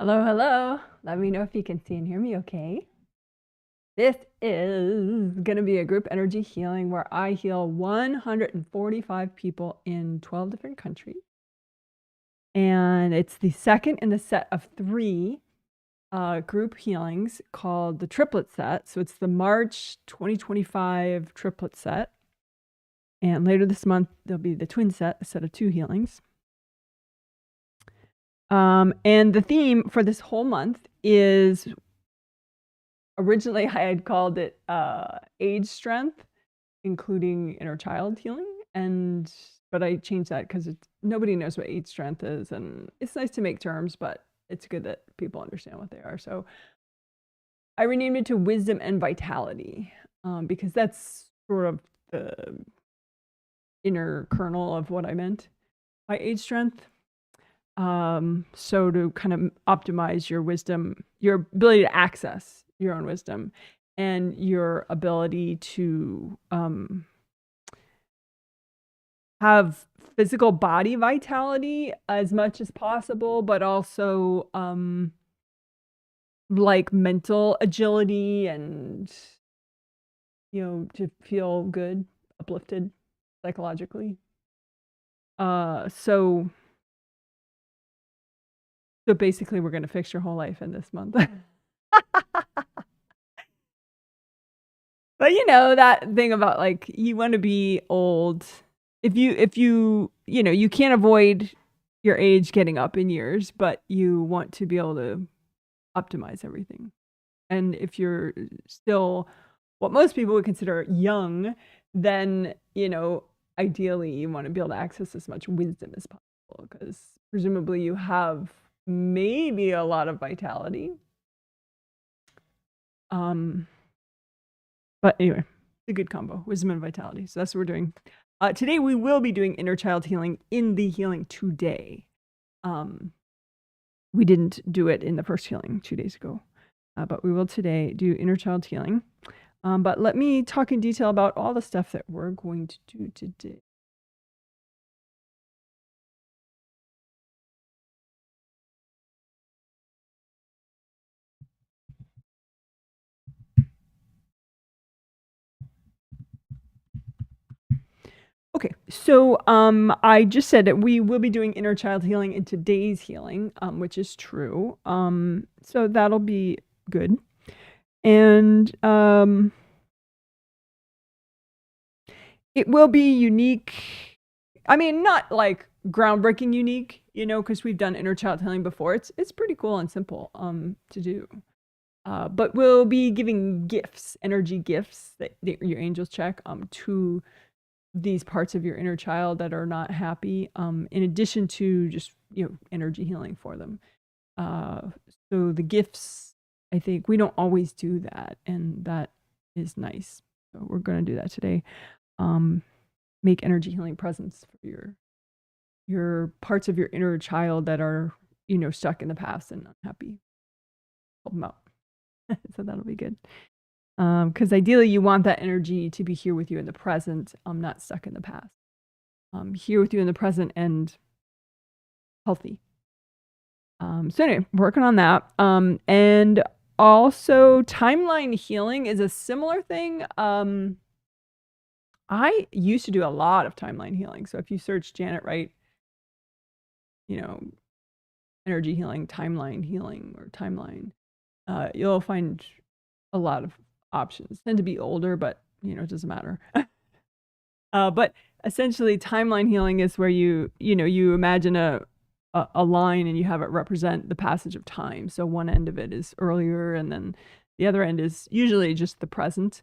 Hello, hello. Let me know if you can see and hear me okay. This is going to be a group energy healing where I heal 145 people in 12 different countries. And it's the second in a set of 3 group healings called the triplet set. So it's the March 2025 triplet set. And later this month, there'll be the twin set, a set of 2 healings. And the theme for this whole month is, originally I had called it age strength, including inner child healing, but I changed that because nobody knows what age strength is, and it's nice to make terms, but it's good that people understand what they are. So I renamed it to wisdom and vitality, because that's sort of the inner kernel of what I meant by age strength. So to kind of optimize your wisdom, your ability to access your own wisdom, and your ability to have physical body vitality as much as possible, but also like mental agility and, to feel good, uplifted psychologically. So basically, we're going to fix your whole life in this month. But that thing about like, you want to be old. If you you can't avoid your age getting up in years, but you want to be able to optimize everything. And if you're still what most people would consider young, then, ideally you want to be able to access as much wisdom as possible, because presumably you have maybe a lot of vitality. But anyway, it's a good combo, wisdom and vitality. So that's what we're doing. Today we will be doing inner child healing in the healing today. We didn't do it in the first healing 2 days ago, but we will today do inner child healing. But let me talk in detail about all the stuff that we're going to do today. Okay, so I just said that we will be doing inner child healing in today's healing, which is true. So that'll be good. And it will be unique. I mean, not like groundbreaking unique, because we've done inner child healing before. It's pretty cool and simple to do. But we'll be giving gifts, energy gifts that your angels check to these parts of your inner child that are not happy, in addition to just, energy healing for them. So the gifts, I think we don't always do that, and that is nice. So we're going to do that today. Make energy healing presents for your parts of your inner child that are, stuck in the past and unhappy. Help them out. So that'll be good. Because ideally you want that energy to be here with you in the present, not stuck in the past. Here with you in the present and healthy. So anyway, working on that. And also timeline healing is a similar thing. I used to do a lot of timeline healing. So if you search Janet Wright, energy healing, timeline healing, or timeline, you'll find a lot of options. Tend to be older, but it doesn't matter. But essentially timeline healing is where you imagine a line and you have it represent the passage of time. So one end of it is earlier, and then the other end is usually just the present.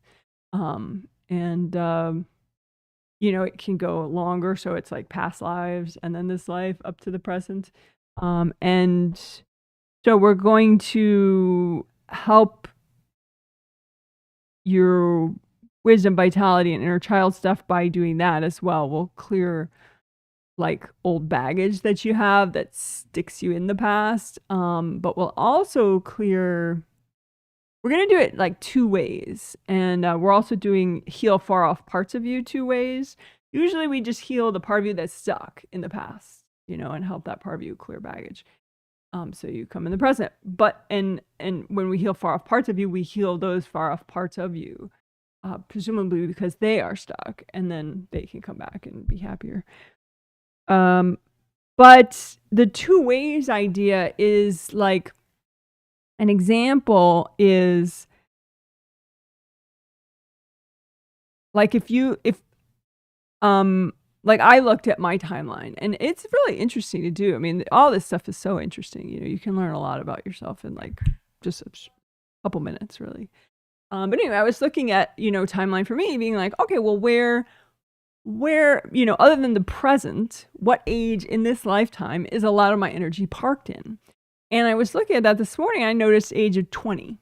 It can go longer, so it's like past lives and then this life up to the present. And so we're going to help your wisdom, vitality, and inner child stuff by doing that as well. We'll clear like old baggage that you have that sticks you in the past. But we'll also clear, we're going to do it like 2 ways. And we're also doing heal far off parts of you 2 ways. Usually we just heal the part of you that's stuck in the past, and help that part of you clear baggage. So you come in the present. But and when we heal far off parts of you, we heal those far off parts of you, presumably because they are stuck, and then they can come back and be happier. But the 2 ways idea is like, an example is like if like I looked at my timeline, and it's really interesting to do. I mean, all this stuff is so interesting. You can learn a lot about yourself in like just a couple minutes, really. But anyway, I was looking at, timeline for me, being like, okay, well, where, other than the present, what age in this lifetime is a lot of my energy parked in? And I was looking at that this morning. I noticed age of 20.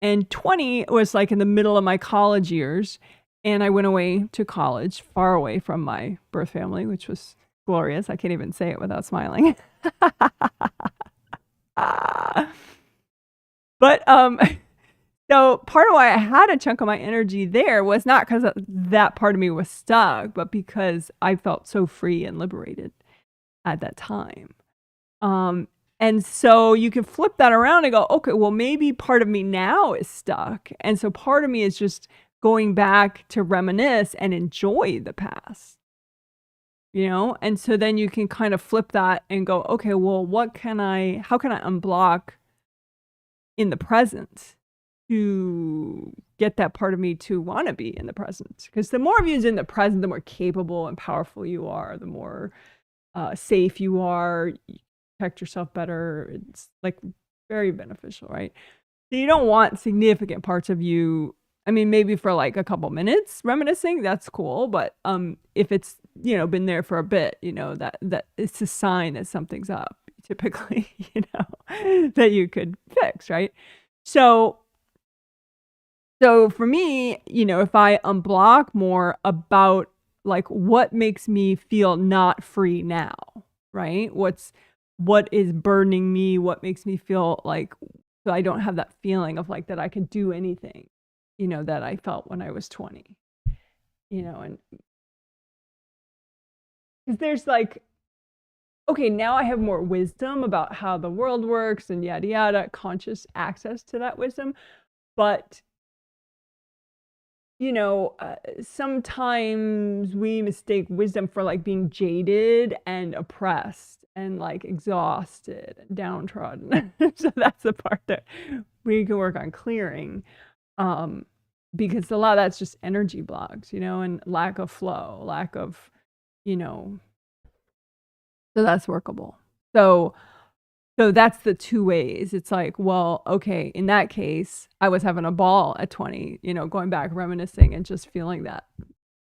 And 20 was like in the middle of my college years. And I went away to college, far away from my birth family, which was glorious. I can't even say it without smiling. But so part of why I had a chunk of my energy there was not because that part of me was stuck, but because I felt so free and liberated at that time. And so you can flip that around and go, okay, well, maybe part of me now is stuck. And so part of me is just going back to reminisce and enjoy the past, And so then you can kind of flip that and go, okay, well, how can I unblock in the present to get that part of me to want to be in the present? Because the more of you is in the present, the more capable and powerful you are, the more safe you are, you protect yourself better. It's like very beneficial, right? So you don't want significant parts of you. I mean, maybe for like a couple minutes reminiscing, that's cool. But if it's, been there for a bit, that it's a sign that something's up, typically, that you could fix, right? So for me, if I unblock more about like what makes me feel not free now, right? What is burdening me? What makes me feel like, so I don't have that feeling of like that I can do anything, that I felt when I was 20, and because there's like, okay, now I have more wisdom about how the world works and yada yada, conscious access to that wisdom. But sometimes we mistake wisdom for like being jaded and oppressed and like exhausted and downtrodden. So that's the part that we can work on clearing, because a lot of that's just energy blocks, and lack of flow, lack of, so that's workable. So that's the 2 ways. It's like, well, okay, in that case, I was having a ball at 20, going back, reminiscing, and just feeling that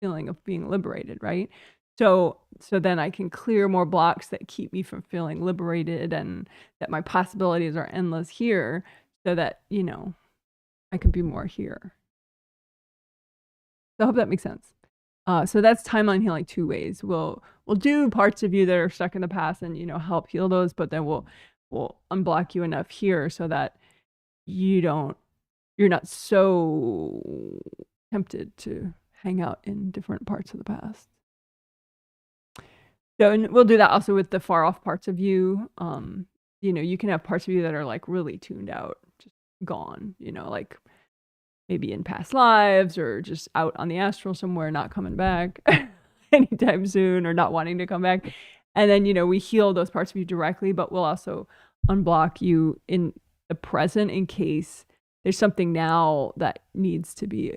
feeling of being liberated, right? So then I can clear more blocks that keep me from feeling liberated, and that my possibilities are endless here, so that, I can be more here. So I hope that makes sense. So that's timeline healing 2 ways. We'll do parts of you that are stuck in the past and, help heal those, but then we'll unblock you enough here so that you're not so tempted to hang out in different parts of the past. So, and we'll do that also with the far off parts of you. You can have parts of you that are like really tuned out, just gone, like maybe in past lives or just out on the astral somewhere, not coming back anytime soon, or not wanting to come back. And then, we heal those parts of you directly, but we'll also unblock you in the present in case there's something now that needs to be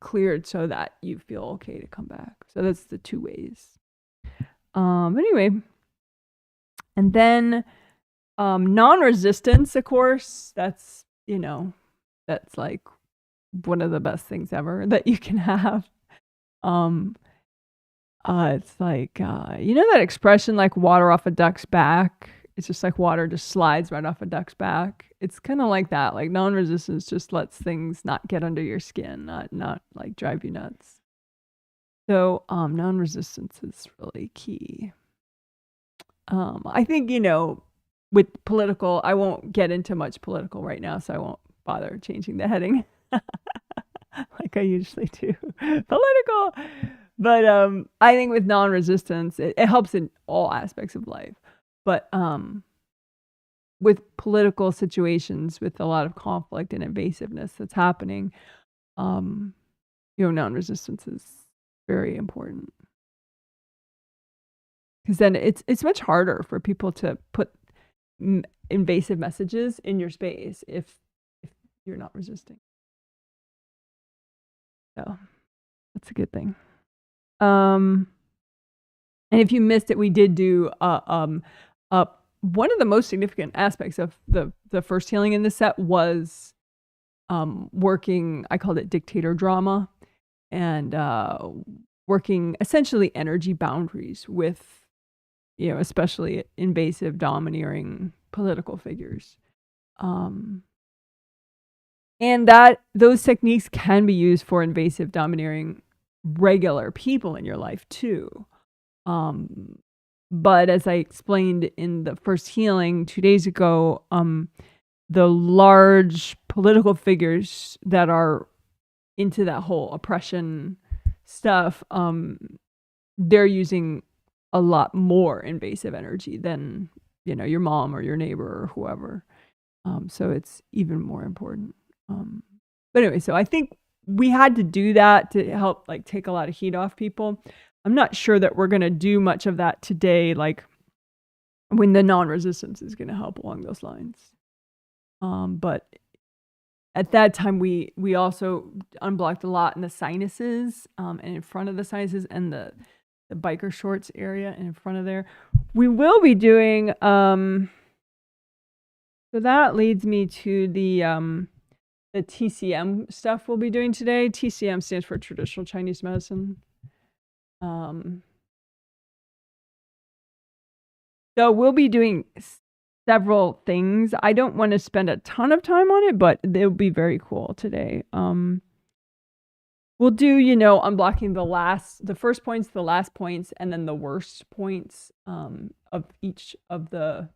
cleared so that you feel okay to come back. So that's the 2 ways. Anyway, and then non-resistance, of course, that's like one of the best things ever that you can have. It's like, that expression, like water off a duck's back. It's just like water just slides right off a duck's back. It's kind of like that. Like non-resistance just lets things not get under your skin, not like drive you nuts. So non-resistance is really key. I think, with political, I won't get into much political right now, so I won't bother changing the heading like I usually do. Political. But I think with non-resistance, it helps in all aspects of life. But with political situations, with a lot of conflict and invasiveness that's happening, non-resistance is very important. Because then it's much harder for people to put invasive messages in your space if you're not resisting. So that's a good thing. And if you missed it, we did do one of the most significant aspects of the first healing in the set was working, I called it dictator drama, and working essentially energy boundaries with, especially invasive, domineering political figures. And those techniques can be used for invasive, domineering, regular people in your life too. But as I explained in the first healing 2 days ago, the large political figures that are into that whole oppression stuff, they're using a lot more invasive energy than, your mom or your neighbor or whoever. So it's even more important. But anyway, so I think we had to do that to help take a lot of heat off people. I'm not sure that we're going to do much of that today, when the non-resistance is going to help along those lines. But at that time, we also unblocked a lot in the sinuses, and in front of the sinuses, and the biker shorts area in front of there. We will be doing, so that leads me to the TCM stuff we'll be doing today. TCM stands for Traditional Chinese Medicine. So we'll be doing several things. I don't want to spend a ton of time on it, but they'll be very cool today. We'll do, unblocking the first points, the last points, and then the worst points of each of the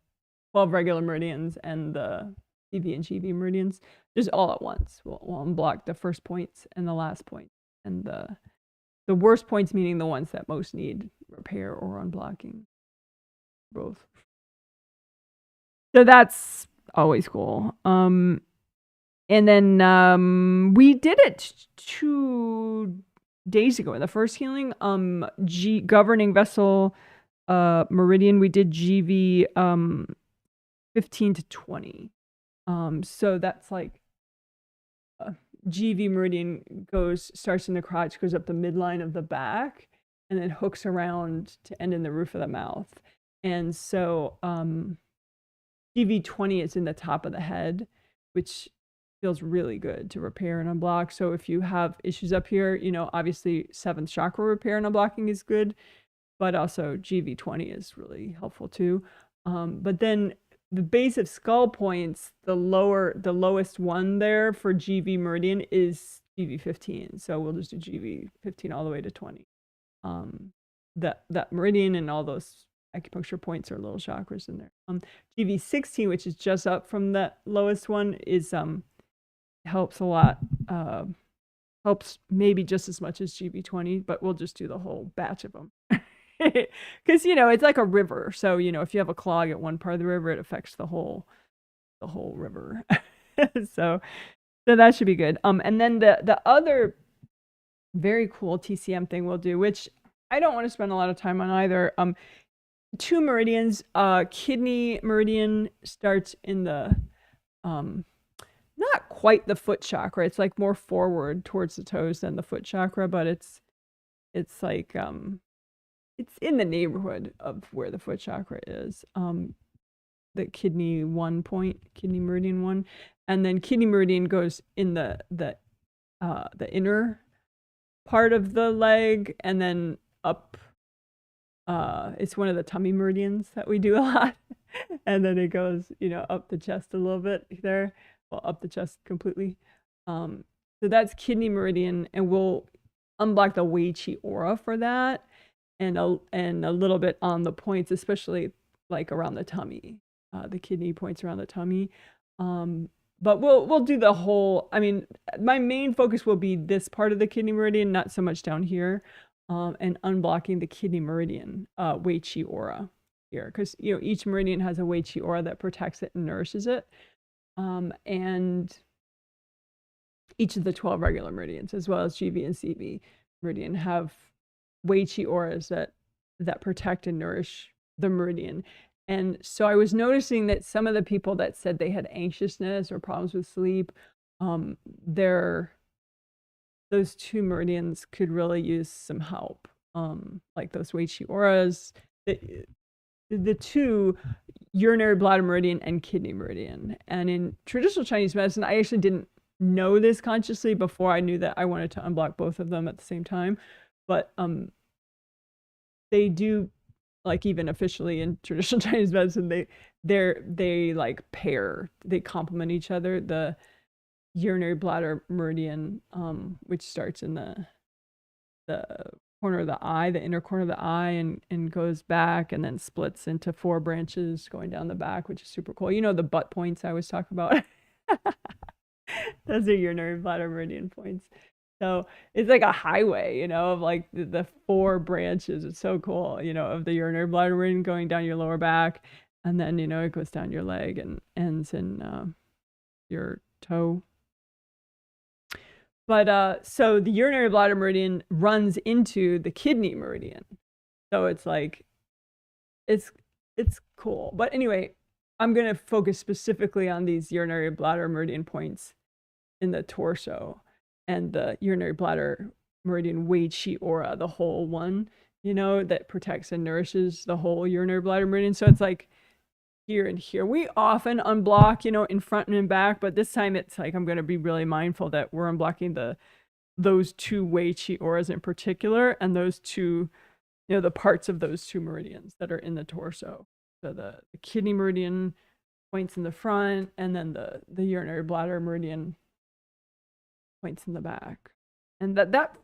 12 regular meridians and the CV and GV meridians, just all at once. We'll unblock the first points and the last points, and the worst points meaning the ones that most need repair or unblocking. Both. So that's always cool. And then we did it 2 days ago in the first healing. Governing vessel meridian, we did GV 15 to 20. So that's GV meridian starts in the crotch, goes up the midline of the back, and then hooks around to end in the roof of the mouth. And so GV 20 is in the top of the head, which feels really good to repair and unblock. So if you have issues up here, obviously 7th chakra repair and unblocking is good, but also GV 20 is really helpful too. But then the base of skull points, the lowest one there for GV meridian is GV 15. So we'll just do GV 15 all the way to 20. That meridian and all those acupuncture points are little chakras in there. GV 16, which is just up from that lowest one, is helps a lot. Helps maybe just as much as GV 20, but we'll just do the whole batch of them. Because it's like a river. So if you have a clog at one part of the river, it affects the whole river. so that should be good. And then the other very cool TCM thing we'll do, which I don't want to spend a lot of time on either. 2 meridians. Kidney meridian starts in the not quite the foot chakra. It's more forward towards the toes than the foot chakra, but it's like it's in the neighborhood of where the foot chakra is. The kidney meridian 1, and then kidney meridian goes in the inner part of the leg, and then up. It's one of the tummy meridians that we do a lot, and then it goes up the chest a little bit there, up the chest completely. So that's kidney meridian, and we'll unblock the w.c.auras aura for that, and a little bit on the points, especially around the tummy, the kidney points around the tummy. But we'll do the whole. I mean, my main focus will be this part of the kidney meridian, not so much down here. And unblocking the kidney meridian, w.c.auras aura. here, because you know each meridian has a w.c.. aura that protects it and nourishes it, and each of the 12 regular meridians, as well as GV and CV meridian, have w.c. auras that protect and nourish the meridian. And so I was noticing that some of the people that said they had anxiousness or problems with sleep, those two meridians could really use some help. Like those w.c. auras, the two, urinary bladder meridian and kidney meridian. And in traditional Chinese medicine, I actually didn't know this consciously before I knew that I wanted to unblock both of them at the same time. But they do, like even officially in traditional Chinese medicine, they like pair, they complement each other. The urinary bladder meridian, which starts in the corner of the eye, the inner corner of the eye, and goes back and then splits into 4 branches going down the back, which is super cool. You know, the butt points I was talking about. Those are urinary bladder meridian points. So it's like a highway, you know, of like the 4 branches. It's so cool, you know, of the urinary bladder meridian going down your lower back. And then, you know, it goes down your leg and ends in your toe. But so the urinary bladder meridian runs into the kidney meridian. So it's like, it's cool. But anyway, I'm going to focus specifically on these urinary bladder meridian points in the torso and the urinary bladder meridian w.c. aura, the whole one, you know, that protects and nourishes the whole urinary bladder meridian. So it's like here and here. We often unblock, you know, in front and in back, but this time it's like I'm going to be really mindful that we're unblocking those 2 w.c. auras in particular, and those 2, you know, the parts of those 2 meridians that are in the torso. So the kidney meridian points in the front, and then the urinary bladder meridian points in the back. And that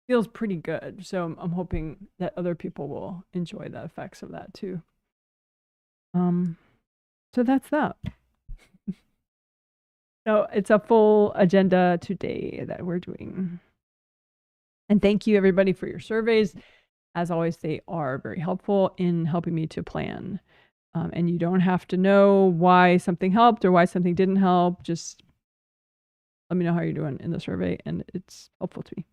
feels pretty good. So I'm hoping that other people will enjoy the effects of that too. So that's that. So it's a full agenda today that we're doing. And thank you everybody for your surveys. As always, they are very helpful in helping me to plan. And you don't have to know why something helped or why something didn't help. Just let me know how you're doing in the survey, and it's helpful to me.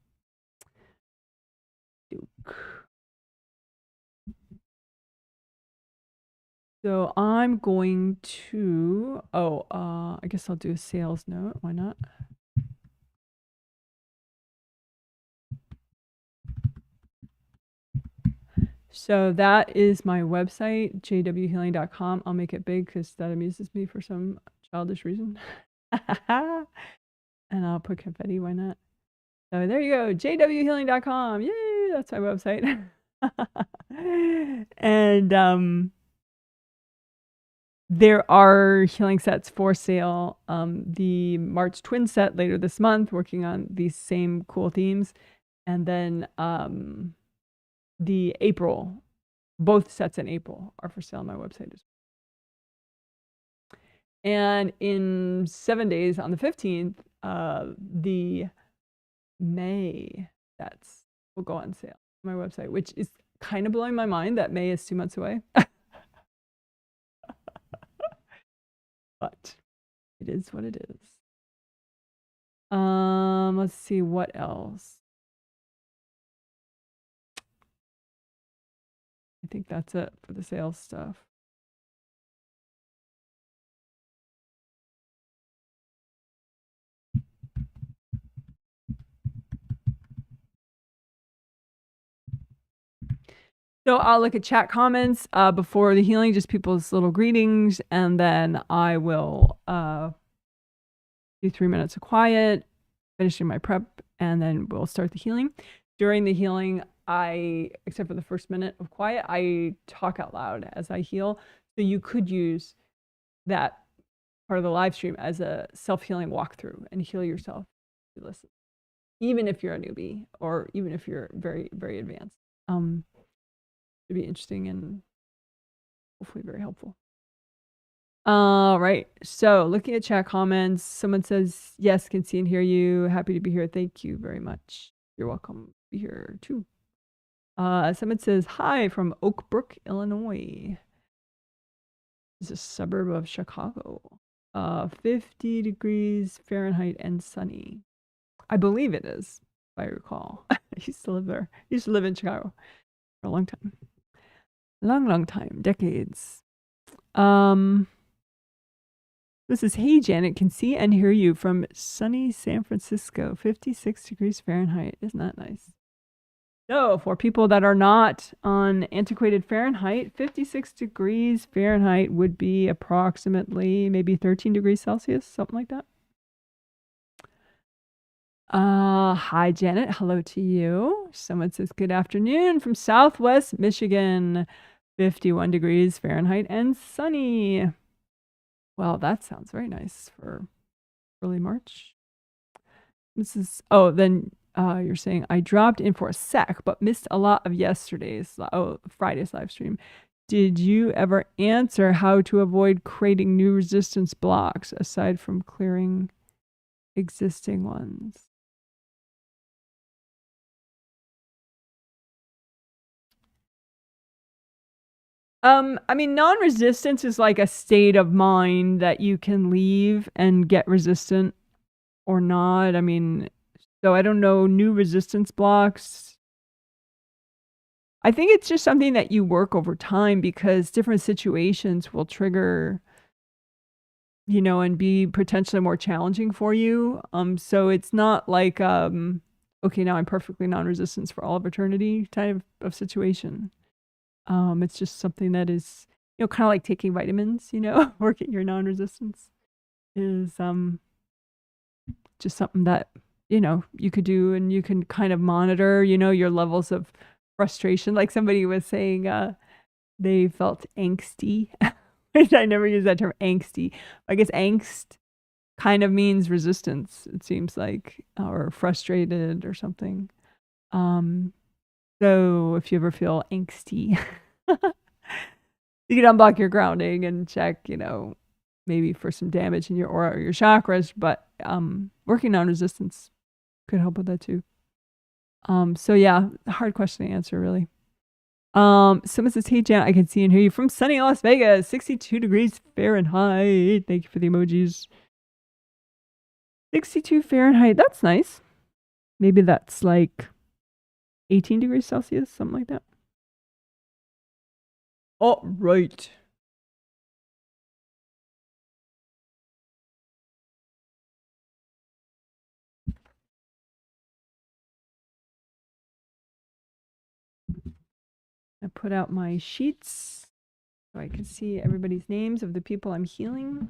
So I'm going to, I guess I'll do a sales note. Why not? So that is my website, jwhealing.com. I'll make it big because that amuses me for some childish reason. And I'll put confetti, why not? So there you go, jwhealing.com. Yay, that's my website. And there are healing sets for sale. The March twin set later this month, working on these same cool themes. And then the April, both sets in April are for sale on my website as well. And in 7 days, on the 15th, the May sets will go on sale on my website, which is kind of blowing my mind that May is 2 months away. But it is what it is. Let's see what else. I think that's it for the sales stuff. So I'll look at chat comments before the healing, just people's little greetings, and then I will do 3 minutes of quiet, finishing my prep, and then we'll start the healing. During the healing, except for the first minute of quiet, I talk out loud as I heal. So you could use that part of the live stream as a self-healing walkthrough and heal yourself. Listen, even if you're a newbie or even if you're very, very advanced. It'd be interesting and hopefully very helpful. All right. So looking at chat comments, someone says, yes, can see and hear you. Happy to be here. Thank you very much. You're welcome to be here too. Someone says, hi from Oak Brook, Illinois. It's a suburb of Chicago. 50 degrees Fahrenheit and sunny. I believe it is, if I recall. I used to live there. I used to live in Chicago for a long time. Long time. Decades. This is, hey Janet, can see and hear you from sunny San Francisco, 56 degrees Fahrenheit. Isn't that nice? So for people that are not on antiquated Fahrenheit, 56 degrees Fahrenheit would be approximately maybe 13 degrees Celsius, something like that. Hi Janet, hello to you. Someone says good afternoon from Southwest Michigan, 51 degrees Fahrenheit and sunny. Well, that sounds very nice for early March. This is, oh, then you're saying I dropped in for a sec, but missed a lot of Friday's live stream. Did you ever answer how to avoid creating new resistance blocks aside from clearing existing ones? I mean, non-resistance is like a state of mind that you can leave and get resistant or not. I mean, so I don't know, new resistance blocks. I think it's just something that you work over time because different situations will trigger, and be potentially more challenging for you. So it's not like, okay, now I'm perfectly non-resistant for all of eternity type of situation. It's just something that is, kind of like taking vitamins, working your non-resistance is just something that, you could do, and you can kind of monitor, your levels of frustration. Like somebody was saying, they felt angsty. I never use that term, angsty. I guess angst kind of means resistance, it seems like, or frustrated or something. So if you ever feel angsty, you can unblock your grounding and check, maybe for some damage in your aura or your chakras, but working on resistance could help with that too. So yeah, hard question to answer, really. Someone says, hey Jan, I can see and hear you from sunny Las Vegas, 62 degrees Fahrenheit. Thank you for the emojis. 62 Fahrenheit, that's nice. Maybe that's like 18 degrees Celsius, something like that. Oh, right. I put out my sheets so I can see everybody's names of the people I'm healing.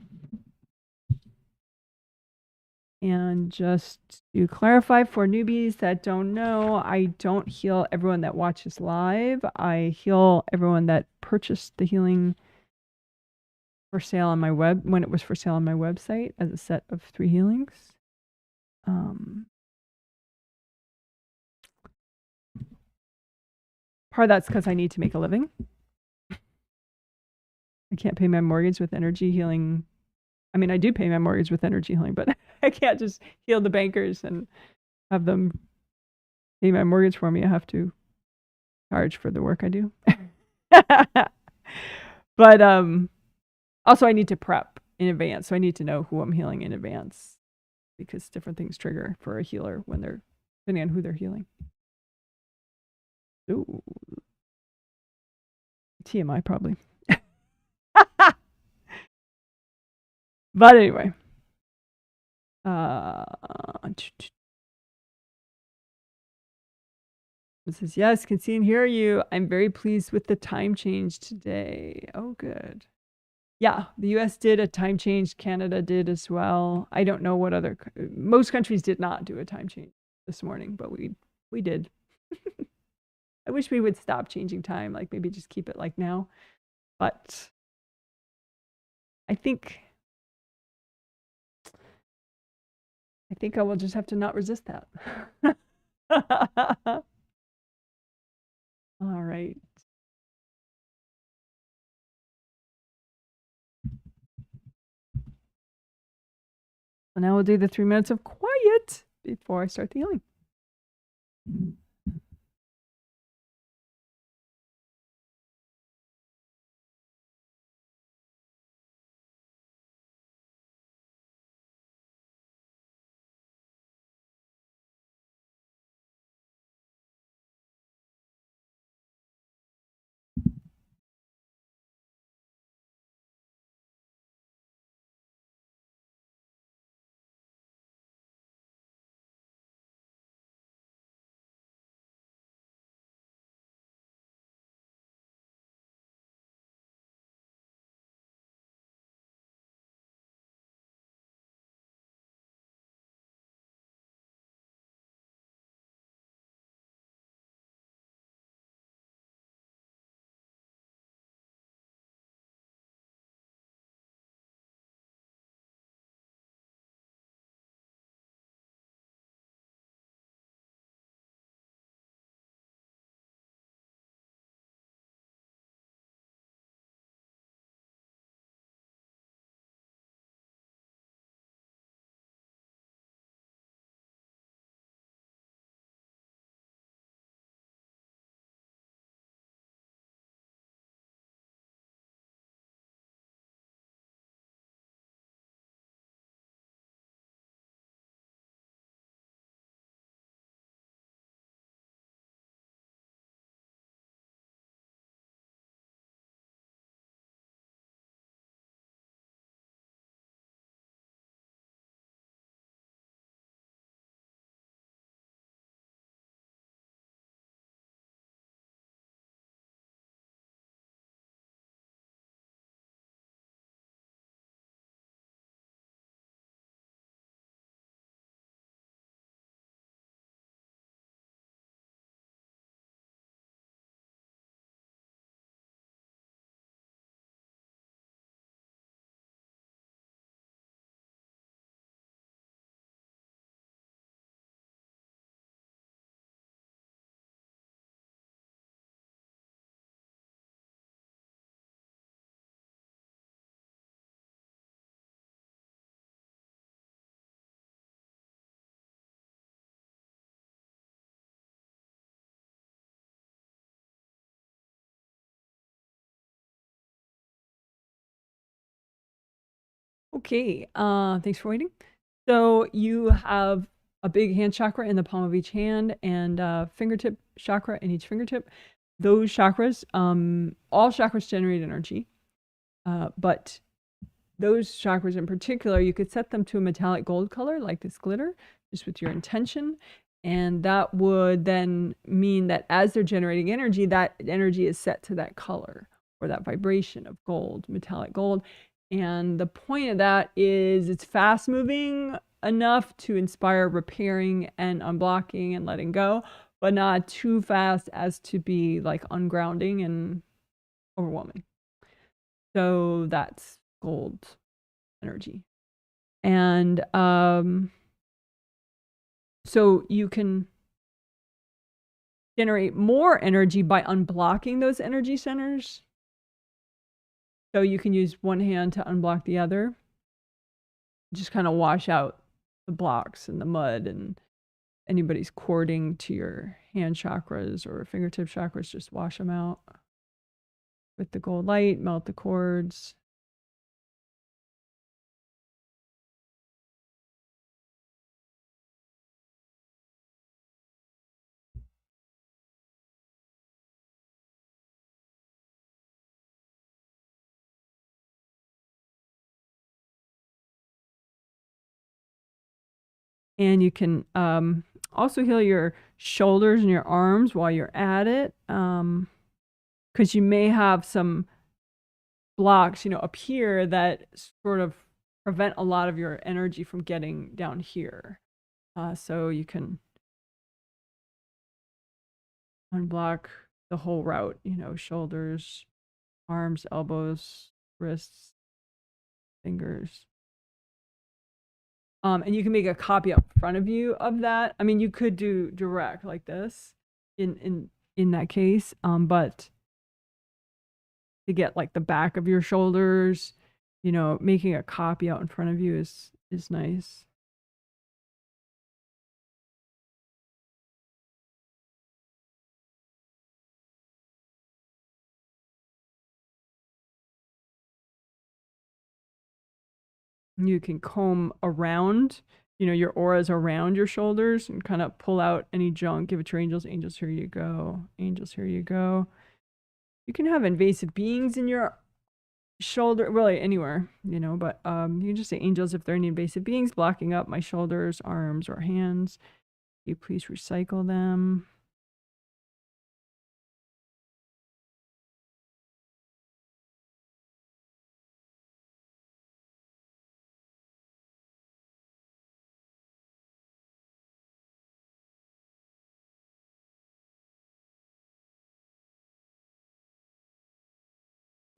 And just to clarify for newbies that don't know, I don't heal everyone that watches live. I heal everyone that purchased the healing for sale on my when it was for sale on my website as a set of 3 healings. Part of that's because I need to make a living. I can't pay my mortgage with energy healing. I mean, I do pay my mortgage with energy healing, but I can't just heal the bankers and have them pay my mortgage for me. I have to charge for the work I do. But also I need to prep in advance. So I need to know who I'm healing in advance because different things trigger for a healer when they're, depending on who they're healing. Ooh. TMI probably. But anyway. It says, yes, can see and hear you. I'm very pleased with the time change today. Oh, good. Yeah, the US did a time change. Canada did as well. I don't know what other, most countries did not do a time change this morning, but we did. I wish we would stop changing time, like maybe just keep it like now. But I think I will just have to not resist that. All right. So now we'll do the 3 minutes of quiet before I start the healing. Okay, thanks for waiting. So you have a big hand chakra in the palm of each hand and fingertip chakra in each fingertip. Those chakras, all chakras generate energy, but those chakras in particular, you could set them to a metallic gold color like this glitter, just with your intention. And that would then mean that as they're generating energy, that energy is set to that color or that vibration of gold, metallic gold. And the point of that is it's fast moving enough to inspire repairing and unblocking and letting go, but not too fast as to be like ungrounding and overwhelming. So that's gold energy. And so you can generate more energy by unblocking those energy centers. So you can use one hand to unblock the other. Just kind of wash out the blocks and the mud and anybody's cording to your hand chakras or fingertip chakras, just wash them out with the gold light, melt the cords. And you can also heal your shoulders and your arms while you're at it, because you may have some blocks, up here that sort of prevent a lot of your energy from getting down here. So you can unblock the whole route, shoulders, arms, elbows, wrists, fingers. And you can make a copy up front of you of that. I mean, you could do direct like this in that case, but to get like the back of your shoulders, making a copy out in front of you is nice. You can comb around, your auras around your shoulders and kind of pull out any junk. Give it to your angels. Angels, here you go. Angels, here you go. You can have invasive beings in your shoulder, really anywhere, but you can just say angels if there are any invasive beings blocking up my shoulders, arms, or hands. You please recycle them.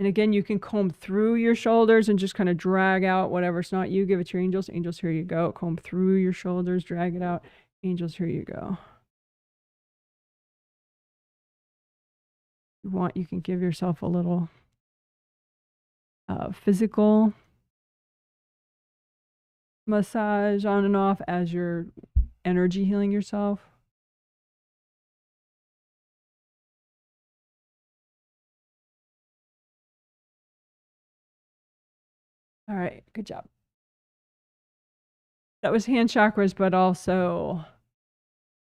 And again, you can comb through your shoulders and just kind of drag out whatever's not you. Give it to your angels. Angels, here you go. Comb through your shoulders, drag it out. Angels, here you go. If you want, you can give yourself a little physical massage on and off as you're energy healing yourself. All right, good job. That was hand chakras, but also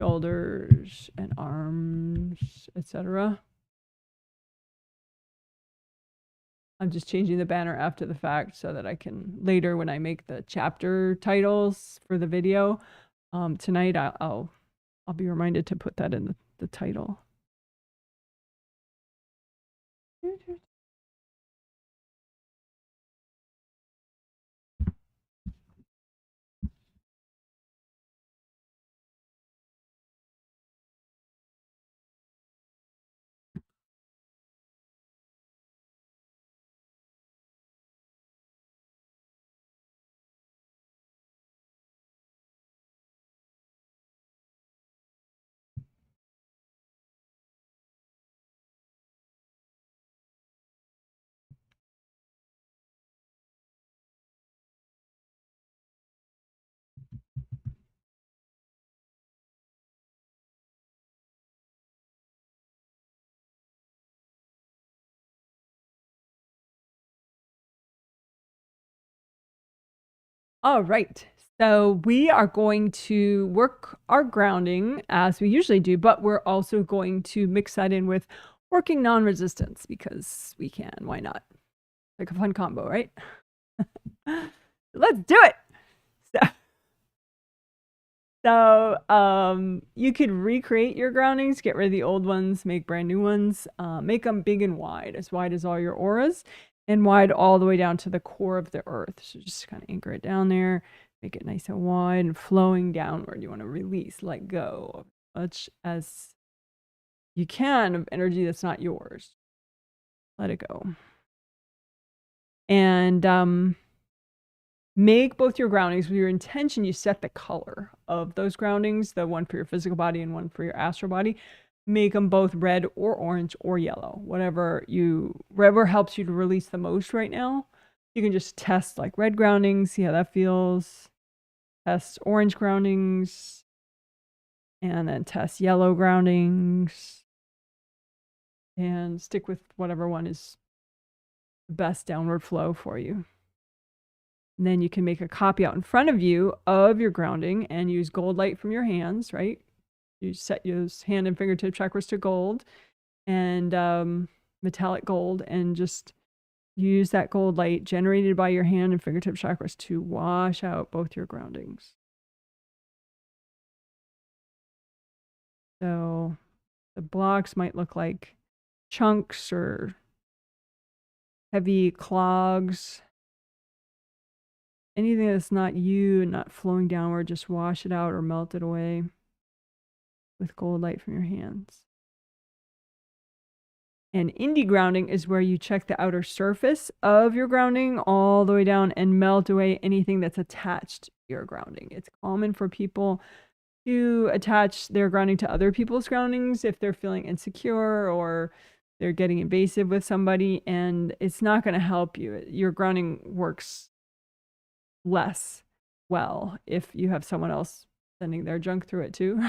shoulders and arms, etc. I'm just changing the banner after the fact so that I can later, when I make the chapter titles for the video, tonight I'll be reminded to put that in the title. All right. So we are going to work our grounding as we usually do, but we're also going to mix that in with working non-resistance because we can. Why not? Like a fun combo, right? Let's do it. So you could recreate your groundings, get rid of the old ones, make brand new ones, make them big and wide as all your auras, and wide all the way down to the core of the earth. So just kind of anchor it down there, make it nice and wide and flowing downward. You want to release, let go as much as you can of energy that's not yours. Let it go. And make both your groundings with your intention. You set the color of those groundings, the one for your physical body and one for your astral body. Make them both red or orange or yellow, whatever helps you to release the most right now. You can just test like red groundings, see how that feels. Test orange groundings, and then test yellow groundings, and stick with whatever one is the best downward flow for you. And then you can make a copy out in front of you of your grounding and use gold light from your hands, right? You set your hand and fingertip chakras to gold and metallic gold, and just use that gold light generated by your hand and fingertip chakras to wash out both your groundings. So the blocks might look like chunks or heavy clogs. Anything that's not you and not flowing downward, just wash it out or melt it away with gold light from your hands. And indie grounding is where you check the outer surface of your grounding all the way down and melt away anything that's attached to your grounding. It's common for people to attach their grounding to other people's groundings if they're feeling insecure or they're getting invasive with somebody, and it's not going to help you. Your grounding works less well if you have someone else sending their junk through it too.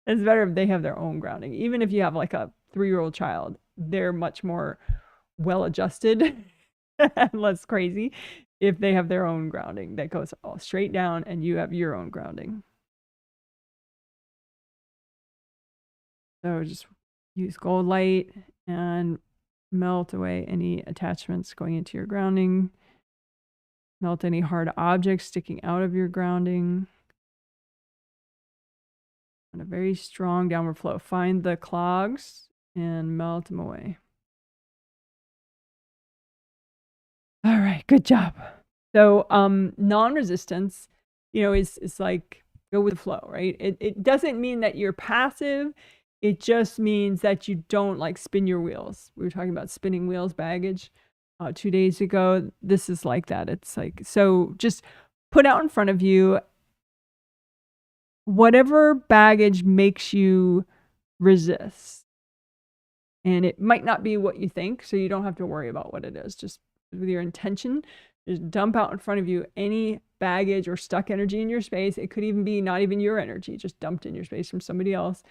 It's better if they have their own grounding. Even if you have like a 3-year-old child, they're much more well adjusted and less crazy if they have their own grounding that goes all straight down and you have your own grounding. So just use gold light and melt away any attachments going into your grounding. Melt any hard objects sticking out of your grounding. On a very strong downward flow. Find the clogs and melt them away. All right, good job. So non-resistance, is like go with the flow, right? It doesn't mean that you're passive. It just means that you don't like spin your wheels. We were talking about spinning wheels baggage 2 days ago. This is like that. It's like, so just put out in front of you whatever baggage makes you resist. And it might not be what you think, so you don't have to worry about what it is. Just with your intention, just dump out in front of you any baggage or stuck energy in your space. It could even be not even your energy, just dumped in your space from somebody else.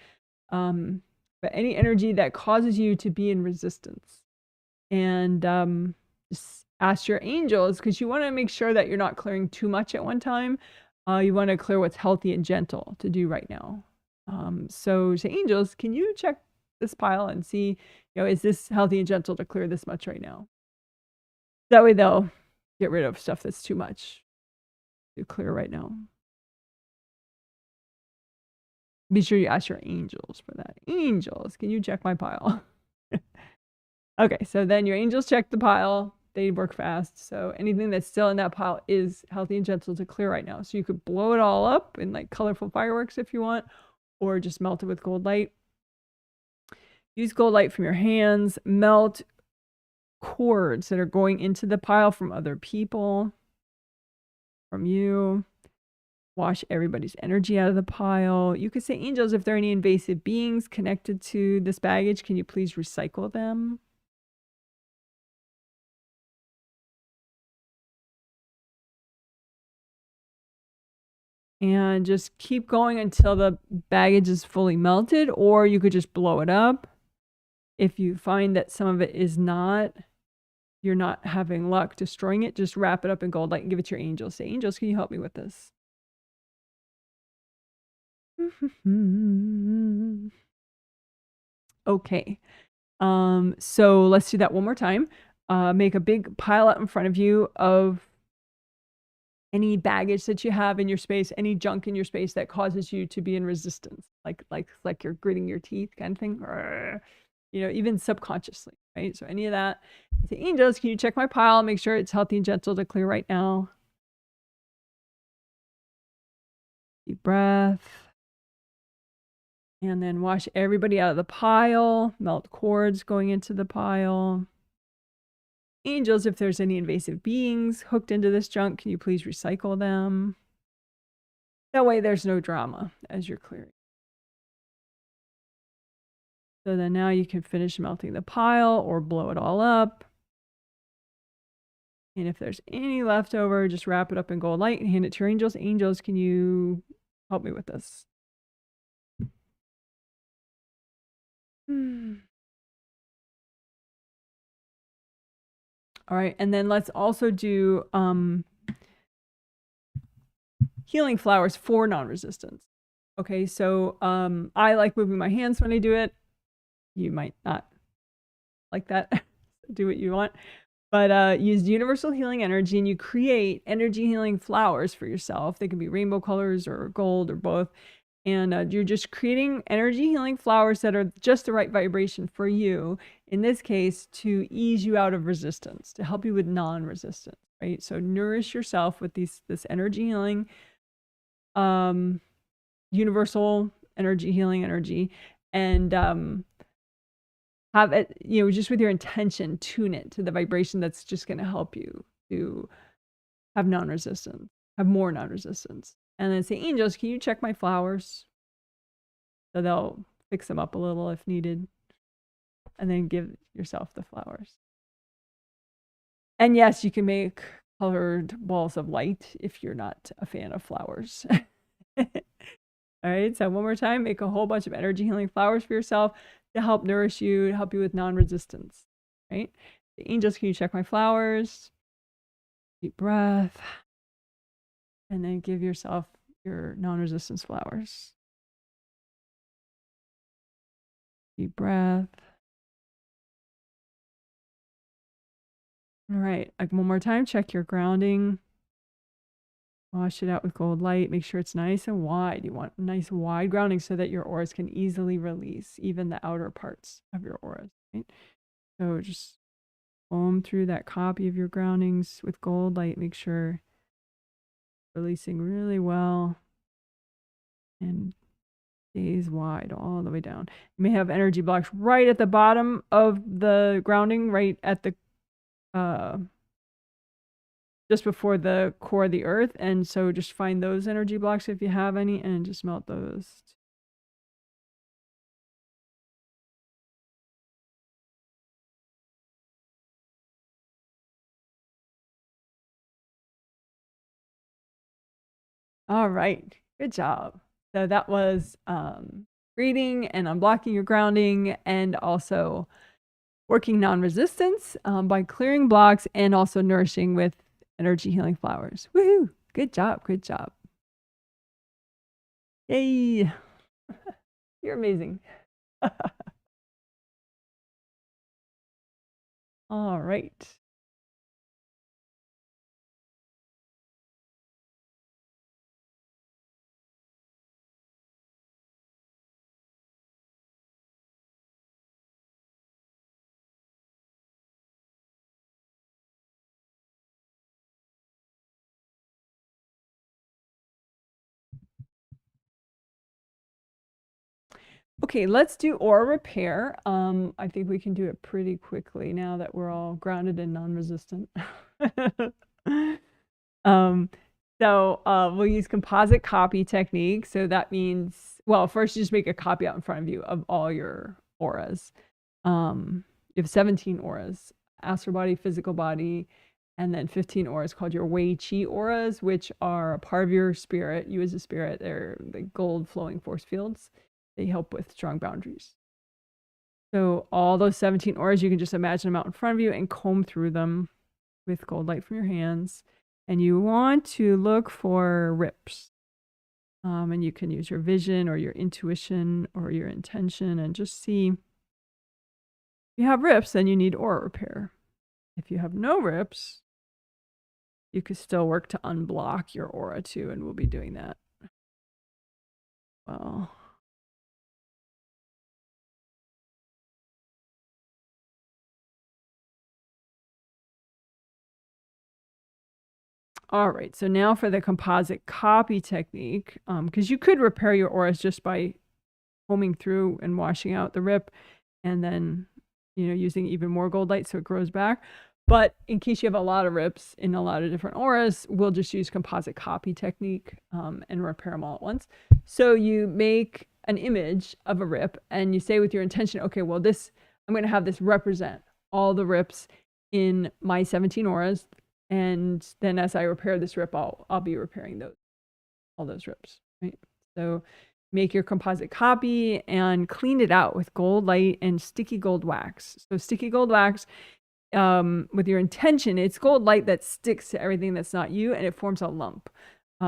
But any energy that causes you to be in resistance. And just ask your angels, because you want to make sure that you're not clearing too much at one time. You want to clear what's healthy and gentle to do right now. So say, angels, can you check this pile and see, is this healthy and gentle to clear this much right now? That way they'll get rid of stuff that's too much to clear right now. Be sure you ask your angels for that. Angels, can you check my pile? Okay, so then your angels check the pile. They work fast. So anything that's still in that pile is healthy and gentle to clear right now. So you could blow it all up in like colorful fireworks if you want, or just melt it with gold light. Use gold light from your hands. Melt cords that are going into the pile from other people, from you. Wash everybody's energy out of the pile. You could say, angels, if there are any invasive beings connected to this baggage, can you please recycle them? And just keep going until the baggage is fully melted, or you could just blow it up. If you find that some of it is not, you're not having luck destroying it, just wrap it up in gold light and give it to your angels. Say, angels, can you help me with this? Okay. So let's do that one more time. Make a big pile out in front of you of any baggage that you have in your space, any junk in your space that causes you to be in resistance, like you're gritting your teeth kind of thing, or, you know, even subconsciously, right? So any of that. Say, angels, can you check my pile? Make sure it's healthy and gentle to clear right now. Deep breath. And then wash everybody out of the pile, melt cords going into the pile. Angels, if there's any invasive beings hooked into this junk, can you please recycle them? That way there's no drama as you're clearing. So then now you can finish melting the pile or blow it all up. And if there's any leftover, just wrap it up in gold light and hand it to your angels. Angels, can you help me with this? All right, and then let's also do healing flowers for non-resistance. Okay, so I like moving my hands when I do it. You might not like that. Do what you want. But use universal healing energy, and you create energy healing flowers for yourself. They can be rainbow colors or gold or both. And you're just creating energy healing flowers that are just the right vibration for you, in this case, to ease you out of resistance, to help you with non-resistance, right? So nourish yourself with this energy healing, universal energy healing energy, and have it, you know, just with your intention, tune it to the vibration that's just going to help you to have non-resistance, have more non-resistance. And then say, angels, can you check my flowers? So they'll fix them up a little if needed. And then give yourself the flowers. And yes, you can make colored balls of light if you're not a fan of flowers. All right, so one more time, make a whole bunch of energy healing flowers for yourself to help nourish you, to help you with non-resistance, right? The angels, can you check my flowers? Deep breath. And then give yourself your non-resistance flowers. Deep breath. All right, like one more time, check your grounding. Wash it out with gold light. Make sure it's nice and wide. You want nice wide grounding so that your auras can easily release, even the outer parts of your auras, right? So just comb through that copy of your groundings with gold light. Make sure releasing really well and stays wide all the way down. You may have energy blocks right at the bottom of the grounding, right at the just before the core of the earth. And so just find those energy blocks if you have any and just melt those. All right, good job. So that was reading and unblocking your grounding, and also working non-resistance by clearing blocks and also nourishing with energy healing flowers. Woohoo! Good job, good job. Yay! You're amazing. All right. Okay, let's do aura repair. I think we can do it pretty quickly now that we're all grounded and non-resistant. We'll use composite copy technique. So that means, well, first you just make a copy out in front of you of all your auras. You have 17 auras, astral body, physical body, and then 15 auras called your w.c.. auras, which are a part of your spirit. You as a spirit, they're the gold flowing force fields. They help with strong boundaries. So all those 17 auras, you can just imagine them out in front of you and comb through them with gold light from your hands. And you want to look for rips. And you can use your vision or your intuition or your intention and just see. If you have rips, then you need aura repair. If you have no rips, you could still work to unblock your aura too, and we'll be doing that. Well, all right, so now for the composite copy technique, because you could repair your auras just by combing through and washing out the rip, and then, you know, using even more gold light so it grows back. But in case you have a lot of rips in a lot of different auras, we'll just use composite copy technique and repair them all at once. So you make an image of a rip and you say with your intention, okay, well, this, I'm going to have this represent all the rips in my 17 auras. And then as I repair this rip, I'll be repairing all those rips, right? So make your composite copy and clean it out with gold light and sticky gold wax. So sticky gold wax, with your intention, it's gold light that sticks to everything that's not you and it forms a lump.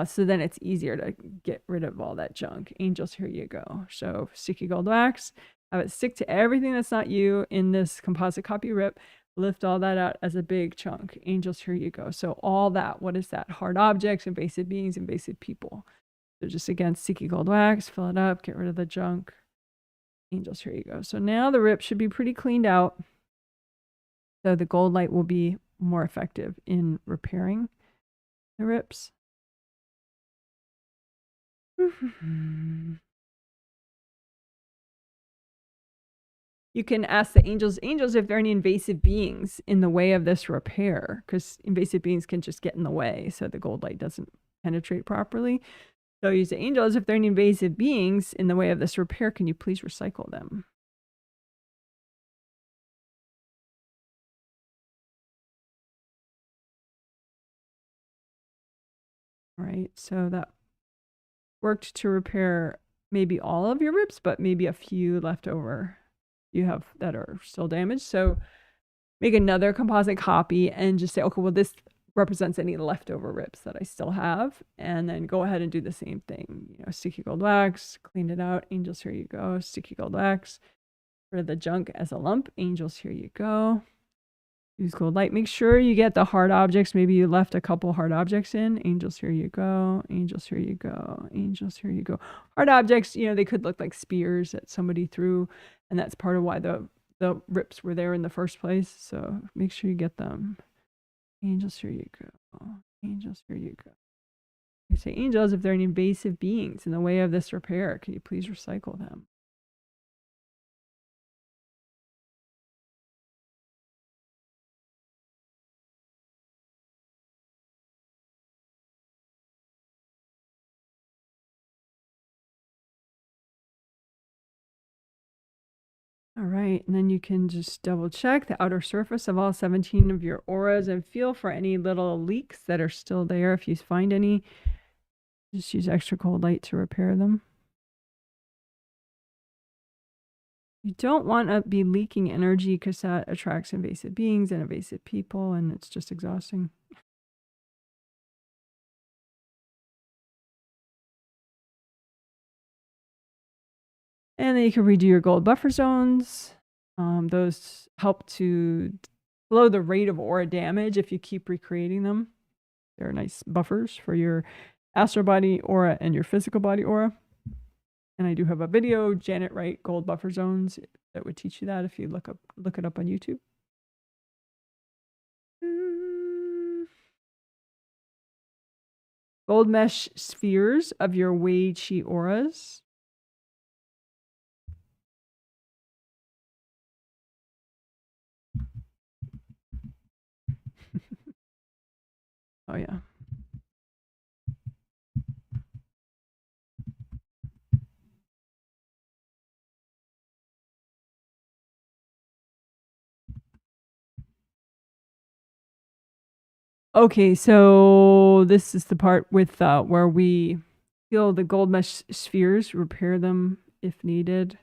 So then it's easier to get rid of all that junk. Angels, here you go. So sticky gold wax, have it stick to everything that's not you in this composite copy rip. Lift all that out as a big chunk. Angels, here you go. So all that, what is that? Hard objects, invasive beings, invasive people. So just again, sticky gold wax, fill it up, get rid of the junk. Angels, here you go. So now the rip should be pretty cleaned out. So the gold light will be more effective in repairing the rips. You can ask the angels if there are any invasive beings in the way of this repair, because invasive beings can just get in the way so the gold light doesn't penetrate properly. So you say, angels, if there are any invasive beings in the way of this repair, can you please recycle them? All right, so that worked to repair maybe all of your rips, but maybe a few left over you have that are still damaged. So make another composite copy and just say, okay, well, this represents any leftover rips that I still have. And then go ahead and do the same thing. You know, sticky gold wax, clean it out. Angels, here you go. Sticky gold wax for the junk as a lump. Angels, here you go. Use gold light. Make sure you get the hard objects. Maybe you left a couple hard objects in. Angels, here you go. Angels, here you go. Angels, here you go. Hard objects, you know, they could look like spears that somebody threw. And that's part of why the rips were there in the first place. So make sure you get them. Angels, here you go. Angels, here you go. You say, angels, if there are any invasive beings in the way of this repair, can you please recycle them? All right, and then you can just double check the outer surface of all 17 of your auras and feel for any little leaks that are still there. If you find any, just use extra cold light to repair them. You don't want to be leaking energy because that attracts invasive beings and invasive people, and it's just exhausting. And then you can redo your gold buffer zones. Those help to slow the rate of aura damage if you keep recreating them. They're nice buffers for your astral body aura and your physical body aura. And I do have a video, Janet Wright gold buffer zones, that would teach you that if you look it up on YouTube. Gold mesh spheres of your Wei Chi auras. Oh, yeah. Okay, so this is the part with where we feel the gold mesh spheres, repair them if needed.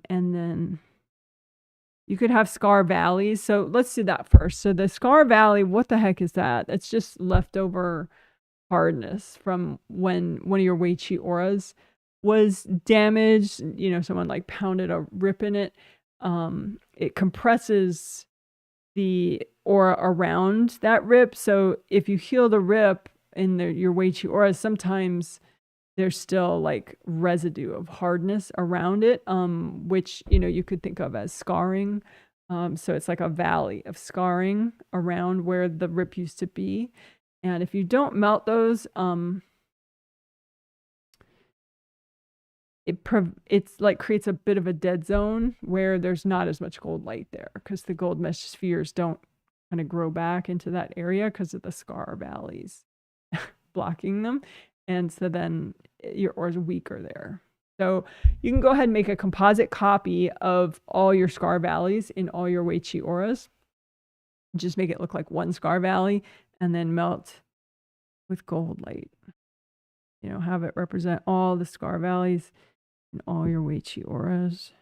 And then you could have scar valleys. So let's do that first. So the scar valley, what the heck is that? It's just leftover hardness from when one of your wei-qi auras was damaged. You know, someone like pounded a rip in it. It compresses the aura around that rip. So if you heal the rip in your wei-qi auras, sometimes there's still like residue of hardness around it, which, you know, you could think of as scarring. So it's like a valley of scarring around where the rip used to be. And if you don't melt those, it's like creates a bit of a dead zone where there's not as much gold light there, because the gold mesh spheres don't kind of grow back into that area because of the scar valleys blocking them. And so then your aura is weaker there. So you can go ahead and make a composite copy of all your scar valleys in all your wei-qi auras. Just make it look like one scar valley, and then melt with gold light. You know, have it represent all the scar valleys in all your wei-qi auras.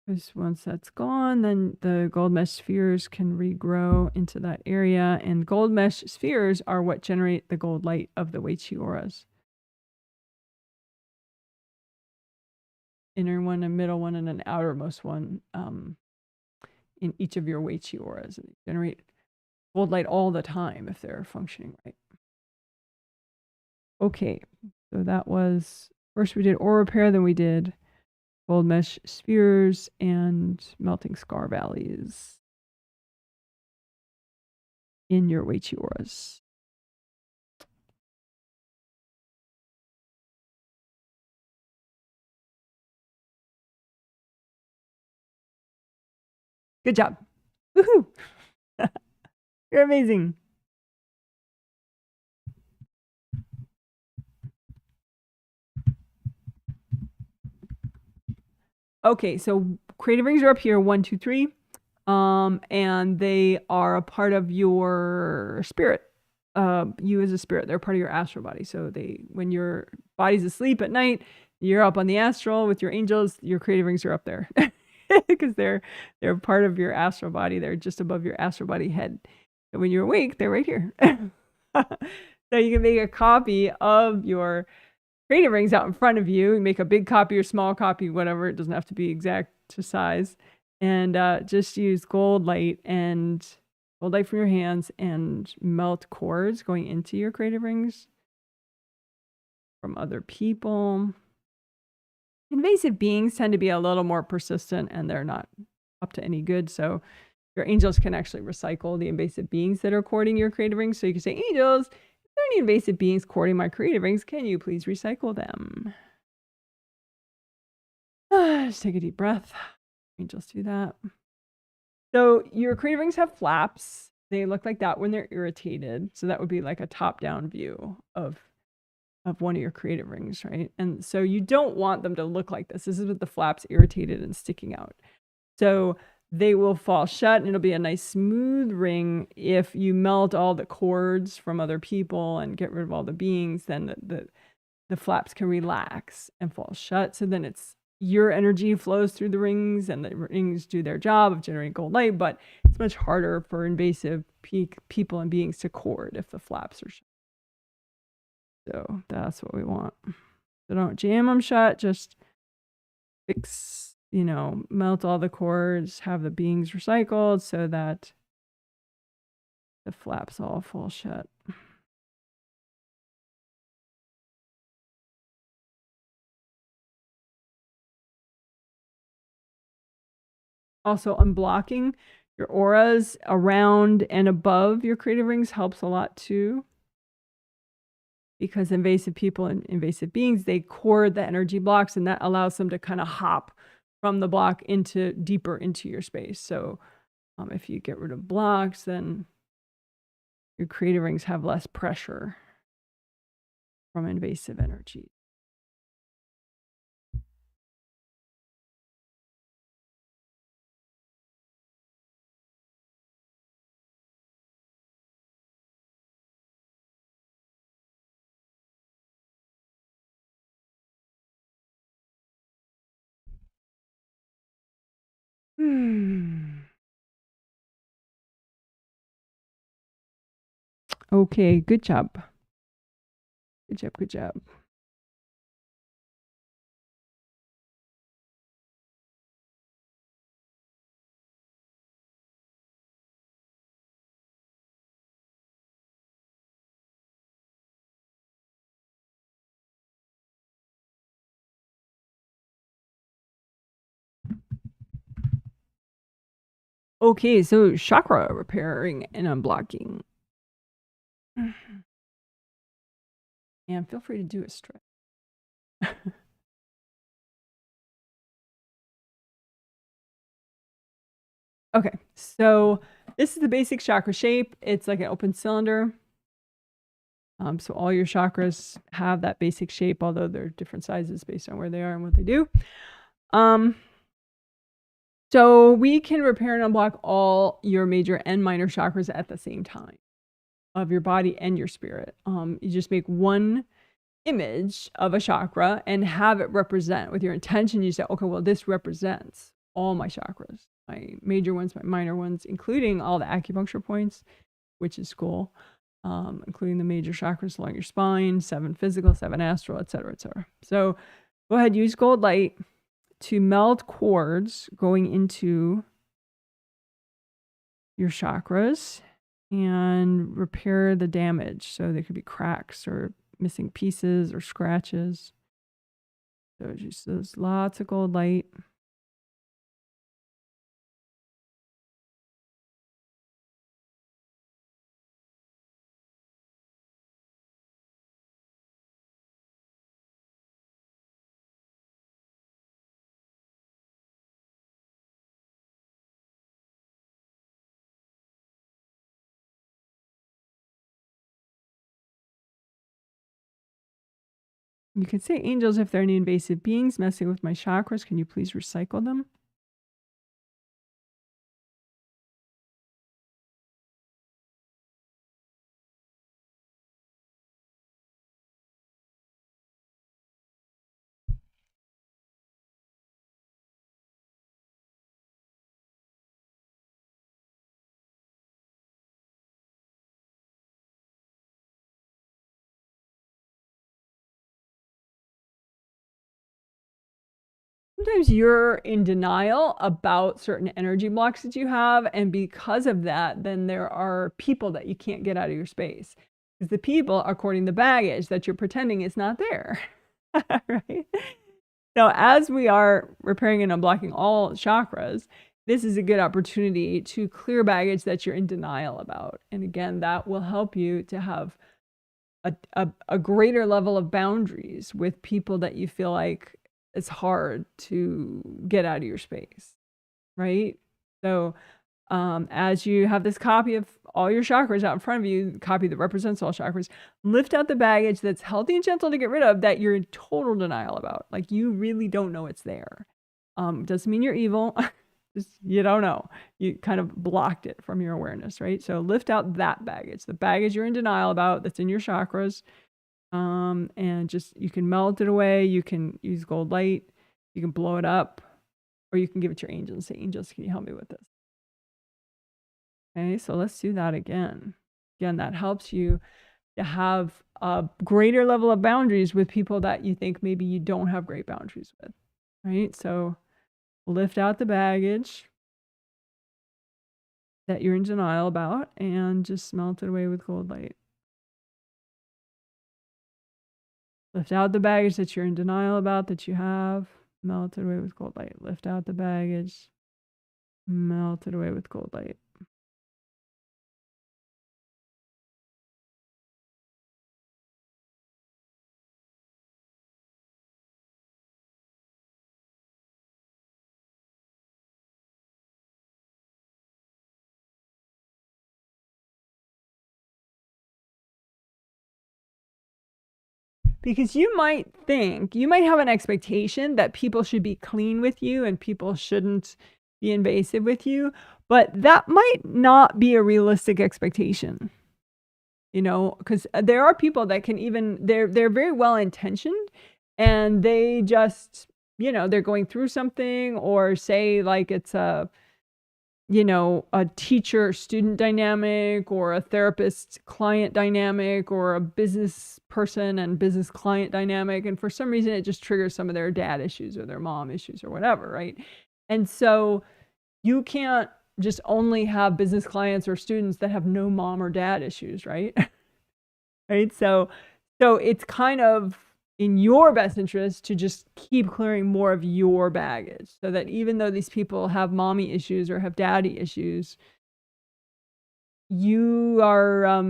Because once that's gone, then the gold mesh spheres can regrow into that area. And gold mesh spheres are what generate the gold light of the wei-qi auras. Inner one, a middle one, and an outermost one in each of your wei-qi auras. And they generate gold light all the time if they're functioning right. Okay, so that was, first we did aura repair, then we did gold mesh spheres and melting scar valleys in your wei-qi auras. Good job. Woohoo! You're amazing. Okay, so creative rings are up here, 1, 2, 3. And they are a part of your spirit. You as a spirit, they're part of your astral body. So when your body's asleep at night, you're up on the astral with your angels, your creative rings are up there. Because they're part of your astral body. They're just above your astral body head. And when you're awake, they're right here. So you can make a copy of your creative rings out in front of you. You make a big copy or small copy, whatever. It doesn't have to be exact to size. And just use gold light from your hands and melt cords going into your creative rings from other people. Invasive beings tend to be a little more persistent, and they're not up to any good. So your angels can actually recycle the invasive beings that are courting your creative rings. So you can say, angels, if there are any invasive beings courting my creative rings, can you please recycle them? Just take a deep breath. Angels do that. So your creative rings have flaps. They look like that when they're irritated. So that would be like a top-down view of one of your creative rings, right? And so you don't want them to look like this. This is with the flaps irritated and sticking out. So they will fall shut, and it'll be a nice smooth ring. If you melt all the cords from other people and get rid of all the beings, then the flaps can relax and fall shut. So then your energy flows through the rings, and the rings do their job of generating gold light, but it's much harder for invasive people and beings to cord if the flaps are shut. So that's what we want. So don't jam them shut, just fix, melt all the cords, have the beings recycled so that the flaps all fall shut. Also, unblocking your auras around and above your creative rings helps a lot too. Because invasive people and invasive beings, they cord the energy blocks, and that allows them to kind of hop from the block deeper into your space. So if you get rid of blocks, then your creative rings have less pressure from invasive energy. Okay, good job. Good job, good job. Okay, so chakra repairing and unblocking. And feel free to do a stretch. Okay, so this is the basic chakra shape. It's like an open cylinder. So all your chakras have that basic shape, although they're different sizes based on where they are and what they do. So we can repair and unblock all your major and minor chakras at the same time of your body and your spirit. You just make one image of a chakra and have it represent with your intention. You say, okay, well, this represents all my chakras, my major ones, my minor ones, including all the acupuncture points, which is cool, including the major chakras along your spine, 7 physical, 7 astral, et cetera, et cetera. So go ahead, use gold light to melt cords going into your chakras and repair the damage. So there could be cracks or missing pieces or scratches. So just those lots of gold light. You can say, angels, if there are any invasive beings messing with my chakras, can you please recycle them? Sometimes you're in denial about certain energy blocks that you have, and because of that, then there are people that you can't get out of your space. Because the people are according to the baggage that you're pretending is not there. Right? So as we are repairing and unblocking all chakras, this is a good opportunity to clear baggage that you're in denial about. And again, that will help you to have a greater level of boundaries with people that you feel like it's hard to get out of your space, right? So as you have this copy of all your chakras out in front of you, the copy that represents all chakras, lift out the baggage that's healthy and gentle to get rid of that you're in total denial about. Like you really don't know it's there. Doesn't mean you're evil. Just, you don't know. You kind of blocked it from your awareness, right? So lift out that baggage, the baggage you're in denial about that's in your chakras. And just, you can melt it away. You can use gold light. You can blow it up, or you can give it to your angels and say, angels, can you help me with this? Okay, so let's do that again. Again, that helps you to have a greater level of boundaries with people that you think maybe you don't have great boundaries with, right? So lift out the baggage that you're in denial about and just melt it away with gold light. Lift out the baggage that you're in denial about that you have, melt it away with gold light. Lift out the baggage, melt it away with gold light. Because you might have an expectation that people should be clean with you and people shouldn't be invasive with you, but that might not be a realistic expectation. You know, because there are people that can even, they're very well intentioned and they just you know, they're going through something, or say like it's a, you know, a teacher student dynamic, or a therapist client dynamic, or a business person and business client dynamic. And for some reason, it just triggers some of their dad issues or their mom issues or whatever, right? And so you can't just only have business clients or students that have no mom or dad issues, right? Right? So it's kind of in your best interest to just keep clearing more of your baggage, so that even though these people have mommy issues or have daddy issues, you are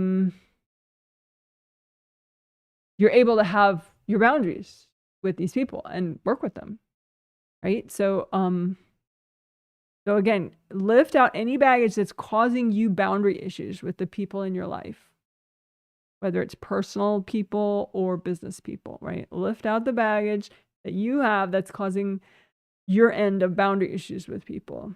you're able to have your boundaries with these people and work with them, right? So so again, lift out any baggage that's causing you boundary issues with the people in your life, whether it's personal people or business people, right? Lift out the baggage that you have that's causing your end of boundary issues with people,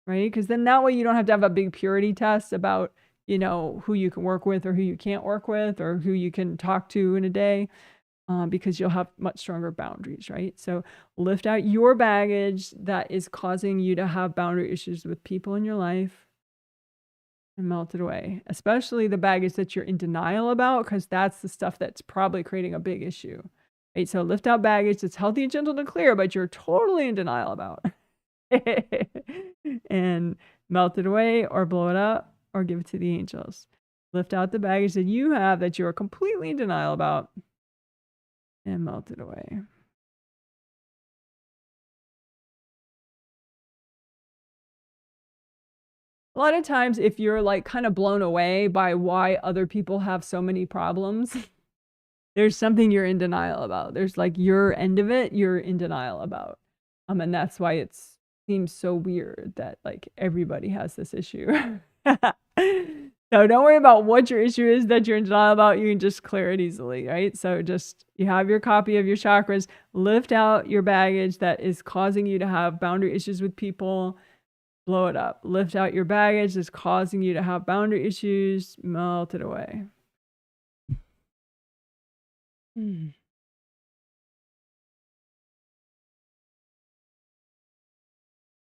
right? Because then that way you don't have to have a big purity test about, you know, who you can work with or who you can't work with or who you can talk to in a day, because you'll have much stronger boundaries, right? So lift out your baggage that is causing you to have boundary issues with people in your life and melt it away, especially the baggage that you're in denial about, because that's the stuff that's probably creating a big issue, right? So lift out baggage that's healthy and gentle to clear, but you're totally in denial about. And melt it away or blow it up or give it to the angels. Lift out the baggage that you have that you're completely in denial about and melt it away. A lot of times, if you're like kind of blown away by why other people have so many problems, there's something you're in denial about. There's like your end of it, you're in denial about. And that's why it seems so weird that like everybody has this issue. So don't worry about what your issue is that you're in denial about. You can just clear it easily, right? So just, you have your copy of your chakras, lift out your baggage that is causing you to have boundary issues with people, blow it up. Lift out your baggage that's causing you to have boundary issues, melt it away.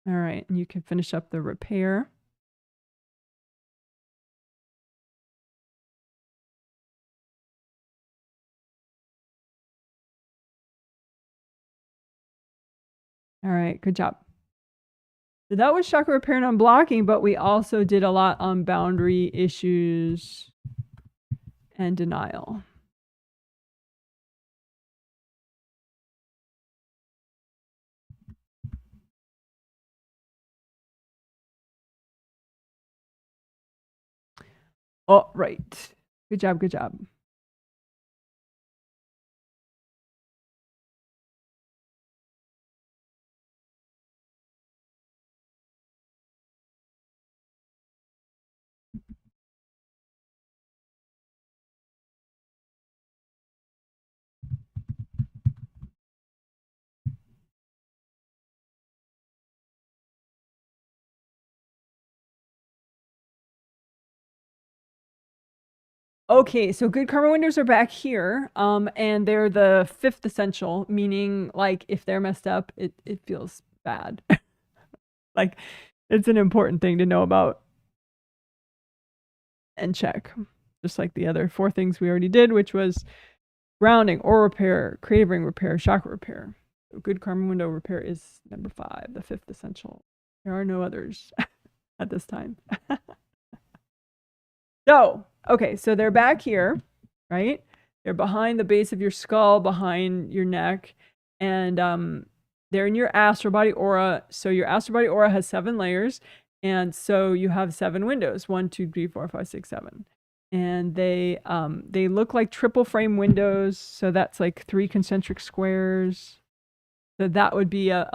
All right, and you can finish up the repair. All right, good job. So that was chakra repair and unblocking, but we also did a lot on boundary issues and denial. Oh, right. Good job, good job. Okay, so good karma windows are back here, and they're the 5th essential, meaning like if they're messed up, it feels bad. Like it's an important thing to know about and check, just like the other 4 things we already did, which was grounding, aura repair, creative ring repair, chakra repair. So good karma window repair is number 5, the 5th essential. There are no others at this time. So, okay, so they're back here, right? They're behind the base of your skull, behind your neck, and they're in your astral body aura. So your astral body aura has 7 layers, and so you have 7 windows: 1, 2, 3, 4, 5, 6, 7. And they look like triple frame windows. So that's like 3 concentric squares. So that would be an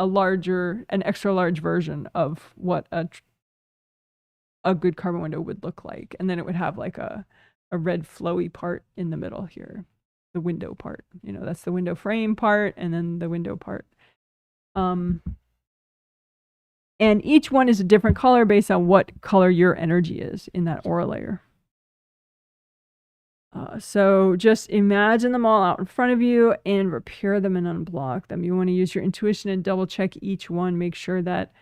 extra large version of what a good karma window would look like. And then it would have like a red flowy part in the middle here, the window part. You know, that's the window frame part, and then the window part. And each one is a different color based on what color your energy is in that aura layer. So just imagine them all out in front of you and repair them and unblock them. You want to use your intuition and double check each one. Make sure that,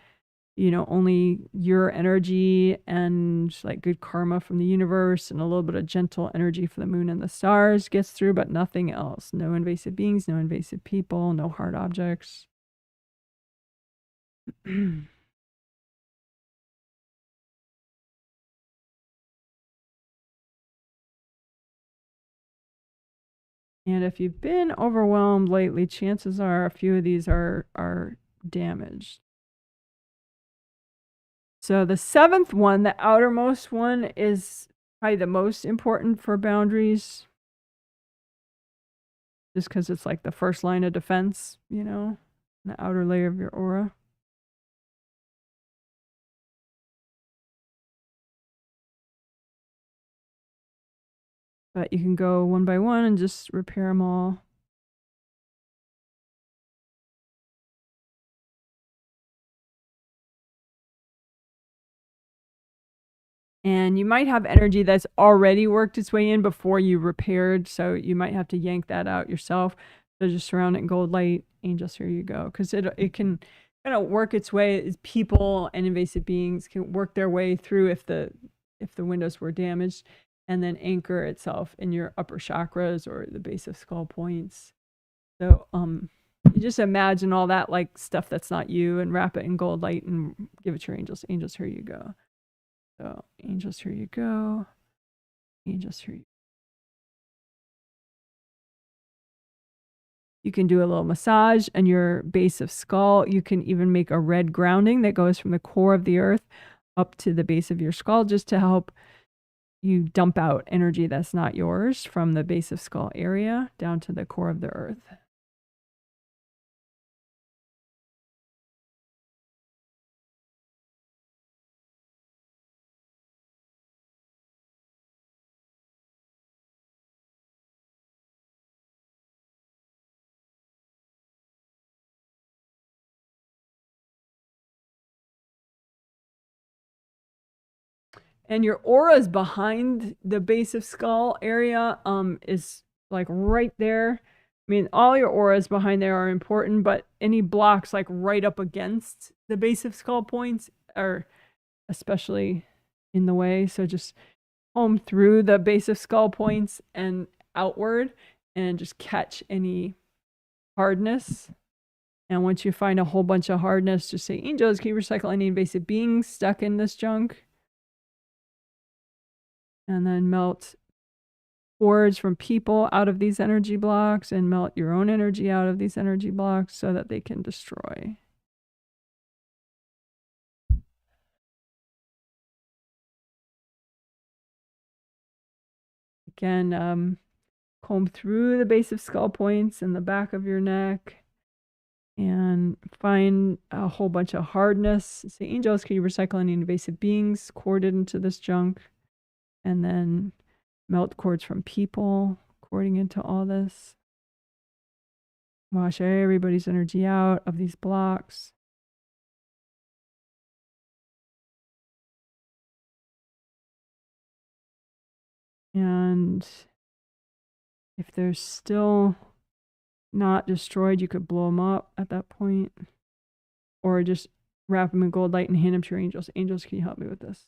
you know, only your energy and like good karma from the universe and a little bit of gentle energy from the moon and the stars gets through, but nothing else. No invasive beings, no invasive people, no hard objects. And if you've been overwhelmed lately, chances are a few of these are damaged. So the seventh one, the outermost one, is probably the most important for boundaries. Just because it's like the first line of defense, you know, the outer layer of your aura. But you can go one by one and just repair them all. And you might have energy that's already worked its way in before you repaired. So you might have to yank that out yourself. So just surround it in gold light. Angels, here you go. Because it can kind of work its way. People and invasive beings can work their way through if the windows were damaged, and then anchor itself in your upper chakras or the base of skull points. So you just imagine all that like stuff that's not you and wrap it in gold light and give it to your angels. Angels, here you go. So angels, here you go. Angels, here you go. You can do a little massage on your base of skull. You can even make a red grounding that goes from the core of the earth up to the base of your skull, just to help you dump out energy that's not yours from the base of skull area down to the core of the earth. And your aura is behind the base of skull area, is like right there. I mean, all your auras behind there are important, but any blocks like right up against the base of skull points are especially in the way. So just comb through the base of skull points and outward and just catch any hardness. And once you find a whole bunch of hardness, just say, angels, can you recycle any invasive beings stuck in this junk? And then melt cords from people out of these energy blocks and melt your own energy out of these energy blocks so that they can destroy. Again, comb through the base of skull points and the back of your neck and find a whole bunch of hardness. Say, angels, can you recycle any invasive beings corded into this junk? And then melt cords from people cording into all this. Wash everybody's energy out of these blocks. And if they're still not destroyed, you could blow them up at that point. Or just wrap them in gold light and hand them to your angels. Angels, can you help me with this?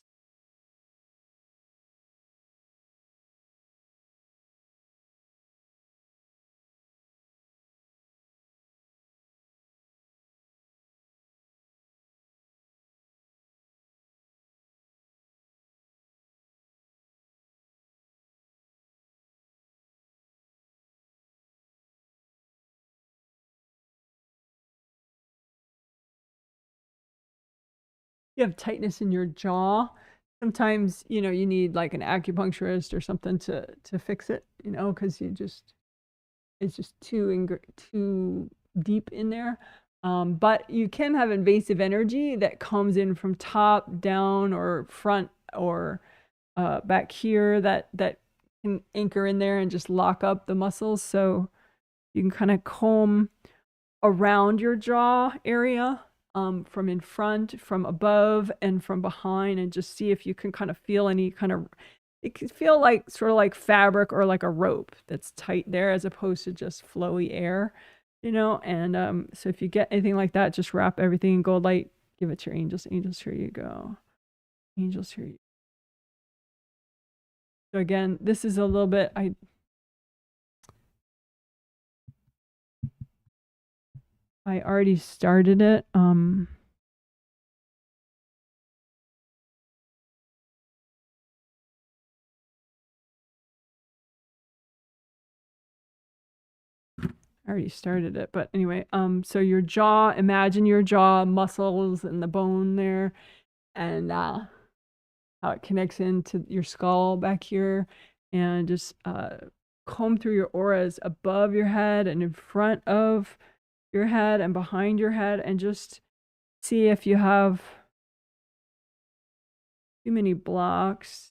You have tightness in your jaw. Sometimes, you know, you need like an acupuncturist or something to fix it, you know, because it's just too deep in there. But you can have invasive energy that comes in from top down or front or back here that can anchor in there and just lock up the muscles. So you can kind of comb around your jaw area, from in front, from above, and from behind, and just see if you can kind of feel any kind of it can feel like sort of like fabric or like a rope that's tight there as opposed to just flowy air, you know. And so if you get anything like that, just wrap everything in gold light, give it to your angels. Angels, here you go. Angels, here you. So again, this is a little bit, I already started it. I already started it, but anyway, so your jaw, imagine your jaw muscles and the bone there, and how it connects into your skull back here, and just comb through your auras above your head and in front of your head and behind your head, and just see if you have too many blocks,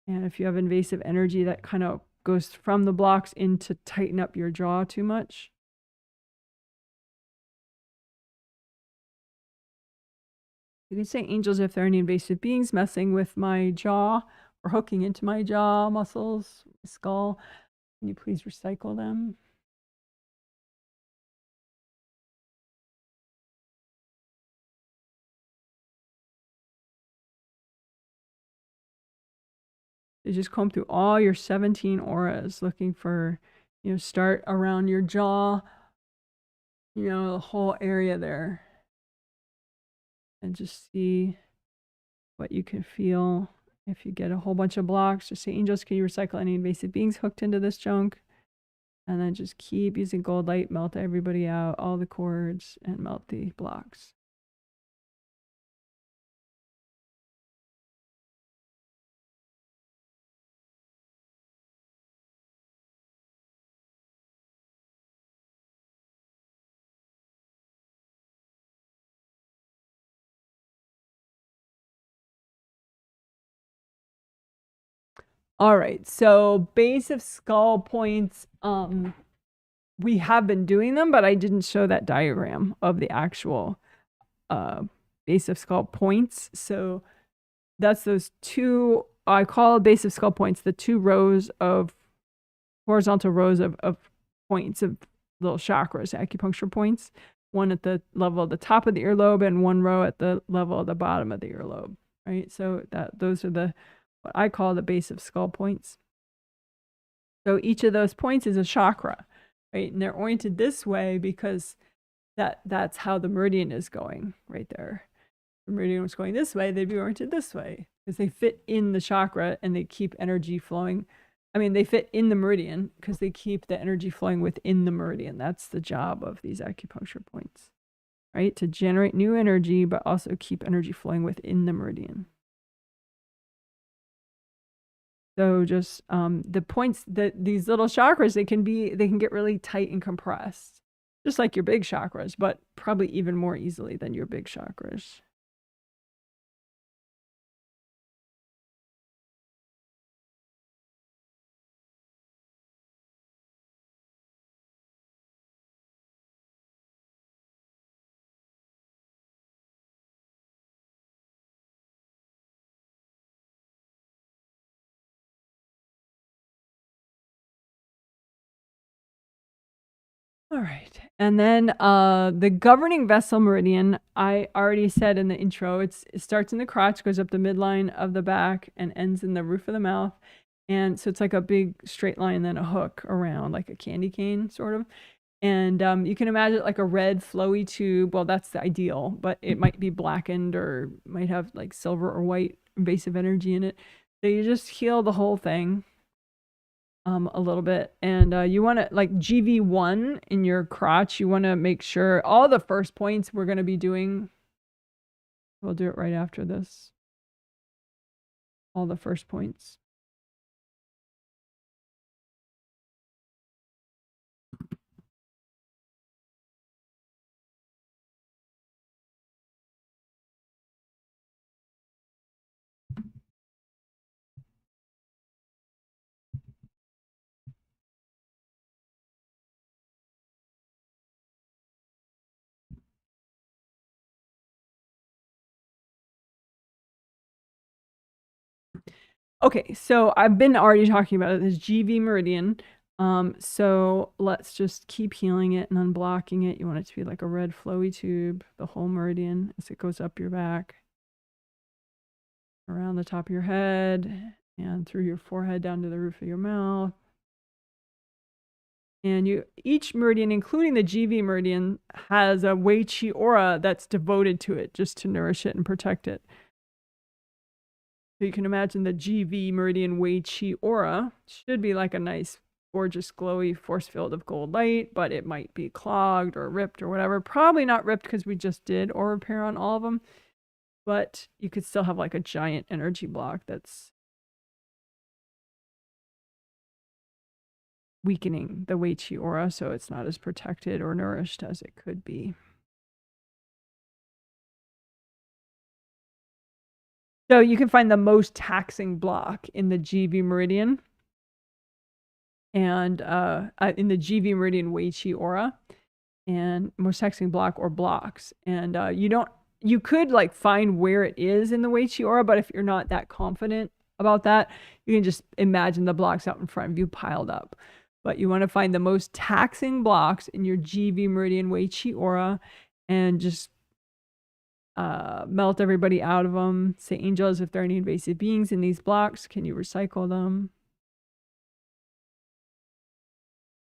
and if you have invasive energy that kind of goes from the blocks in to tighten up your jaw too much. You can say angels if there are any invasive beings messing with my jaw or hooking into my jaw muscles, skull. Can you please recycle them? You just comb through all your 17 auras looking for, you know, start around your jaw, you know, the whole area there. And just see what you can feel. If you get a whole bunch of blocks, just say, angels, can you recycle any invasive beings hooked into this junk? And then just keep using gold light, melt everybody out, all the cords, and melt the blocks. All right, so base of skull points, we have been doing them, but I didn't show that diagram of the actual base of skull points. So that's those two, I call base of skull points, the two rows of horizontal rows of points of little chakras, acupuncture points, one at the level of the top of the earlobe and one row at the level of the bottom of the earlobe, right? So those are the, what I call the base of skull points. So each of those points is a chakra, right? And they're oriented this way because that's how the meridian is going right there. The meridian was going this way, they'd be oriented this way because they fit in the chakra and they keep energy flowing. I mean, they fit in the meridian because they keep the energy flowing within the meridian. That's the job of these acupuncture points, right? To generate new energy, but also keep energy flowing within the meridian. So just the points that these little chakras, they can get really tight and compressed, just like your big chakras, but probably even more easily than your big chakras. All right. And then the governing vessel meridian, I already said in the intro, it starts in the crotch, goes up the midline of the back and ends in the roof of the mouth. And so it's like a big straight line, then a hook around like a candy cane sort of. And you can imagine like a red flowy tube. Well, that's the ideal, but it might be blackened or might have like silver or white invasive energy in it. So you just heal the whole thing a little bit. And you want to, like GV1 in your crotch, you want to make sure all the first points we're going to be doing. We'll do it right after this. All the first points. Okay, so I've been already talking about it, this GV meridian. So let's just keep healing it and unblocking it. You want it to be like a red flowy tube, the whole meridian as it goes up your back, around the top of your head, and through your forehead down to the roof of your mouth. And each meridian, including the GV meridian, has a w.c.. aura that's devoted to it, just to nourish it and protect it. So you can imagine the GV meridian w.c.. aura should be like a nice, gorgeous, glowy force field of gold light, but it might be clogged or ripped or whatever. Probably not ripped because we just did aura repair on all of them, but you could still have like a giant energy block that's weakening the w.c.. aura, so it's not as protected or nourished as it could be. So you can find the most taxing block in the GV meridian and in the GV meridian w.c.. aura, and most taxing block or blocks. And you could like find where it is in the w.c.. aura, but if you're not that confident about that, you can just imagine the blocks out in front of you piled up. But you want to find the most taxing blocks in your GV meridian w.c.. aura and just melt everybody out of them. Say, angels, if there are any invasive beings in these blocks, can you recycle them?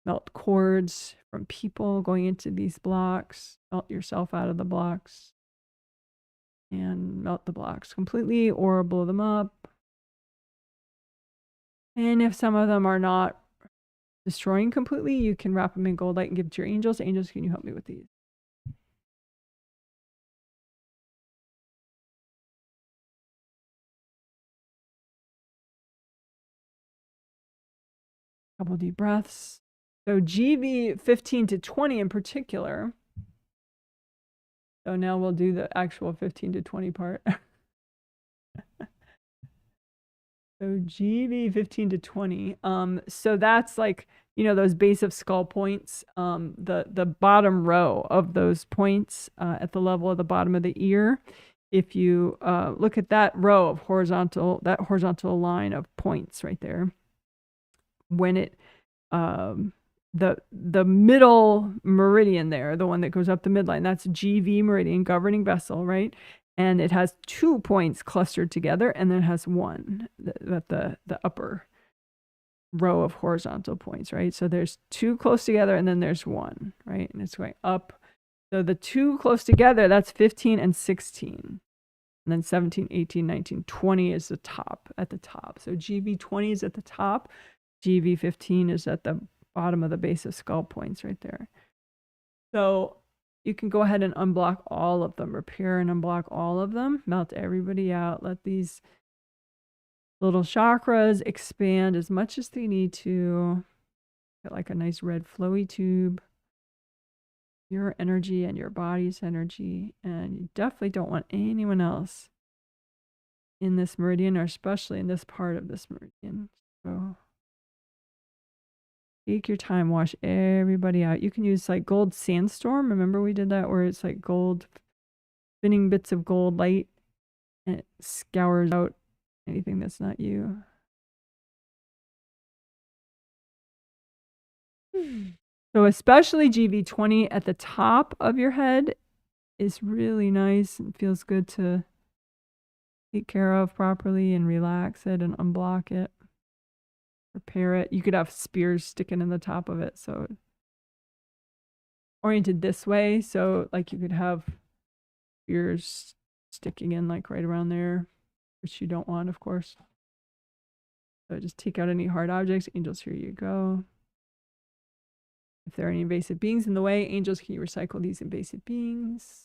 Melt cords from people going into these blocks. Melt yourself out of the blocks. And melt the blocks completely or blow them up. And if some of them are not destroying completely, you can wrap them in gold light and give it to your angels. Angels, can you help me with these? Couple deep breaths. So GV 15 to 20 in particular. So now we'll do the actual 15 to 20 part. So GV 15 to 20. So that's like, those base of skull points, the bottom row of those points at the level of the bottom of the ear. If you look at that row of horizontal line of points right there, when it the middle meridian there, the one that goes up the midline, that's GV meridian, governing vessel, right? And it has 2 points clustered together, and then it has one at the upper row of horizontal points, right? So there's 2 close together, and then there's 1, right? And it's going up. So the 2 close together, that's 15 and 16. And then 17, 18, 19, 20 is the top, at the top. So GV 20 is at the top. GV 15 is at the bottom of the base of skull points right there. So you can go ahead and unblock all of them, repair and unblock all of them, melt everybody out, let these little chakras expand as much as they need to. Get like a nice red flowy tube, your energy and your body's energy. And you definitely don't want anyone else in this meridian, or especially in this part of this meridian. So take your time, wash everybody out. You can use like gold sandstorm. Remember we did that where it's like gold, spinning bits of gold light, and it scours out anything that's not you. So especially GV20 at the top of your head is really nice and feels good to take care of properly and relax it and unblock it. Repair it. You could have spears sticking in the top of it, so oriented this way, so like you could have spears sticking in like right around there, which you don't want, of course. So just take out any hard objects. Angels, here you go. If there are any invasive beings in the way, angels, can you recycle these invasive beings?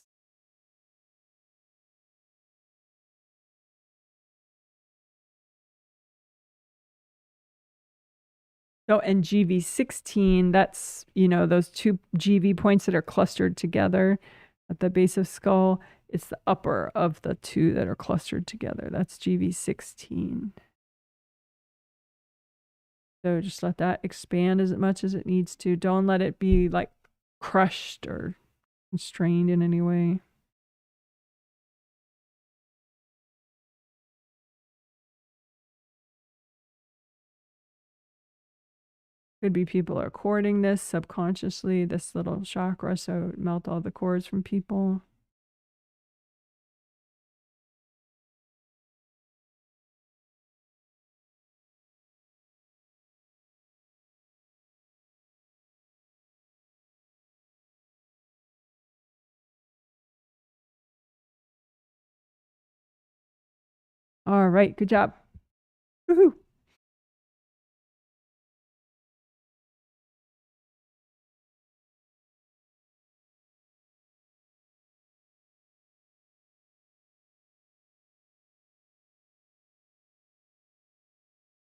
So, and GV16, that's, those 2 GV points that are clustered together at the base of skull. It's the upper of the 2 that are clustered together. That's GV16. So just let that expand as much as it needs to. Don't let it be like crushed or constrained in any way. Could be people are cording this subconsciously, this little chakra, so melt all the cords from people. All right, good job. Woohoo.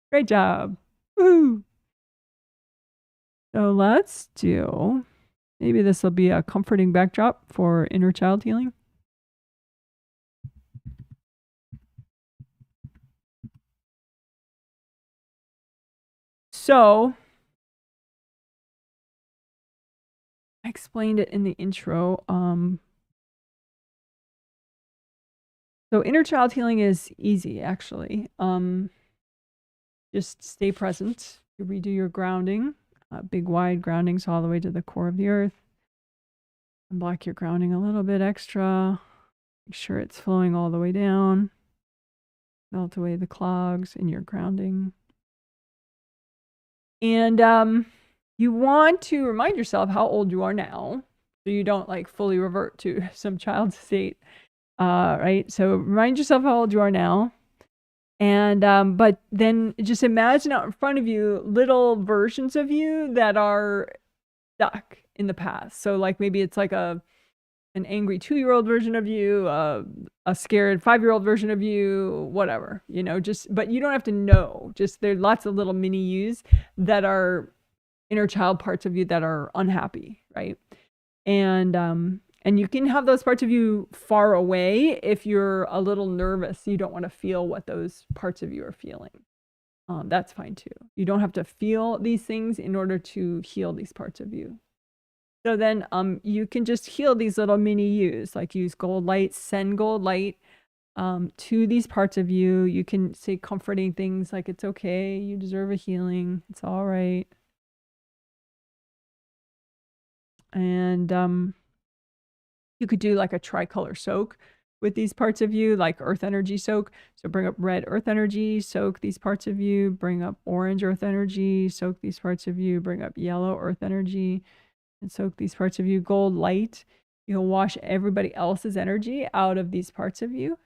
Great job. Woohoo. So let's do, maybe this will be a comforting backdrop for inner child healing. So I explained it in the intro. So inner child healing is easy, actually. Just stay present. You redo your grounding, big wide groundings all the way to the core of the earth. Unblock your grounding a little bit extra. Make sure it's flowing all the way down. Melt away the clogs in your grounding. And you want to remind yourself how old you are now, so you don't like fully revert to some child's state. Right? So remind yourself how old you are now. And but then just imagine out in front of you little versions of you that are stuck in the past. So like maybe it's like an angry 2-year-old version of you, a scared 5-year-old version of you, whatever, you know, just, but you don't have to know. Just there's lots of little mini yous that are inner child parts of you that are unhappy, right? And you can have those parts of you far away if you're a little nervous. You don't want to feel what those parts of you are feeling. That's fine too. You don't have to feel these things in order to heal these parts of you. So then you can just heal these little mini yous, like use gold light, send gold light to these parts of you. You can say comforting things like, it's okay, you deserve a healing, it's all right. And you could do like a tricolor soak with these parts of you, like earth energy soak. So bring up red earth energy, soak these parts of you, bring up orange earth energy, soak these parts of you, bring up yellow earth energy, and soak these parts of you. Gold light, you'll wash everybody else's energy out of these parts of you.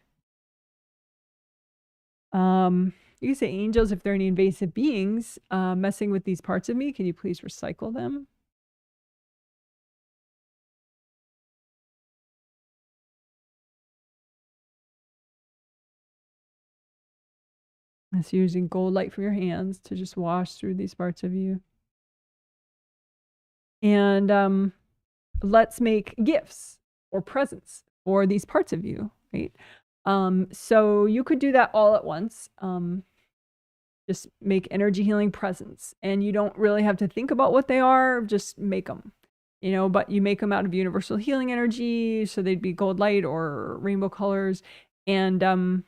You can say, angels, if there are any invasive beings messing with these parts of me, can you please recycle them? It's using gold light from your hands to just wash through these parts of you. And let's make gifts or presents for these parts of you, right? So you could do that all at once. Just make energy healing presents, and you don't really have to think about what they are, just make them, you know, but you make them out of universal healing energy. So they'd be gold light or rainbow colors. And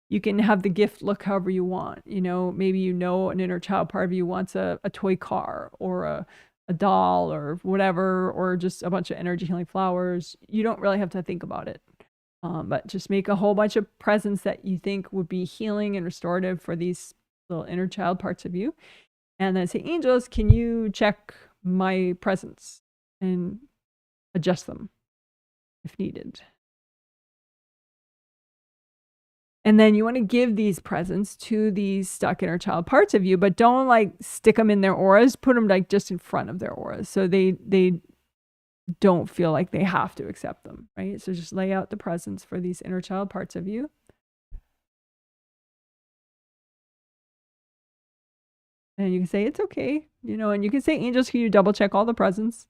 you can have the gift look however you want. You know, maybe, you know, an inner child part of you wants a toy car or a doll or whatever, or just a bunch of energy healing flowers. You don't really have to think about it. But just make a whole bunch of presents that you think would be healing and restorative for these little inner child parts of you. And then say, angels, can you check my presents and adjust them if needed? And then you want to give these presents to these stuck inner child parts of you, but don't like stick them in their auras. Put them like just in front of their auras, so they don't feel like they have to accept them, right? So just lay out the presents for these inner child parts of you. And you can say, it's okay, you know, and you can say, angels, can you double check all the presents?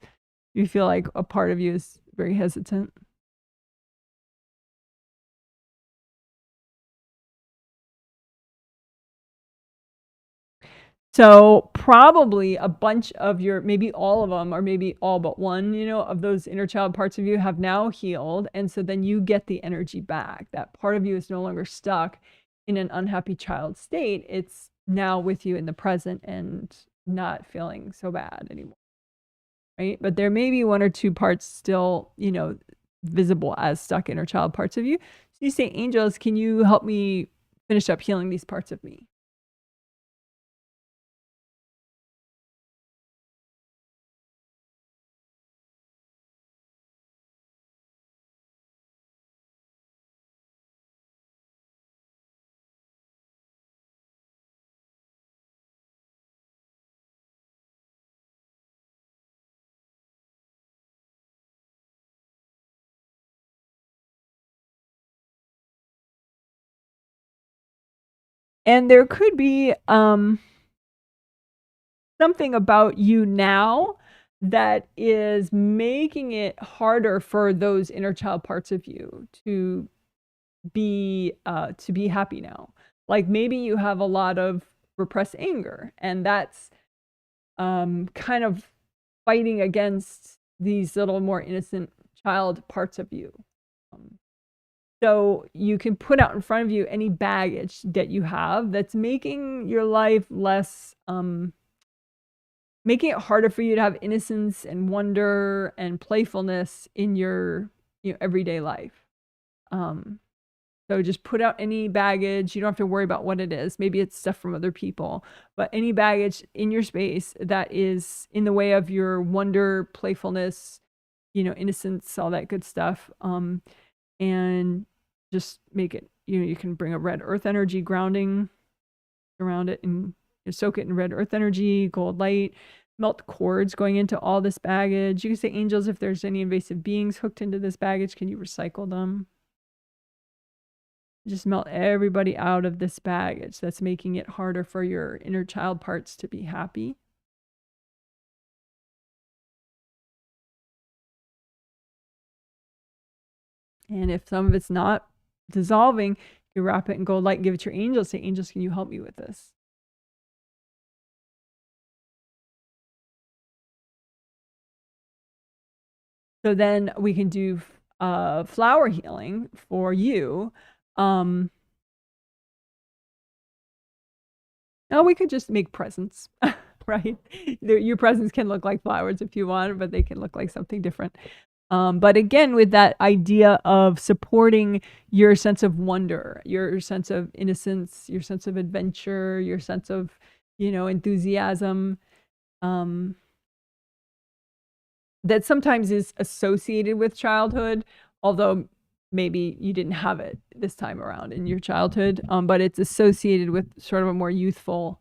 You feel like a part of you is very hesitant. So probably a bunch of your, maybe all of them, or maybe all but one, you know, of those inner child parts of you have now healed. And so then you get the energy back. That part of you is no longer stuck in an unhappy child state. It's now with you in the present and not feeling so bad anymore, right? But there may be one or two parts still, you know, visible as stuck inner child parts of you. So you say, angels, can you help me finish up healing these parts of me? And there could be something about you now that is making it harder for those inner child parts of you to be happy now. Like maybe you have a lot of repressed anger, and that's kind of fighting against these little more innocent child parts of you. So you can put out in front of you any baggage that you have that's making your life less, making it harder for you to have innocence and wonder and playfulness in your, you know, everyday life. So just put out any baggage. You don't have to worry about what it is. Maybe it's stuff from other people, but any baggage in your space that is in the way of your wonder, playfulness, you know, innocence, all that good stuff. And just make it, you know, you can bring a red earth energy grounding around it and you soak it in red earth energy, gold light, melt cords going into all this baggage. You can say, angels, if there's any invasive beings hooked into this baggage, can you recycle them? Just melt everybody out of this baggage that's making it harder for your inner child parts to be happy. And if some of it's not dissolving, you wrap it in gold light, give it to your angels. Say, angels, can you help me with this? So then we can do flower healing for you. Oh, we could just make presents, right? Your presents can look like flowers if you want, but they can look like something different. But again, with that idea of supporting your sense of wonder, your sense of innocence, your sense of adventure, your sense of, you know, enthusiasm, that sometimes is associated with childhood, although maybe you didn't have it this time around in your childhood, but it's associated with sort of a more youthful,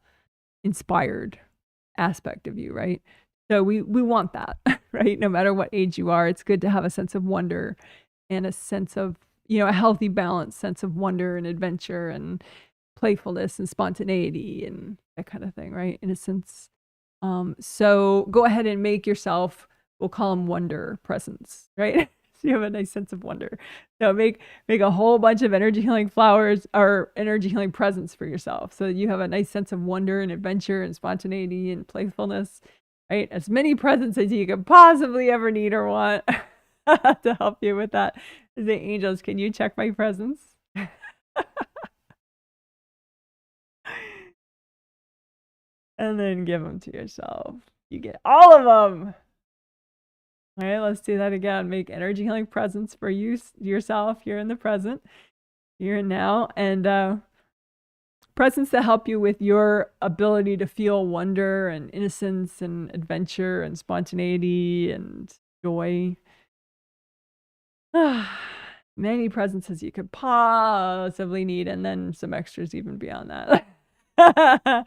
inspired aspect of you, right? So we want that, right? No matter what age you are, it's good to have a sense of wonder and a sense of, you know, a healthy, balanced sense of wonder and adventure and playfulness and spontaneity and that kind of thing, right? Innocence. So go ahead and make yourself, we'll call them wonder presents, right? So you have a nice sense of wonder. So make a whole bunch of energy healing flowers or energy healing presents for yourself, so that you have a nice sense of wonder and adventure and spontaneity and playfulness, right? As many presents as you could possibly ever need or want to help you with that. The angels, can you check my presents? And then give them to yourself. You get all of them. All right, let's do that again. Make energy healing presents for you, yourself, here in the present, here and now, and presents that help you with your ability to feel wonder and innocence and adventure and spontaneity and joy. Many presents as you could possibly need, and then some extras even beyond that.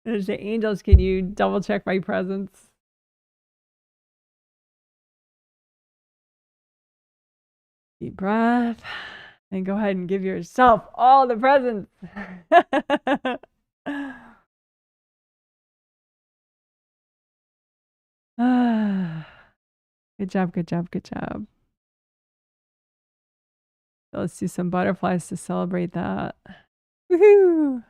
There's the angels, can you double check my presents? Deep breath. And go ahead and give yourself all the presents. Good job, good job, good job. So let's do some butterflies to celebrate that. Woohoo!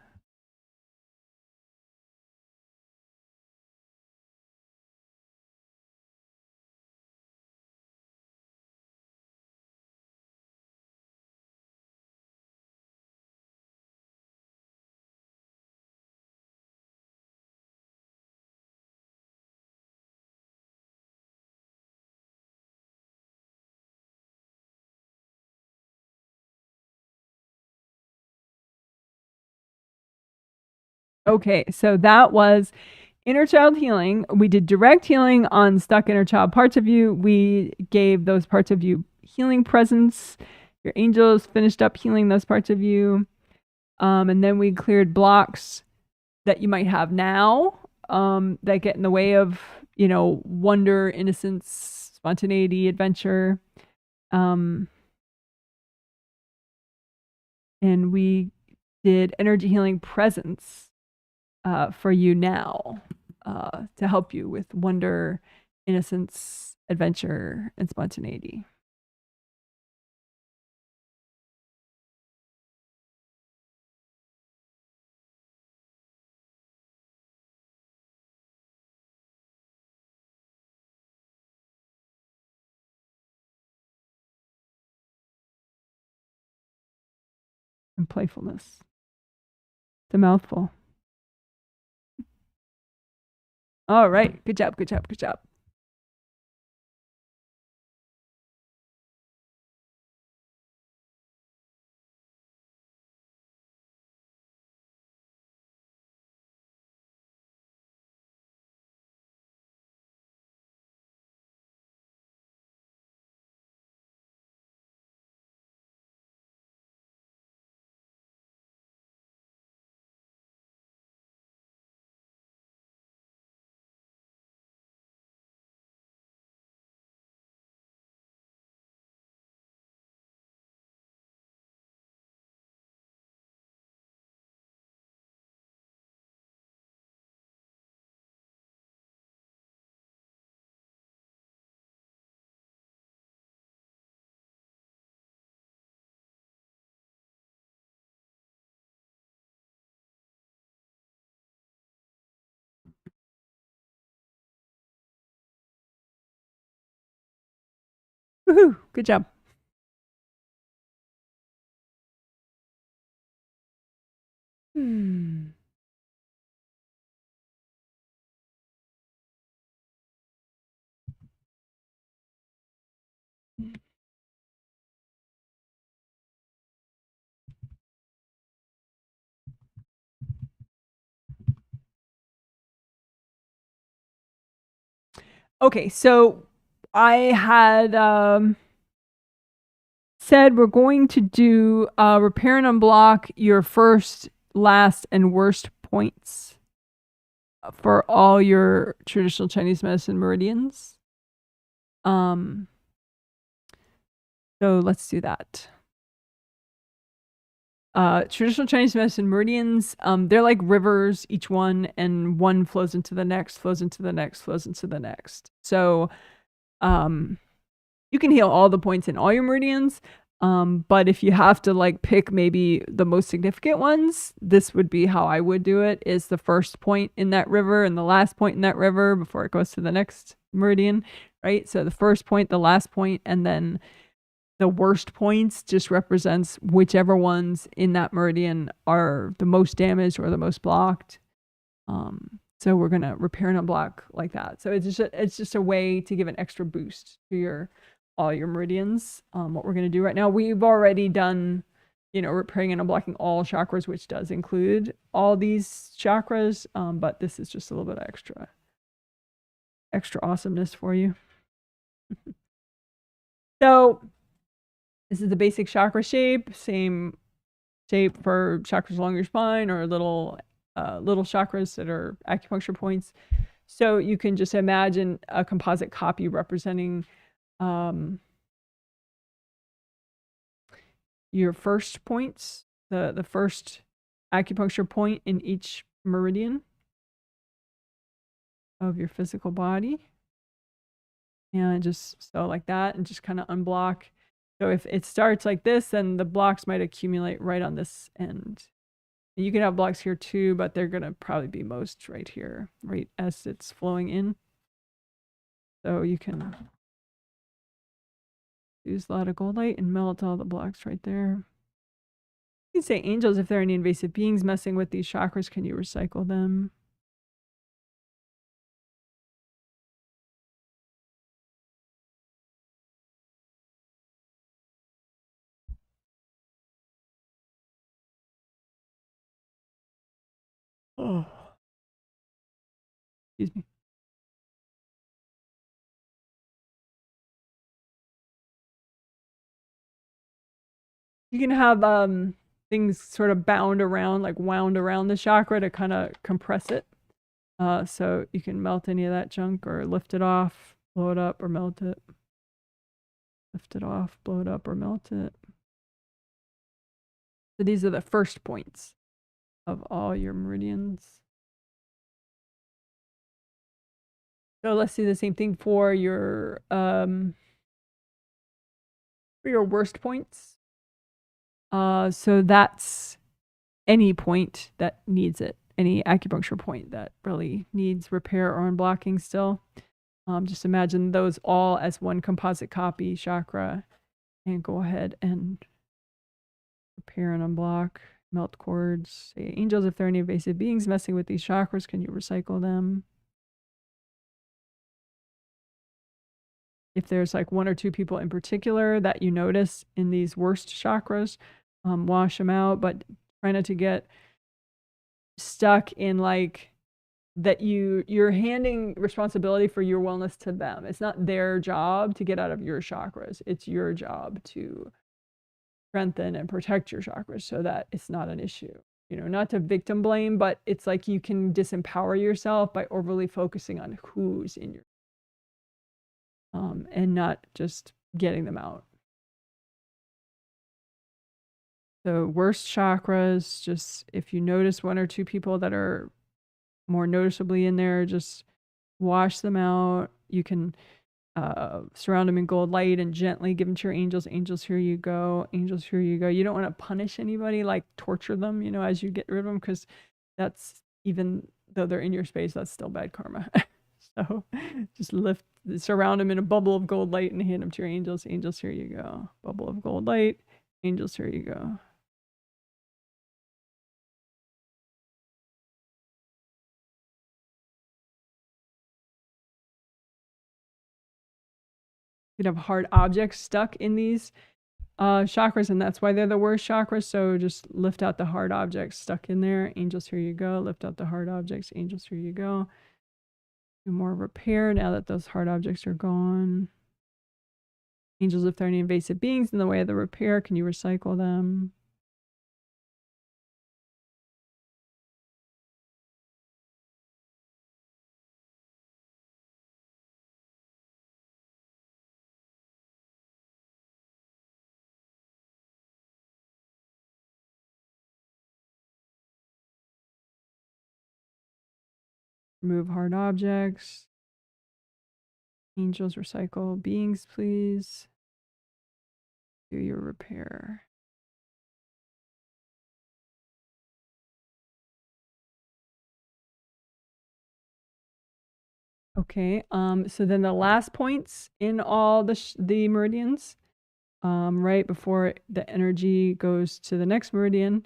Okay, so that was inner child healing. We did direct healing on stuck inner child parts of you. We gave those parts of you healing presence. Your angels finished up healing those parts of you. And then we cleared blocks that you might have now that get in the way of, wonder, innocence, spontaneity, adventure. And we did energy healing presence for you now to help you with wonder, innocence, adventure, and spontaneity. And playfulness. It's a mouthful. All right. Good job. Good job. Good job. Woohoo. Good job. Okay, so I had said we're going to do repair and unblock your first, last, and worst points for all your traditional Chinese medicine meridians. So let's do that. Traditional Chinese medicine meridians, they're like rivers, each one, and one flows into the next, flows into the next, flows into the next. So you can heal all the points in all your meridians. But if you have to like pick maybe the most significant ones, this would be how I would do it, is the first point in that river and the last point in that river before it goes to the next meridian, right? So the first point, the last point, and then the worst points just represents whichever ones in that meridian are the most damaged or the most blocked. So we're gonna repair and unblock like that. So it's just a way to give an extra boost to all your meridians. What we're gonna do right now, we've already done, repairing and unblocking all chakras, which does include all these chakras. But this is just a little bit extra awesomeness for you. So this is the basic chakra shape, same shape for chakras along your spine or little chakras that are acupuncture points. So you can just imagine a composite copy representing your first points, the first acupuncture point in each meridian of your physical body. And just so like that, and just kind of unblock. So if it starts like this, then the blocks might accumulate right on this end. You can have blocks here too, but they're going to probably be most right here, right as it's flowing in. So you can use a lot of gold light and melt all the blocks right there. You can say, angels, if there are any invasive beings messing with these chakras, can you recycle them? Oh. Excuse me. You can have things sort of bound around, like wound around the chakra to kind of compress it. So you can melt any of that junk or lift it off, blow it up, or melt it. Lift it off, blow it up, or melt it. So these are the first points of all your meridians. So let's do the same thing for your worst points. So that's any point that needs it, any acupuncture point that really needs repair or unblocking still. Just imagine those all as one composite copy chakra and go ahead and repair and unblock, melt cords. Say, angels, if there are any invasive beings messing with these chakras, can you recycle them? If there's like one or two people in particular that you notice in these worst chakras, wash them out, but try not to get stuck in like that you're handing responsibility for your wellness to them. It's not their job to get out of your chakras. It's your job to strengthen and protect your chakras so that it's not an issue. You know, not to victim blame, but it's like you can disempower yourself by overly focusing on who's in your and not just getting them out. So worst chakras, just if you notice one or two people that are more noticeably in there, just wash them out. You can surround them in gold light and gently give them to your angels. Angels, here you go. Angels, here you go. You don't want to punish anybody, like torture them, you know, as you get rid of them, because that's, even though they're in your space, that's still bad karma. So just surround them in a bubble of gold light and hand them to your angels. Angels, here you go. Bubble of gold light. Angels, here you go. You'd have hard objects stuck in these chakras, and that's why they're the worst chakras. So just lift out the hard objects stuck in there. Angels, here you go. Lift out the hard objects. Angels, here you go. Do more repair now that those hard objects are gone. Angels, if there are any invasive beings in the way of the repair, can you recycle them? Remove hard objects. Angels, recycle beings, please. Do your repair. Okay, so then the last points in all the meridians, right before the energy goes to the next meridian,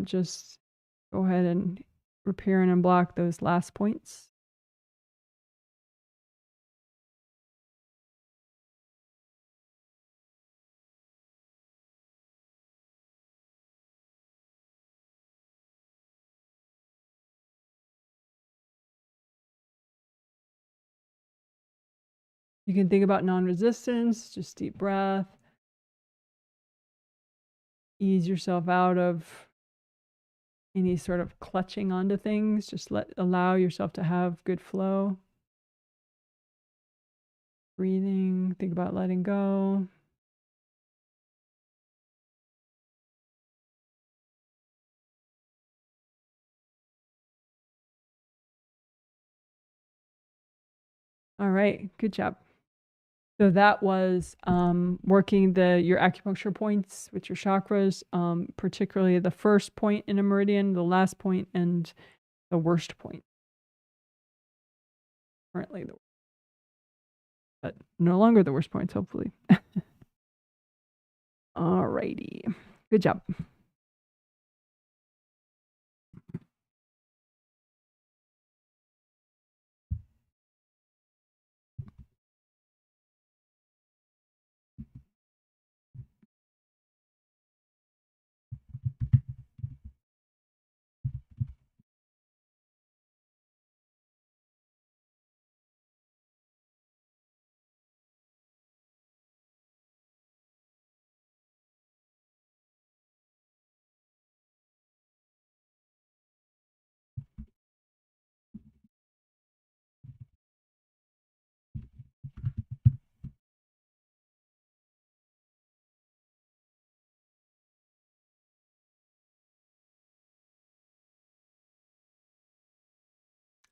just go ahead and repair and unblock those last points. You can think about non-resistance, just deep breath. Ease yourself out of any sort of clutching onto things. Just allow yourself to have good flow. Breathing, think about letting go. All right, good job. So that was working your acupuncture points with your chakras, particularly the first point in a meridian, the last point, and the worst point. Currently, but no longer the worst points, hopefully. All righty, good job.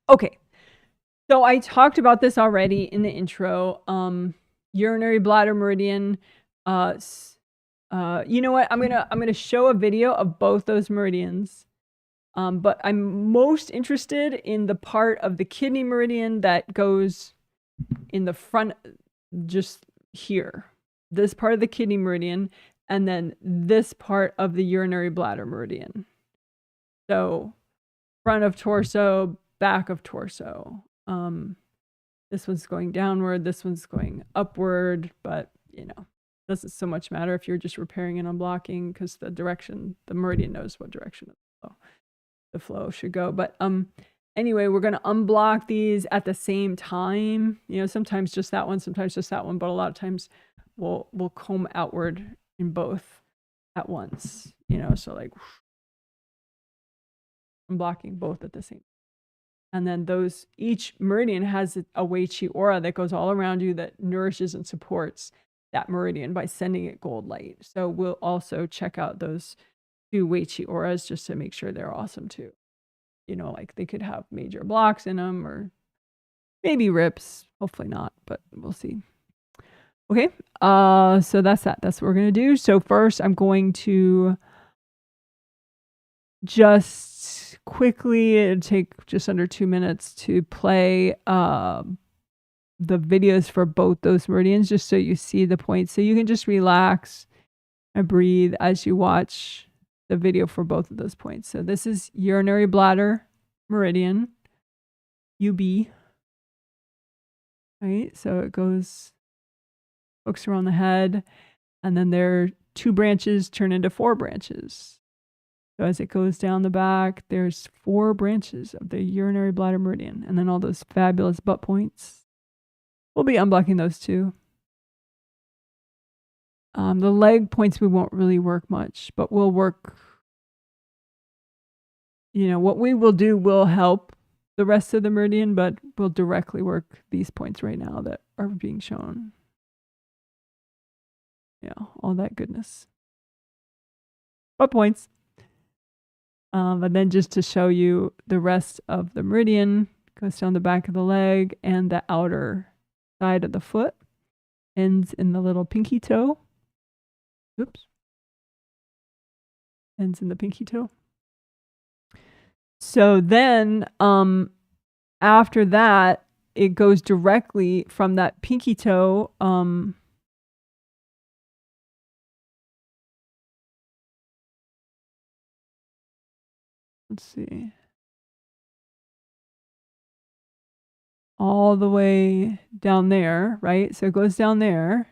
Okay. So I talked about this already in the intro. Urinary bladder meridian. You know what? I'm gonna show a video of both those meridians. But I'm most interested in the part of the kidney meridian that goes in the front, just here. This part of the kidney meridian, and then this part of the urinary bladder meridian. So front of torso, back of torso. This one's going downward, this one's going upward, but you know, doesn't so much matter if you're just repairing and unblocking, because the meridian knows what direction the flow should go. But anyway, we're going to unblock these at the same time. You know, sometimes just that one, sometimes just that one, but a lot of times we'll comb outward in both at once. You know, so like unblocking both at the same time. And then each meridian has a w.c.auras aura that goes all around you that nourishes and supports that meridian by sending it gold light. So we'll also check out those 2 w.c.auras auras just to make sure they're awesome too. You know, like they could have major blocks in them or maybe rips. Hopefully not, but we'll see. Okay, so that's that. That's what we're going to do. So first I'm going to just quickly, it'll take just under 2 minutes to play the videos for both those meridians, just so you see the points. So you can just relax and breathe as you watch the video for both of those points. So this is urinary bladder meridian, UB. Right, so it hooks around the head, and then there are 2 branches turn into 4 branches. So as it goes down the back, there's 4 branches of the urinary bladder meridian, and then all those fabulous butt points. We'll be unblocking those too. The leg points we won't really work much, but we'll work, you know, what we will do will help the rest of the meridian, but we'll directly work these points right now that are being shown. Yeah, all that goodness. Butt points. And then just to show you the rest of the meridian, goes down the back of the leg and the outer side of the foot, ends in the little pinky toe. Oops. Ends in the pinky toe. So then after that, it goes directly from that pinky toe. Let's see. All the way down there, right? So it goes down there.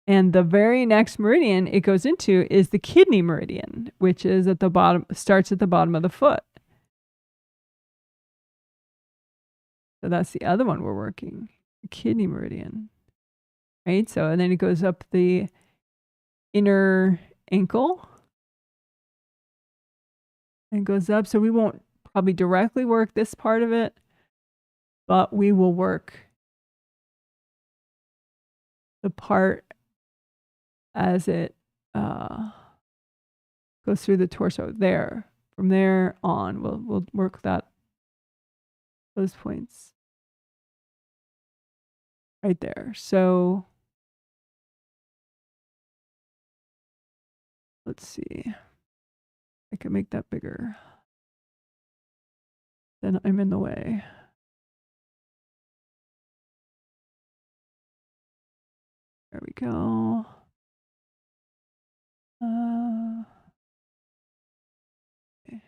And the very next meridian it goes into is the kidney meridian, which is at the bottom, starts at the bottom of the foot. So that's the other one we're working, the kidney meridian, right? So, and then it goes up the inner ankle and goes up. So we won't probably directly work this part of it, but we will work the part as it goes through the torso there. From there on, we'll work those points right there. So let's see. I can make that bigger. Then I'm in the way. There we go. Okay.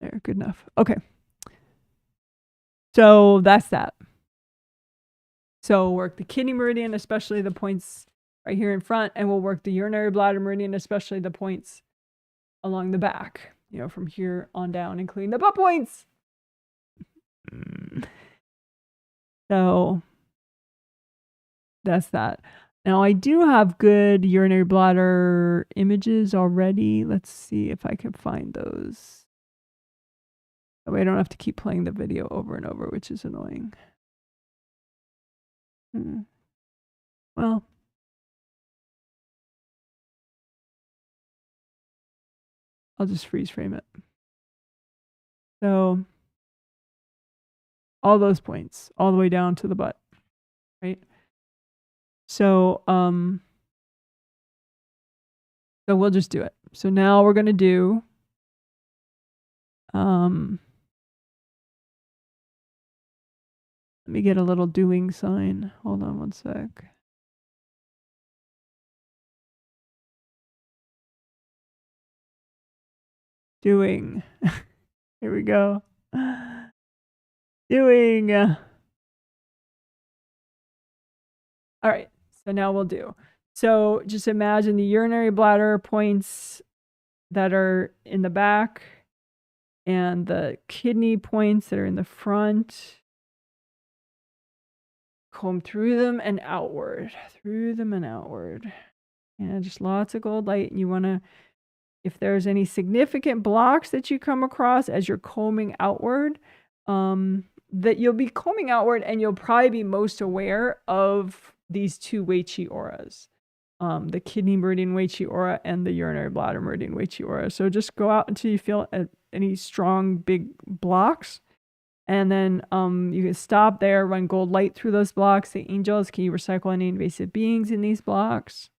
There, good enough. Okay. So that's that. So work the kidney meridian, especially the points right here in front, and we'll work the urinary bladder meridian, especially the points along the back, you know, from here on down, including the butt points. So that's that. Now I do have good urinary bladder images already. Let's see if I can find those. That way I don't have to keep playing the video over and over, which is annoying. Well, I'll just freeze frame it. So all those points, all the way down to the butt, right? So, so we'll just do it. So now we're going to do, let me get a little doing sign. Hold on one sec. Doing. Here we go. Doing. All right. So now we'll do. So just imagine the urinary bladder points that are in the back and the kidney points that are in the front. Comb through them and outward. Through them and outward. And just lots of gold light. And you want to, if there's any significant blocks that you come across as you're combing outward, that you'll be combing outward and you'll probably be most aware of these two w.c. auras, the kidney meridian w.c. aura and the urinary bladder meridian w.c. aura. So just go out until you feel any strong big blocks, and then you can stop there, run gold light through those blocks. Say, angels, can you recycle any invasive beings in these blocks?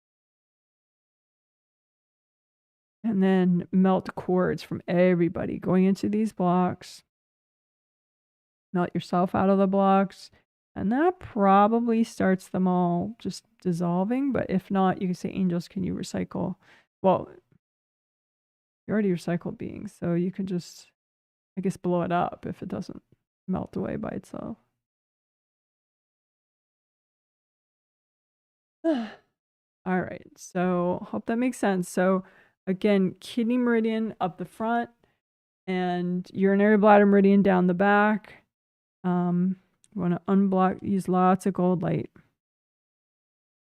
And then melt cords from everybody going into these blocks. Melt yourself out of the blocks. And that probably starts them all just dissolving. But if not, you can say, angels, can you recycle? Well, you already recycled beings. So you can just, I guess, blow it up if it doesn't melt away by itself. All right. So hope that makes sense. So again, kidney meridian up the front and urinary bladder meridian down the back. You want to unblock, use lots of gold light.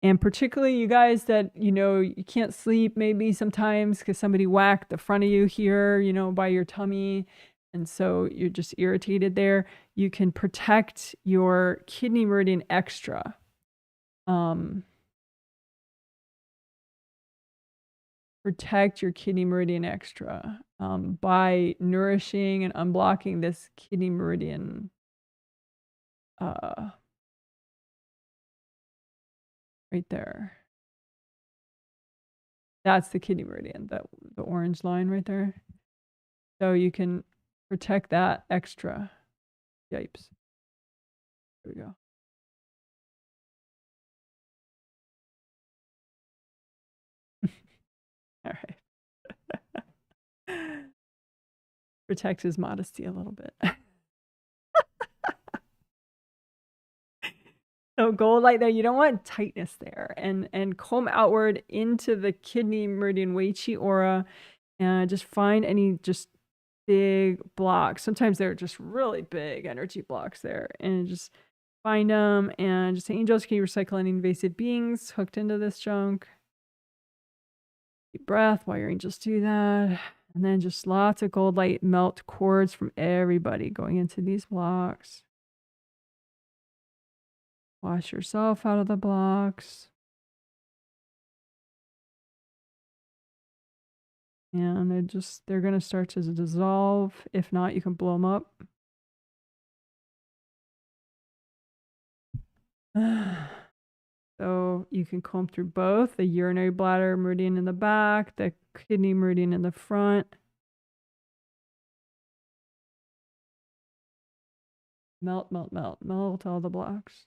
And particularly you guys that, you can't sleep maybe sometimes because somebody whacked the front of you here, by your tummy. And so you're just irritated there. You can protect your kidney meridian extra. Protect your kidney meridian extra by nourishing and unblocking this kidney meridian. Right there. That's the kidney meridian, the orange line right there. So you can protect that extra. Yipes. There we go. All right. Protect his modesty a little bit. So gold light there, you don't want tightness there. And comb outward into the kidney meridian w.c. aura and just find any just big blocks. Sometimes they're just really big energy blocks there. And just find them and just say, angels, can you recycle any invasive beings hooked into this junk? Deep breath while your angels do that. And then just lots of gold light melt cords from everybody going into these blocks. Wash yourself out of the blocks. And they're going to start to dissolve. If not, you can blow them up. So you can comb through both the urinary bladder meridian in the back, the kidney meridian in the front. Melt, melt, melt, melt all the blocks.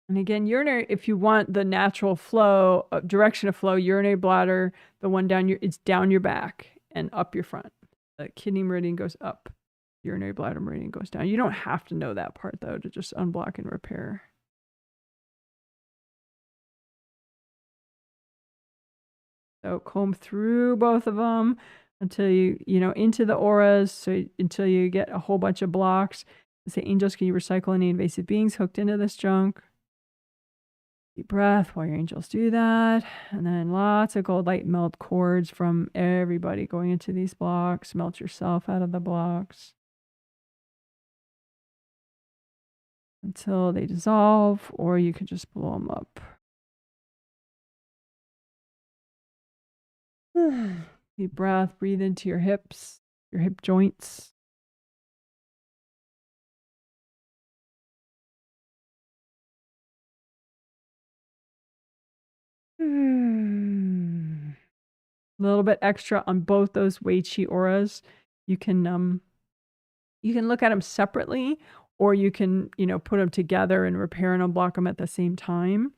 And again, urinary, if you want the natural flow, direction of flow, urinary bladder, the one down it's down your back and up your front. The kidney meridian goes up. Urinary bladder meridian goes down. You don't have to know that part though to just unblock and repair. So comb through both of them until into the auras. So until you get a whole bunch of blocks. Say, angels, can you recycle any invasive beings hooked into this junk? Deep breath while your angels do that. And then lots of gold light melt cords from everybody going into these blocks. Melt yourself out of the blocks until they dissolve, or you can just blow them up. Deep breath, breathe into your hips, your hip joints. A little bit extra on both those w.c.auras. You can look at them separately, or you can, put them together and repair and unblock them at the same time.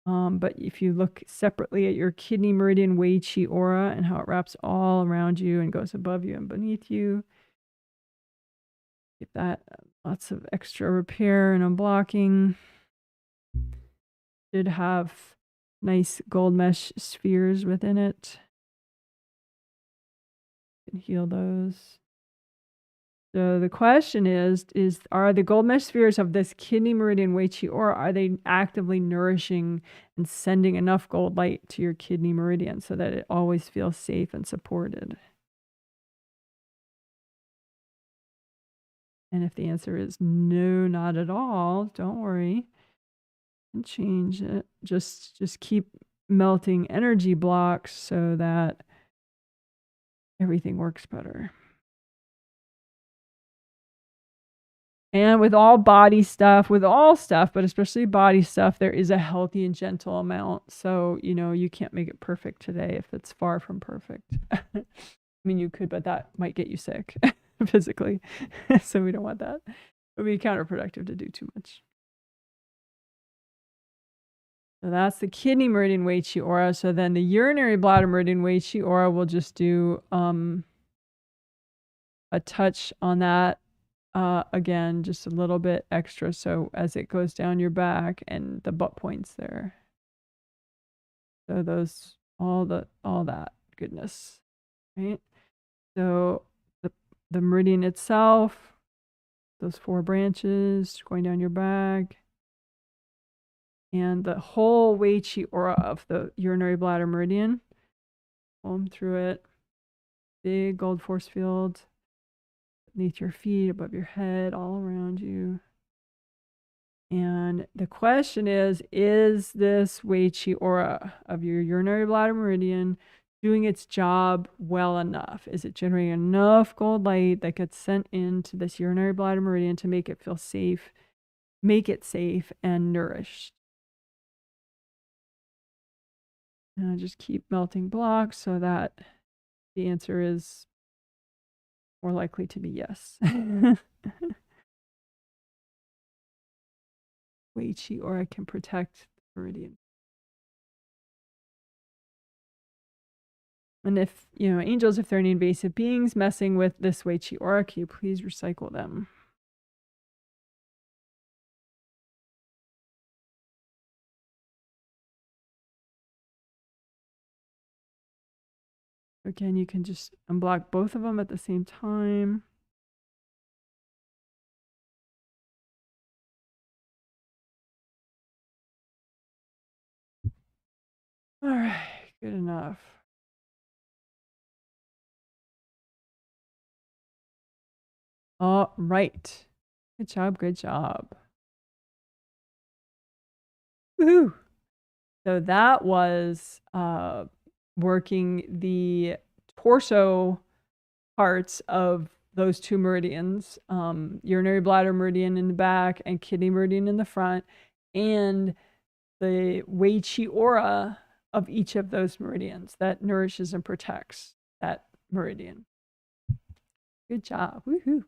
But if you look separately at your kidney meridian w.c. aura and how it wraps all around you and goes above you and beneath you, give that lots of extra repair and unblocking. Should have nice gold mesh spheres within it. You can heal those. So the question is are the gold mesh spheres of this kidney meridian w.c. aura, are they actively nourishing and sending enough gold light to your kidney meridian so that it always feels safe and supported? And if the answer is no, not at all, don't worry. And change it. Just keep melting energy blocks so that everything works better. And with all body stuff, with all stuff, but especially body stuff, there is a healthy and gentle amount. So, you can't make it perfect today if it's far from perfect. I mean, you could, but that might get you sick physically. So we don't want that. It would be counterproductive to do too much. So that's the kidney meridian w.c. aura. So then the urinary bladder meridian w.c. aura, will just do a touch on that. Again, just a little bit extra. So as it goes down your back and the butt points there. So those, all that goodness, right? So the meridian itself, those 4 branches going down your back, and the whole w.c. aura of the urinary bladder meridian. Home through it. Big gold force field beneath your feet, above your head, all around you. And the question is this w.c. aura of your urinary bladder meridian doing its job well enough? Is it generating enough gold light that gets sent into this urinary bladder meridian to make it feel safe, make it safe and nourished? And I just keep melting blocks so that the answer is more likely to be yes. w.c. aura can protect the meridian. And if, angels, if they're any invasive beings messing with this w.c. aura, can you please recycle them? Again, you can just unblock both of them at the same time. All right, good enough. All right. Good job, good job. Woohoo! So that was working the torso parts of those 2 meridians, urinary bladder meridian in the back and kidney meridian in the front, and the w.c. aura of each of those meridians that nourishes and protects that meridian. Good job. Woohoo.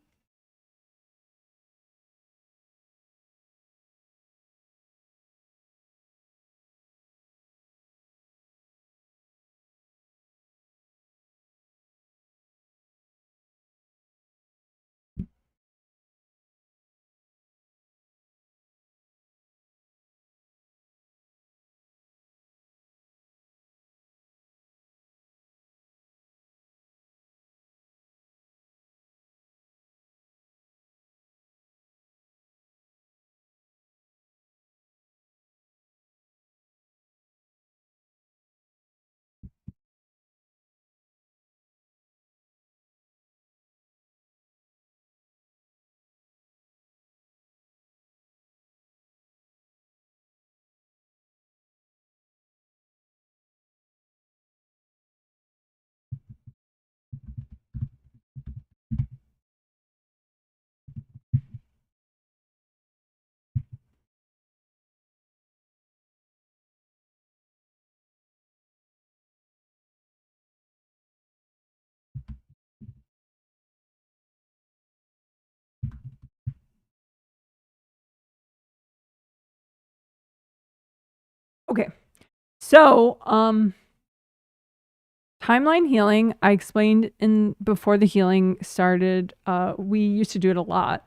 Okay. So, timeline healing, I explained before the healing started, we used to do it a lot.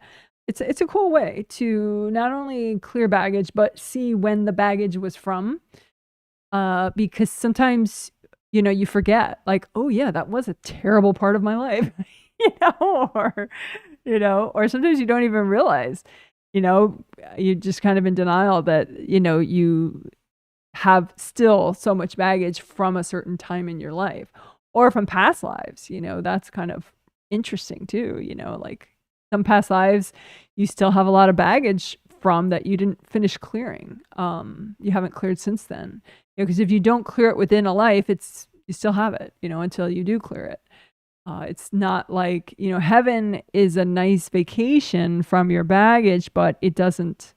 It's a cool way to not only clear baggage, but see when the baggage was from. Because sometimes, you forget, like, oh yeah, that was a terrible part of my life, or sometimes you don't even realize, you're just kind of in denial that, you have still so much baggage from a certain time in your life or from past lives. That's kind of interesting too. Like some past lives you still have a lot of baggage from that you didn't finish clearing. You haven't cleared since then, because if you don't clear it within a life, you still have it, until you do clear it. It's not like, heaven is a nice vacation from your baggage, but it doesn't.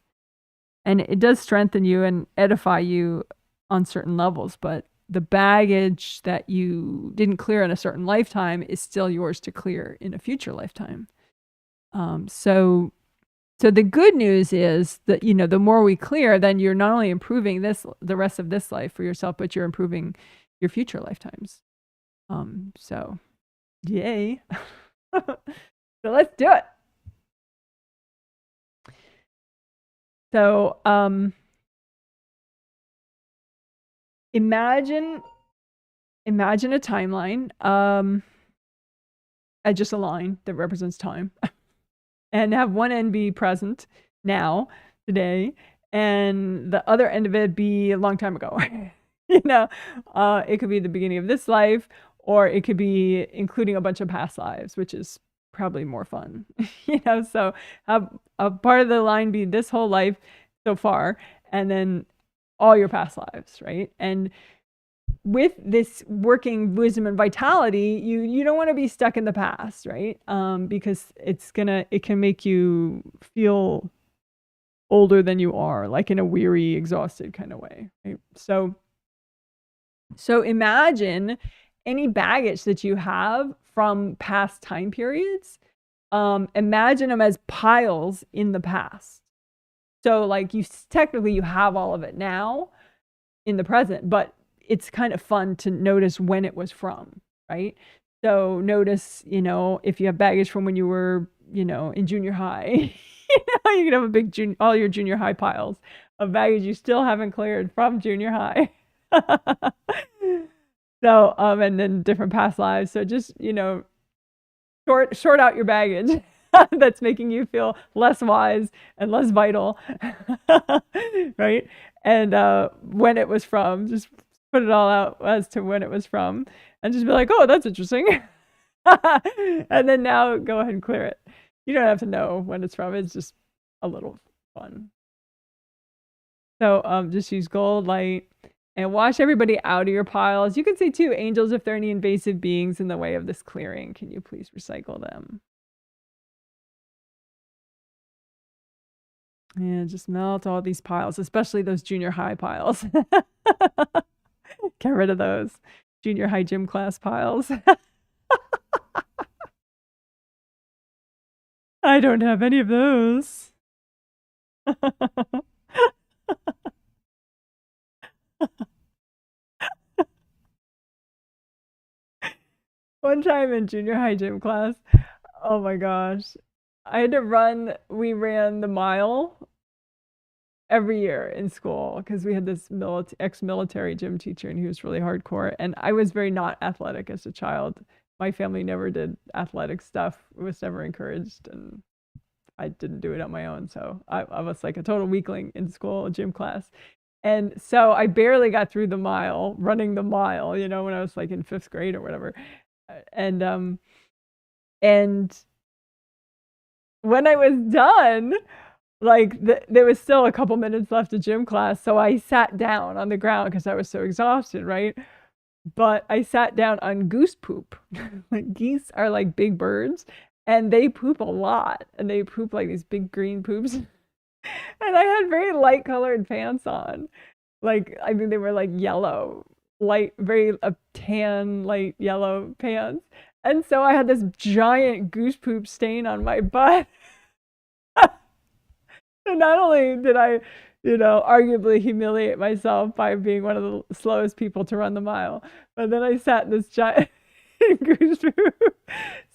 And it does strengthen you and edify you on certain levels, but the baggage that you didn't clear in a certain lifetime is still yours to clear in a future lifetime. So the good news is that, the more we clear, then you're not only improving the rest of this life for yourself, but you're improving your future lifetimes. So yay. So let's do it. So, imagine a timeline, as just a line that represents time, and have one end be present now, today, and the other end of it be a long time ago. It could be the beginning of this life, or it could be including a bunch of past lives, which is probably more fun. So have a part of the line be this whole life so far, and then all your past lives, right? And with this working wisdom and vitality, you don't want to be stuck in the past, right? Because it can make you feel older than you are, like in a weary, exhausted kind of way, right? So imagine any baggage that you have from past time periods. Imagine them as piles in the past. So like technically you have all of it now in the present, but it's kind of fun to notice when it was from, right? So notice, if you have baggage from when you were, in junior high, you can have all your junior high piles of baggage you still haven't cleared from junior high. So, and then different past lives. So just, sort out your baggage that's making you feel less wise and less vital, right? And when it was from, just put it all out as to when it was from, and just be like, oh, that's interesting. And then now go ahead and clear it. You don't have to know when it's from. It's just a little fun. So just use gold light and wash everybody out of your piles. You can say too, angels, if there are any invasive beings in the way of this clearing, can you please recycle them? And just melt all these piles, especially those junior high piles. Get rid of those junior high gym class piles. I don't have any of those. One time in junior high gym class, oh my gosh, we ran the mile every year in school because we had this ex-military gym teacher, and he was really hardcore, and I was very not athletic as a child. My family never did athletic stuff. It was never encouraged, and I didn't do it on my own. So I was like a total weakling in school gym class. And so I barely got through running the mile, when I was like in 5th grade or whatever. And when I was done, like there was still a couple minutes left of gym class. So I sat down on the ground because I was so exhausted, right? But I sat down on goose poop. Like geese are like big birds, and they poop a lot, and they poop like these big green poops. And I had very light colored pants on. Like, I think they were like yellow, very tan, light yellow pants. And so I had this giant goose poop stain on my butt. So not only did I arguably humiliate myself by being one of the slowest people to run the mile. But then I sat in this giant goose poop.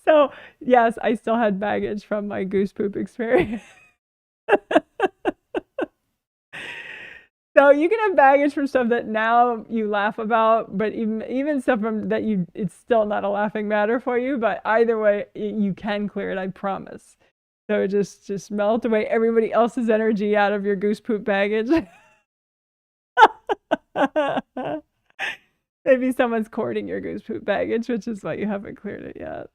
So, yes, I still had baggage from my goose poop experience. So you can have baggage from stuff that now you laugh about, but even stuff from that it's still not a laughing matter for you. But either way, you can clear it, I promise. So just melt away everybody else's energy out of your goose poop baggage. Maybe someone's courting your goose poop baggage, which is why you haven't cleared it yet.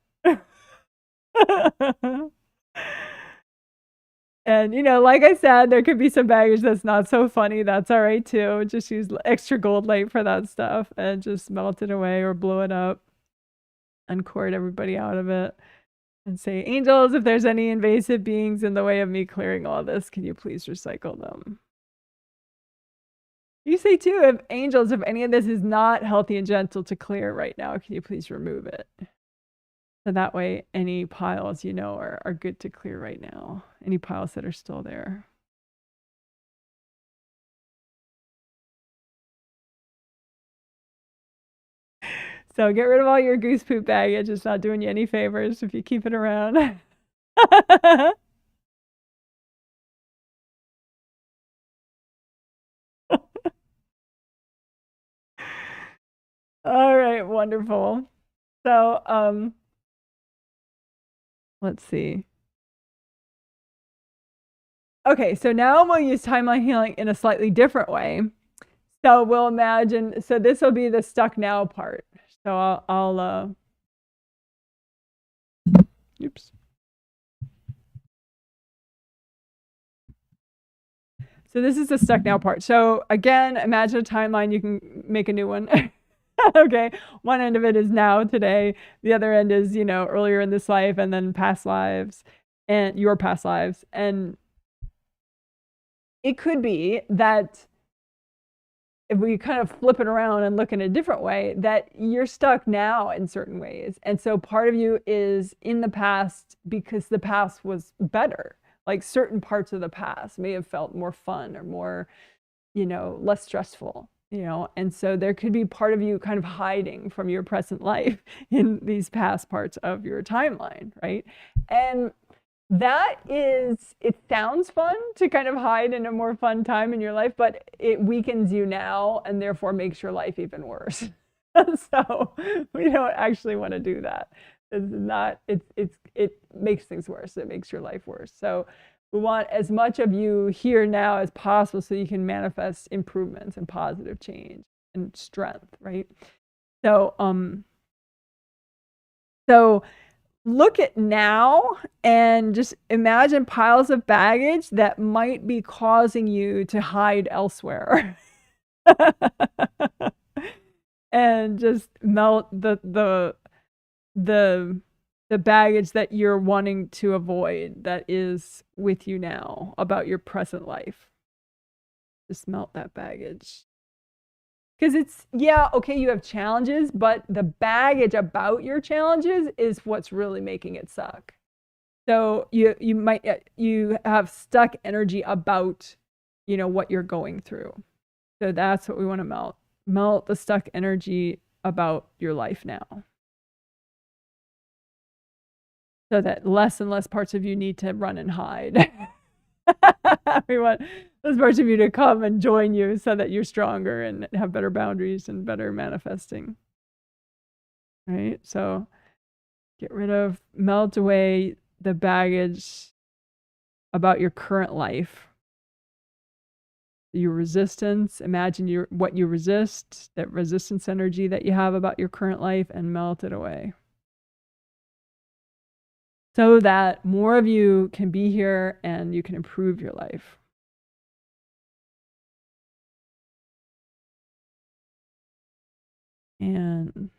And, like I said, there could be some baggage that's not so funny. That's all right too. Just use extra gold light for that stuff and just melt it away or blow it up and cord everybody out of it. And say, angels, if there's any invasive beings in the way of me clearing all this, can you please recycle them? You say too, if angels, if any of this is not healthy and gentle to clear right now, can you please remove it? So that way, any piles, are good to clear right now. Any piles that are still there. So get rid of all your goose poop baggage. It's not doing you any favors if you keep it around. All right, wonderful. So, let's see. Okay, so now we'll use timeline healing in a slightly different way. So we'll imagine, so this will be the stuck now part. So I'll oops. So this is the stuck now part. So again, imagine a timeline, you can make a new one. Okay, one end of it is now, today. The other end is, earlier in this life and then past lives and your past lives. And it could be that if we kind of flip it around and look in a different way, that you're stuck now in certain ways. And so part of you is in the past because the past was better. Like certain parts of the past may have felt more fun or more, less stressful, and so there could be part of you kind of hiding from your present life in these past parts of your timeline, right? And it sounds fun to kind of hide in a more fun time in your life, but it weakens you now and therefore makes your life even worse. So we don't actually want to do that. It makes things worse. It makes your life worse. So we want as much of you here now as possible so you can manifest improvements and positive change and strength, right? So look at now and just imagine piles of baggage that might be causing you to hide elsewhere. And just melt the baggage that you're wanting to avoid that is with you now about your present life. Just melt that baggage. Because okay, you have challenges, but the baggage about your challenges is what's really making it suck. So you have stuck energy about, what you're going through. So that's what we want to melt. Melt the stuck energy about your life now. So that less and less parts of you need to run and hide. We want those parts of you to come and join you so that you're stronger and have better boundaries and better manifesting. Right? So melt away the baggage about your current life. Your resistance, imagine what you resist, that resistance energy that you have about your current life, and melt it away. So that more of you can be here and you can improve your life. And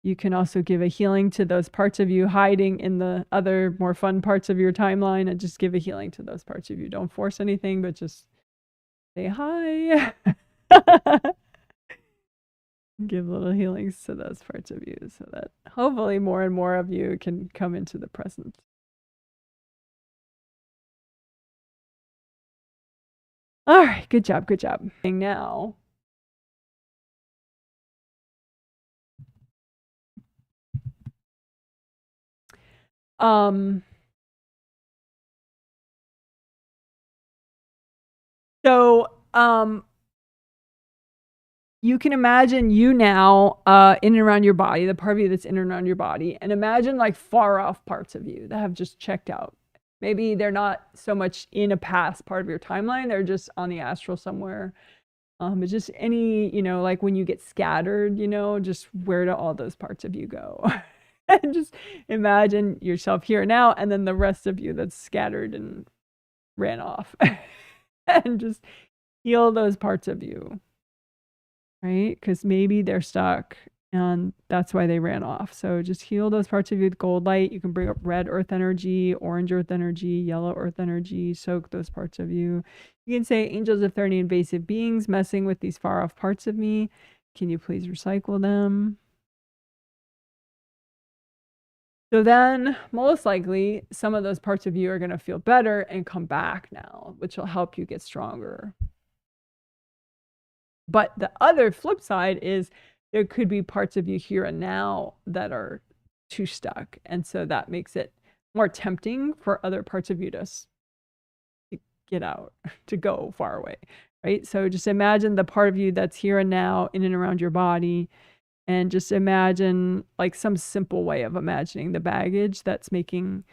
you can also give a healing to those parts of you hiding in the other more fun parts of your timeline, and just give a healing to those parts of you. Don't force anything, but just say hi. Give little healings to those parts of you so that hopefully more and more of you can come into the present. All right, good job, good job. And now, so you can imagine you now in and around your body, the part of you that's in and around your body, and imagine like far off parts of you that have just checked out. Maybe they're not so much in a past part of your timeline, they're just on the astral somewhere. But just any, like when you get scattered, just where do all those parts of you go? And just imagine yourself here now, and then the rest of you that's scattered and ran off. And just heal those parts of you, right? Because maybe they're stuck and that's why they ran off. So just heal those parts of you with gold light. You can bring up red earth energy, orange earth energy, yellow earth energy, soak those parts of you. You can say, angels of 30 invasive beings messing with these far off parts of me. Can you please recycle them? So then most likely some of those parts of you are going to feel better and come back now, which will help you get stronger. But the other flip side is there could be parts of you here and now that are too stuck. And so that makes it more tempting for other parts of you to get out, to go far away, right? So just imagine the part of you that's here and now in and around your body, and just imagine like some simple way of imagining the baggage that's making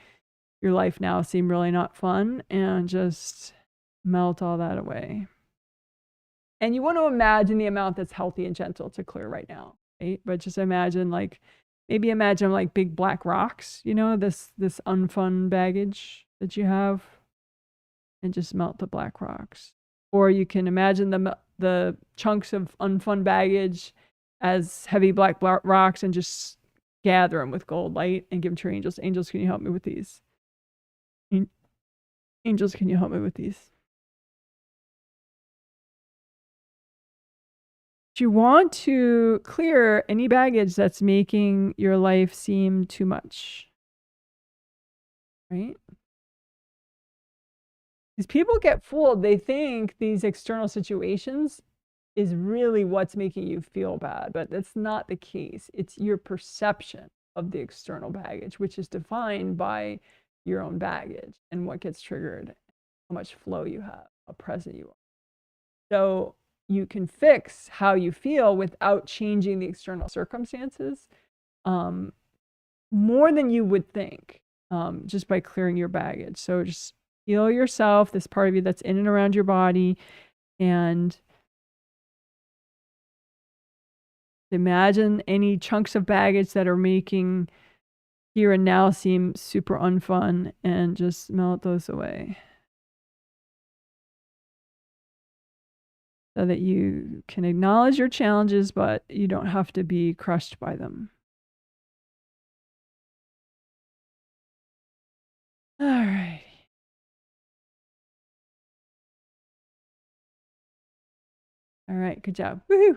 your life now seem really not fun, and just melt all that away. And you want to imagine the amount that's healthy and gentle to clear right now, right? But just imagine maybe imagine like big black rocks, this unfun baggage that you have, and just melt the black rocks. Or you can imagine the chunks of unfun baggage as heavy black rocks and just gather them with gold light and give them to your angels. Angels, can you help me with these? Angels, can you help me with these? You want to clear any baggage that's making your life seem too much, right? Because people get fooled. They think these external situations is really what's making you feel bad, but that's not the case. It's your perception of the external baggage, which is defined by your own baggage and what gets triggered, how much flow you have, how present you are. So you can fix how you feel without changing the external circumstances, more than you would think, just by clearing your baggage. So just heal yourself, this part of you that's in and around your body, and imagine any chunks of baggage that are making here and now seem super unfun, and just melt those away so that you can acknowledge your challenges, but you don't have to be crushed by them. All right. All right, good job. Woohoo!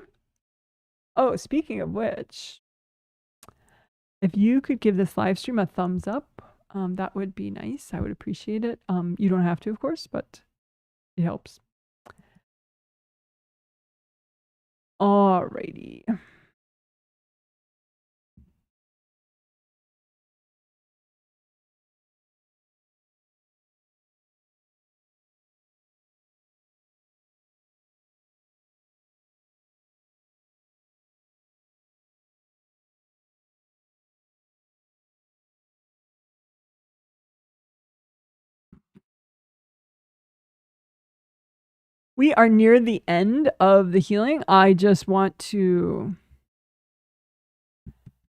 Oh, speaking of which, if you could give this live stream a thumbs up, that would be nice. I would appreciate it. You don't have to, of course, but it helps. Alrighty. We are near the end of the healing. I just want to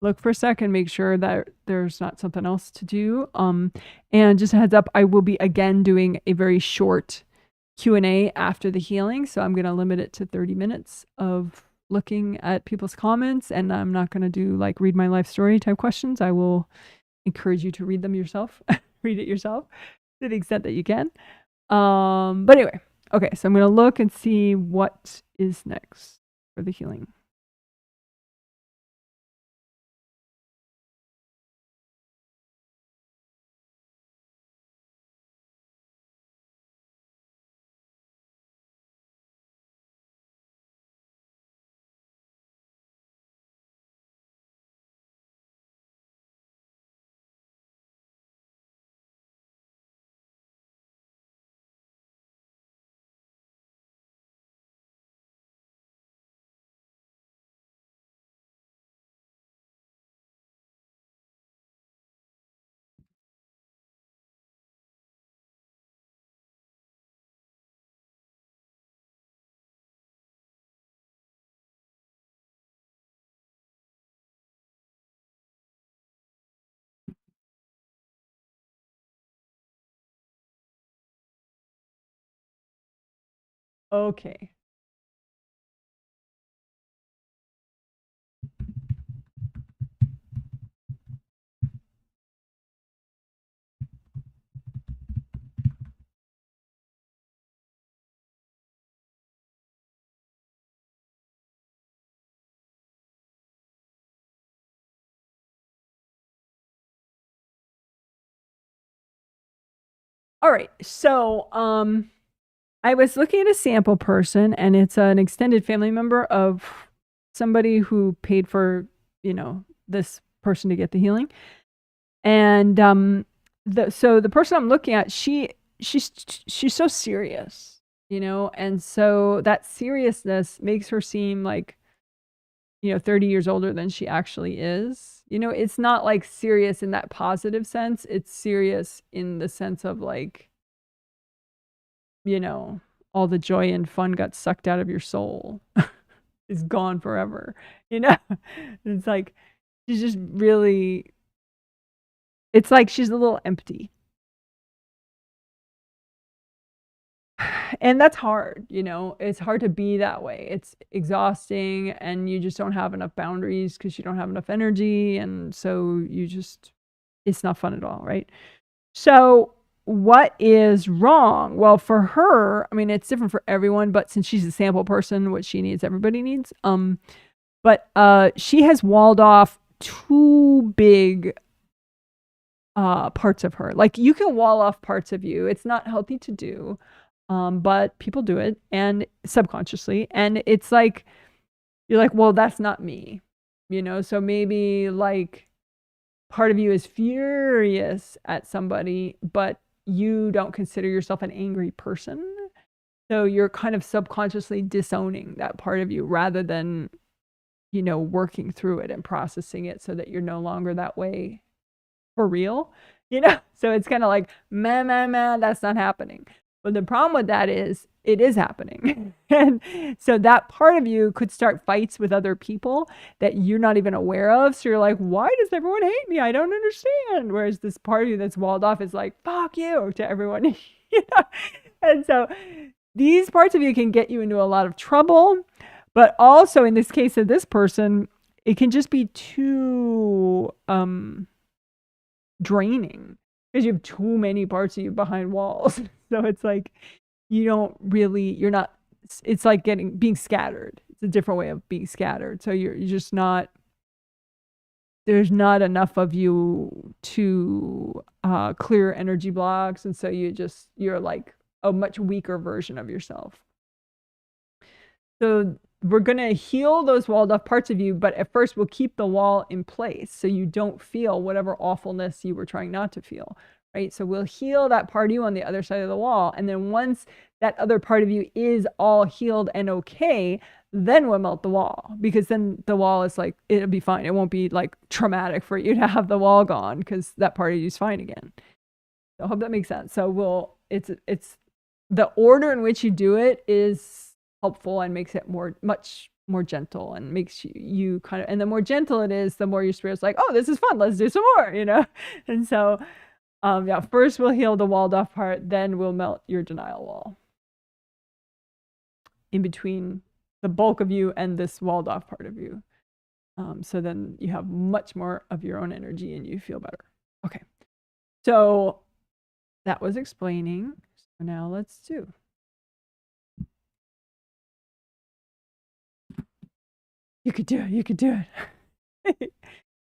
look for a second, make sure that there's not something else to do. And just a heads up, I will be again doing a very short Q&A after the healing. So I'm going to limit it to 30 minutes of looking at people's comments, and I'm not going to do like read my life story type questions. I will encourage you to read them yourself, read it yourself to the extent that you can. But anyway, okay, so I'm going to look and see what is next for the healing. Okay. All right. So, I was looking at a sample person, and it's an extended family member of somebody who paid for, this person to get the healing. And so the person I'm looking at, she's so serious, and so that seriousness makes her seem like, 30 years older than she actually is. It's not like serious in that positive sense. It's serious in the sense of like, all the joy and fun got sucked out of your soul. Is gone forever. It's like she's just really, it's like she's a little empty. And that's hard, it's hard to be that way. It's exhausting, and you just don't have enough boundaries because you don't have enough energy, and so it's not fun at all, right? So what is wrong? Well, for her, I mean, it's different for everyone, but since she's a sample person, what she needs, everybody needs. But she has walled off two big parts of her. Like, you can wall off parts of you. It's not healthy to do, but people do it, and subconsciously. And it's like, you're like, well, that's not me, So maybe like part of you is furious at somebody, but you don't consider yourself an angry person. So you're kind of subconsciously disowning that part of you rather than, working through it and processing it so that you're no longer that way for real, So it's kind of like, man, that's not happening. But the problem with that is it is happening. And so that part of you could start fights with other people that you're not even aware of. So you're like, why does everyone hate me? I don't understand. Whereas this part of you that's walled off is like, fuck you to everyone. And so these parts of you can get you into a lot of trouble. But also in this case of this person, it can just be too draining because you have too many parts of you behind walls. So it's like you're not, it's like being scattered. It's a different way of being scattered. So you're just not, there's not enough of you to clear energy blocks. And so you're like a much weaker version of yourself. So we're going to heal those walled off parts of you, but at first we'll keep the wall in place so you don't feel whatever awfulness you were trying not to feel, right? So we'll heal that part of you on the other side of the wall. And then once that other part of you is all healed and okay, then we'll melt the wall, because then the wall is like, it'll be fine. It won't be like traumatic for you to have the wall gone because that part of you is fine again. So I hope that makes sense. So it's the order in which you do it is helpful and makes it much more gentle, and makes you kind of, and the more gentle it is, the more your spirit's like, oh, this is fun, let's do some more, And so first we'll heal the walled off part, then we'll melt your denial wall in between the bulk of you and this walled off part of you. So then you have much more of your own energy and you feel better. Okay, so that was explaining. So now let's do. You could do it.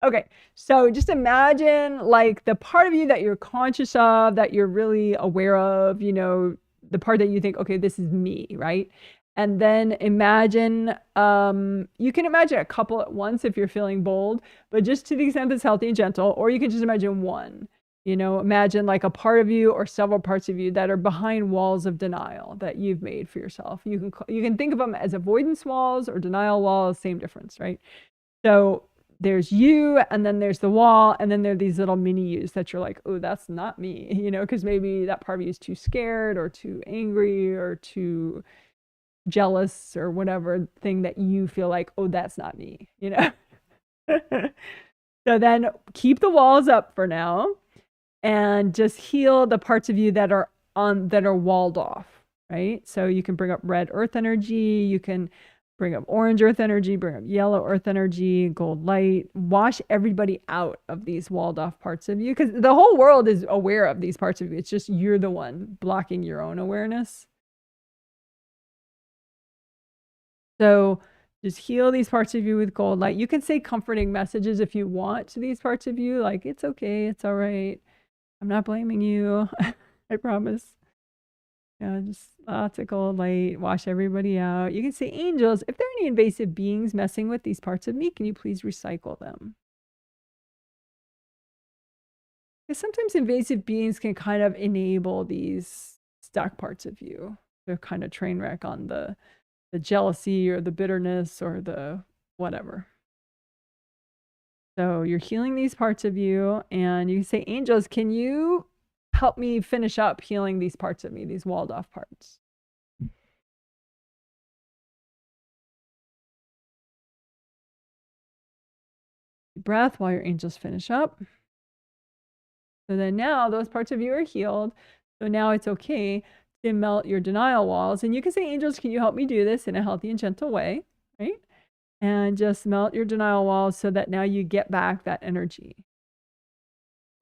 Okay, so just imagine like the part of you that you're conscious of, that you're really aware of, the part that you think, okay, this is me, right? And then imagine, you can imagine a couple at once if you're feeling bold, but just to the extent that's healthy and gentle, or you can just imagine one. Imagine like a part of you or several parts of you that are behind walls of denial that you've made for yourself. You can think of them as avoidance walls or denial walls, same difference, right? So there's you, and then there's the wall, and then there are these little mini yous that you're like, oh, that's not me, because maybe that part of you is too scared or too angry or too jealous or whatever thing that you feel like, oh, that's not me, So then keep the walls up for now. And just heal the parts of you that are walled off. right? So you can bring up red earth energy, you can bring up orange earth energy, bring up yellow earth energy, gold light, wash everybody out of these walled off parts of you, because the whole world is aware of these parts of you. It's just you're the one blocking your own awareness. So just heal these parts of you with gold light. You can say comforting messages if you want to these parts of you, like, it's okay, it's all right. I'm not blaming you. I promise. Yeah, just lots of gold light, wash everybody out. You can say, angels, if there are any invasive beings messing with these parts of me, can you please recycle them? Because sometimes invasive beings can kind of enable these stuck parts of you. They're kind of train wreck on the jealousy or the bitterness or the whatever. So you're healing these parts of you, and you can say, angels, can you help me finish up healing these parts of me, these walled off parts? Breath while your angels finish up. So then now those parts of you are healed. So now it's okay to melt your denial walls. And you can say, angels, can you help me do this in a healthy and gentle way? Right? And just melt your denial walls so that now you get back that energy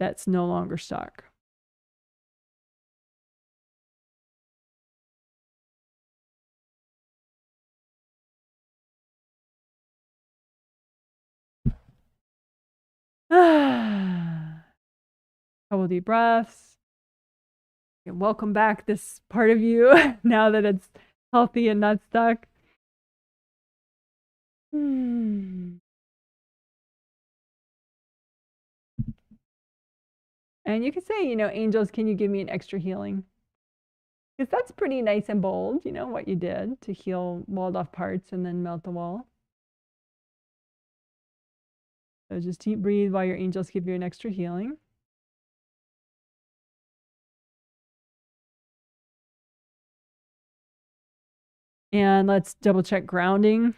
that's no longer stuck. Couple deep breaths. And welcome back this part of you now that it's healthy and not stuck. And you can say, angels, can you give me an extra healing? Because that's pretty nice and bold, what you did to heal walled off parts and then melt the wall. So just deep breathe while your angels give you an extra healing. And let's double check grounding.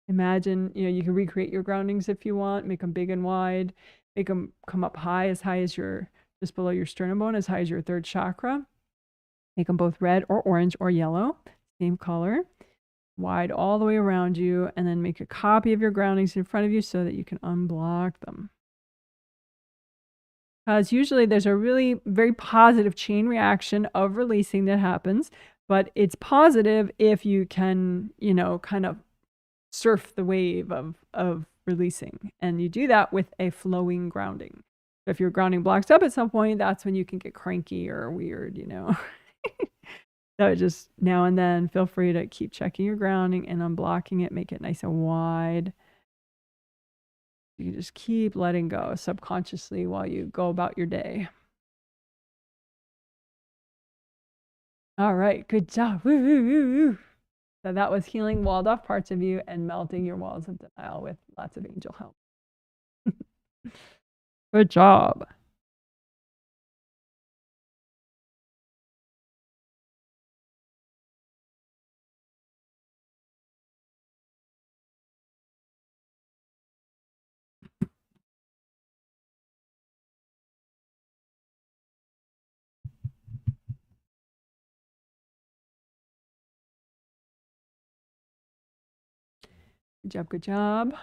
Imagine, you can recreate your groundings if you want, make them big and wide, make them come up high as your, just below your sternum bone, as high as your third chakra. Make them both red or orange or yellow, same color, wide all the way around you, and then make a copy of your groundings in front of you so that you can unblock them. Because usually there's a really very positive chain reaction of releasing that happens, but it's positive if you can, kind of surf the wave of releasing. And you do that with a flowing grounding. So if your grounding blocks up at some point, that's when you can get cranky or weird, So just now and then feel free to keep checking your grounding and unblocking it, make it nice and wide. You can just keep letting go subconsciously while you go about your day. All right, good job. Woo, woo, woo, woo. So that was healing walled off parts of you and melting your walls of denial with lots of angel help. Good job. Good job, good job.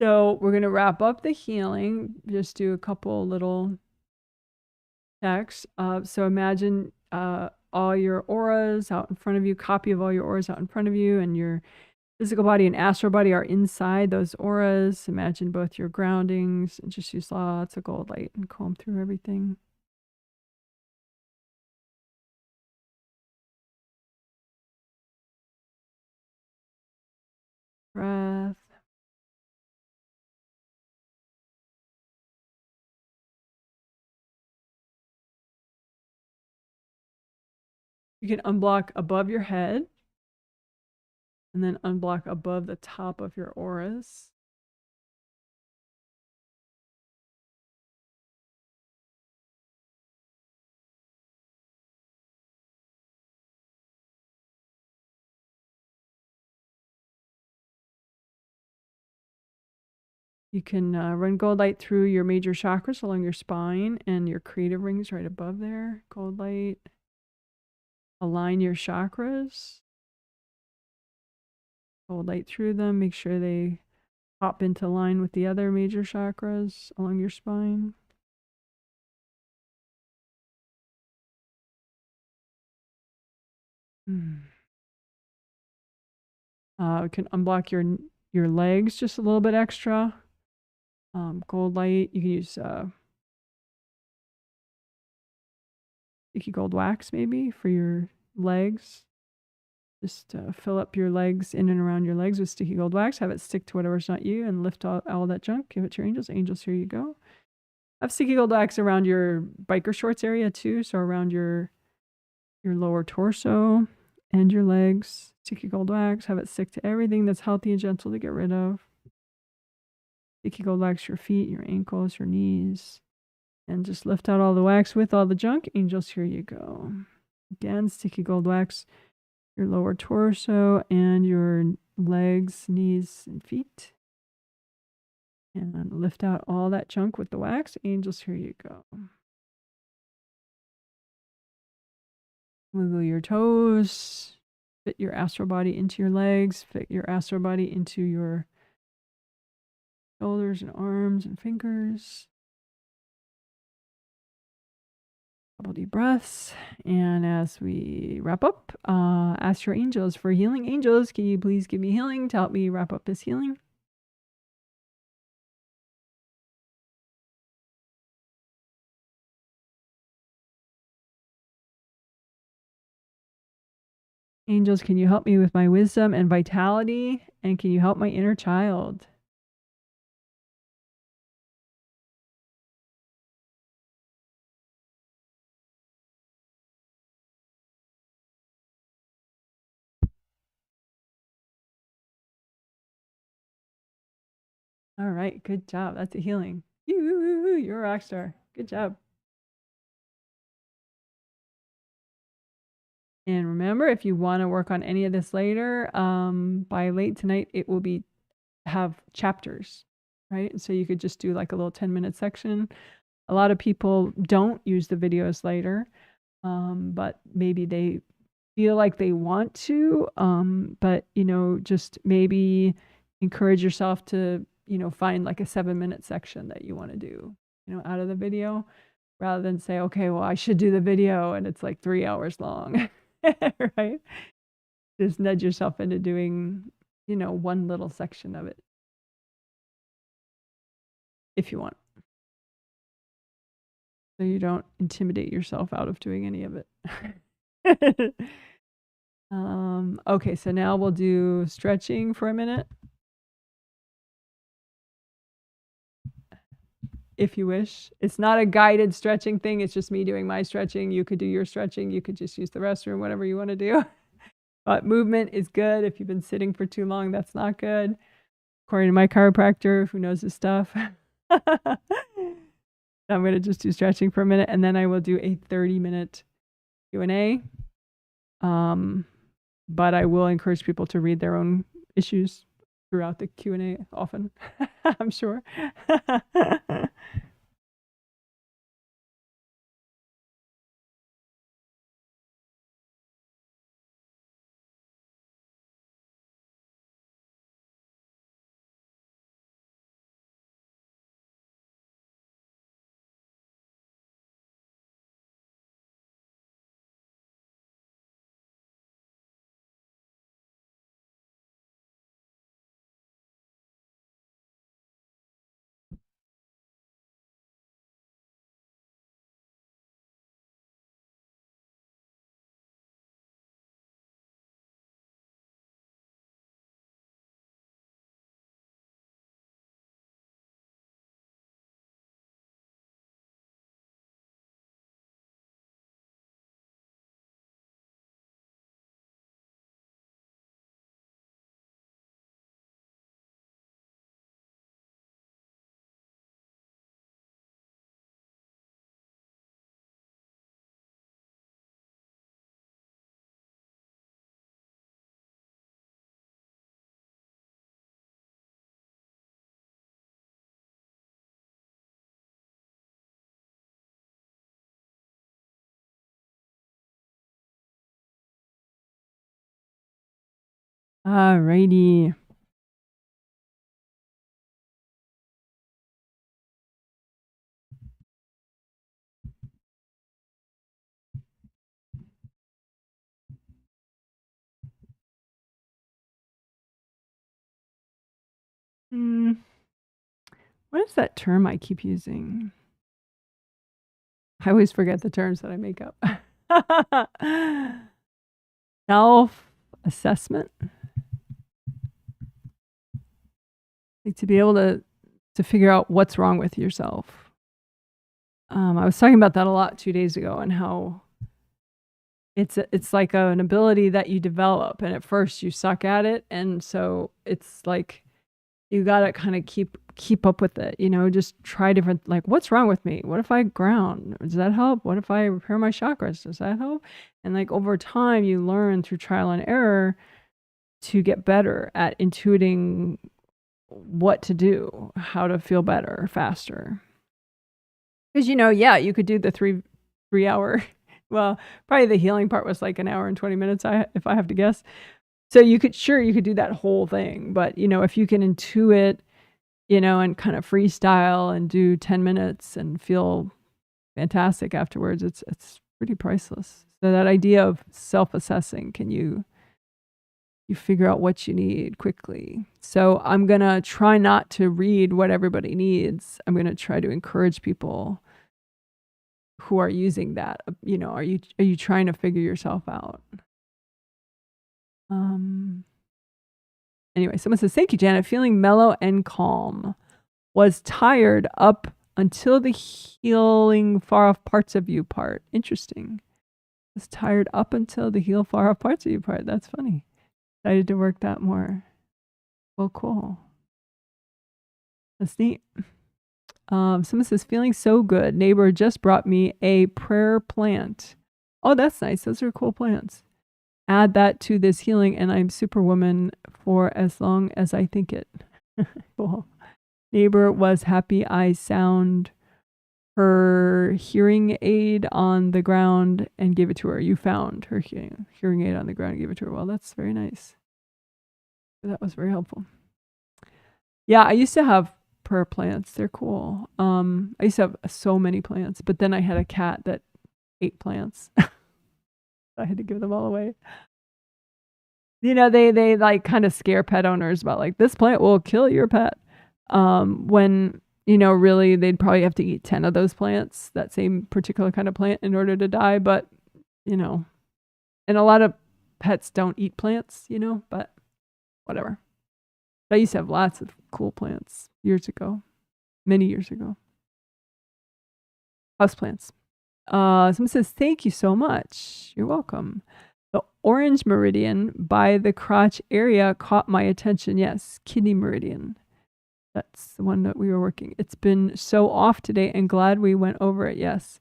So we're going to wrap up the healing. Just do a couple little checks. So imagine all your auras out in front of you, copy of all your auras out in front of you, and your physical body and astral body are inside those auras. Imagine both your groundings, and just use lots of gold light and comb through everything. Breath. You can unblock above your head and then unblock above the top of your auras. You can run gold light through your major chakras along your spine and your creative rings right above there. Gold light. Align your chakras. Gold light through them. Make sure they pop into line with the other major chakras along your spine. We can unblock your legs just a little bit extra. Gold light. You can use sticky gold wax maybe for your legs. Just fill up your legs in and around your legs with sticky gold wax. Have it stick to whatever's not you and lift all that junk. Give it to your angels. Angels, here you go. Have sticky gold wax around your biker shorts area too. So around your lower torso and your legs. Sticky gold wax. Have it stick to everything that's healthy and gentle to get rid of. Sticky gold wax your feet, your ankles, your knees. And just lift out all the wax with all the junk. Angels, here you go. Again, sticky gold wax your lower torso and your legs, knees, and feet. And lift out all that junk with the wax. Angels, here you go. Wiggle your toes. Fit your astral body into your legs. Fit your astral body into your shoulders and arms and fingers. Couple deep breaths. And as we wrap up, ask your angels for healing. Angels, can you please give me healing to help me wrap up this healing? Angels, can you help me with my wisdom and vitality? And can you help my inner child? All right, good job. That's a healing. You're a rock star. Good job. And remember, if you want to work on any of this later, by late tonight, it will have chapters, right? And so you could just do like a little 10-minute section. A lot of people don't use the videos later, but maybe they feel like they want to, but, just maybe encourage yourself to, find like a 7-minute section that you want to do, out of the video, rather than say, okay, well, I should do the video and it's like 3 hours long, right? Just nudge yourself into doing, one little section of it if you want. So you don't intimidate yourself out of doing any of it. Okay, so now we'll do stretching for a minute. If you wish. It's not a guided stretching thing. It's just me doing my stretching. You could do your stretching. You could just use the restroom, whatever you want to do. But movement is good. If you've been sitting for too long, that's not good. According to my chiropractor, who knows his stuff. I'm going to just do stretching for a minute, and then I will do a 30-minute Q&A. But I will encourage people to read their own issues throughout the Q&A often, I'm sure. Alrighty. What is that term I keep using? I always forget the terms that I make up. Self-assessment. Like to be able to figure out what's wrong with yourself. I was talking about that a lot 2 days ago and how it's like an ability that you develop, and at first you suck at it, and so it's like you gotta kind of keep up with it, you know, just try different, like, what's wrong with me? What if I ground? Does that help? What if I repair my chakras? Does that help? And like over time you learn through trial and error to get better at intuiting what to do, how to feel better faster. Because, you know, yeah, you could do the three hour, well, probably the healing part was like an hour and 20 minutes, if I have to guess. So you could do that whole thing. But, you know, if you can intuit, you know, and kind of freestyle and do 10 minutes and feel fantastic afterwards, it's pretty priceless. So that idea of self-assessing, can you figure out what you need quickly. So I'm going to try not to read what everybody needs. I'm going to try to encourage people who are using that. You know, are you trying to figure yourself out? Anyway, someone says, thank you, Janet. Feeling mellow and calm. Was tired up until the healing far off parts of you part. Interesting. Was tired up until the heal far off parts of you part. That's funny. Excited to work that more. Well, cool. That's neat. Someone says, feeling so good. Neighbor just brought me a prayer plant. Oh, that's nice. Those are cool plants. Add that to this healing, and I'm superwoman for as long as I think it. Cool. Neighbor was happy I sound her hearing aid on the ground and gave it to her. You found her hearing aid on the ground and gave it to her. Well, that's very nice. That was very helpful. Yeah, I used to have prayer plants. They're cool. I used to have so many plants, but then I had a cat that ate plants. I had to give them all away. You know, they like kind of scare pet owners about like, this plant will kill your pet. When, you know, really they'd probably have to eat 10 of those plants, that same particular kind of plant, in order to die. But, you know, and a lot of pets don't eat plants, you know, but whatever. I used to have lots of cool plants years ago, many years ago. Houseplants. Someone says, thank you so much. You're welcome. The orange meridian by the crotch area caught my attention. Yes, kidney meridian. That's the one that we were working. It's been so off today and glad we went over it. Yes.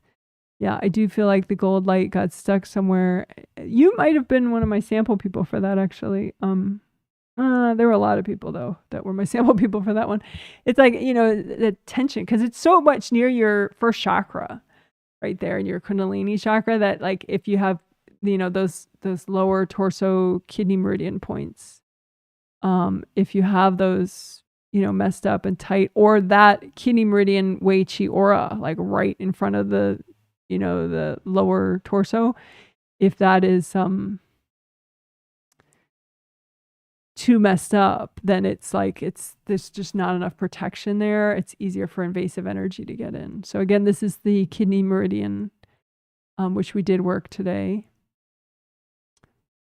Yeah, I do feel like the gold light got stuck somewhere. You might have been one of my sample people for that, actually. There were a lot of people, though, that were my sample people for that one. It's like, you know, the tension, because it's so much near your first chakra right there in your Kundalini chakra that, like, if you have, you know, those lower torso kidney meridian points, if you have those, you know, messed up and tight, or that kidney meridian w.c.auras aura, like right in front of the, you know, the lower torso, if that is too messed up, then it's like there's just not enough protection there. It's easier for invasive energy to get in. So again, this is the kidney meridian, which we did work today.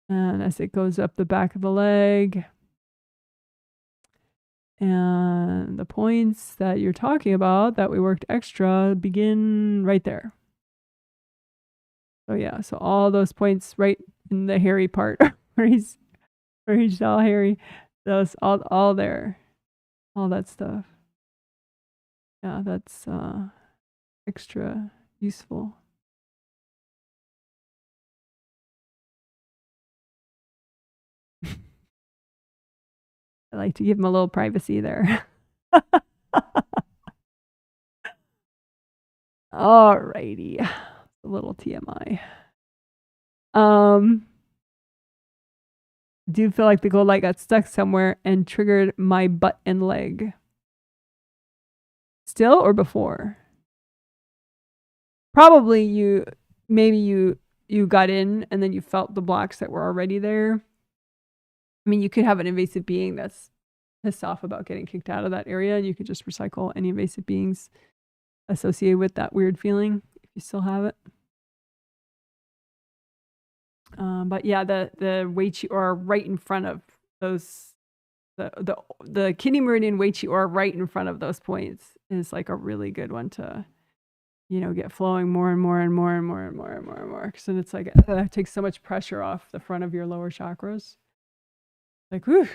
And as it goes up the back of the leg, and the points that you're talking about that we worked extra begin right there. So yeah, so all those points right in the hairy part where he's all hairy, those all there, all that stuff. Yeah, that's extra useful. I like to give him a little privacy there. Alrighty, a little TMI. do feel like the gold light got stuck somewhere and triggered my butt and leg. Still or before? Probably maybe you got in and then you felt the blocks that were already there. I mean, you could have an invasive being that's pissed off about getting kicked out of that area, and you could just recycle any invasive beings associated with that weird feeling if you still have it. But yeah, the w.c.auras aura right in front of those, the kidney meridian w.c.auras aura right in front of those points is like a really good one to, you know, get flowing more and more and more and more and more and more and more. Because then it's like that takes so much pressure off the front of your lower chakras. Like, whew.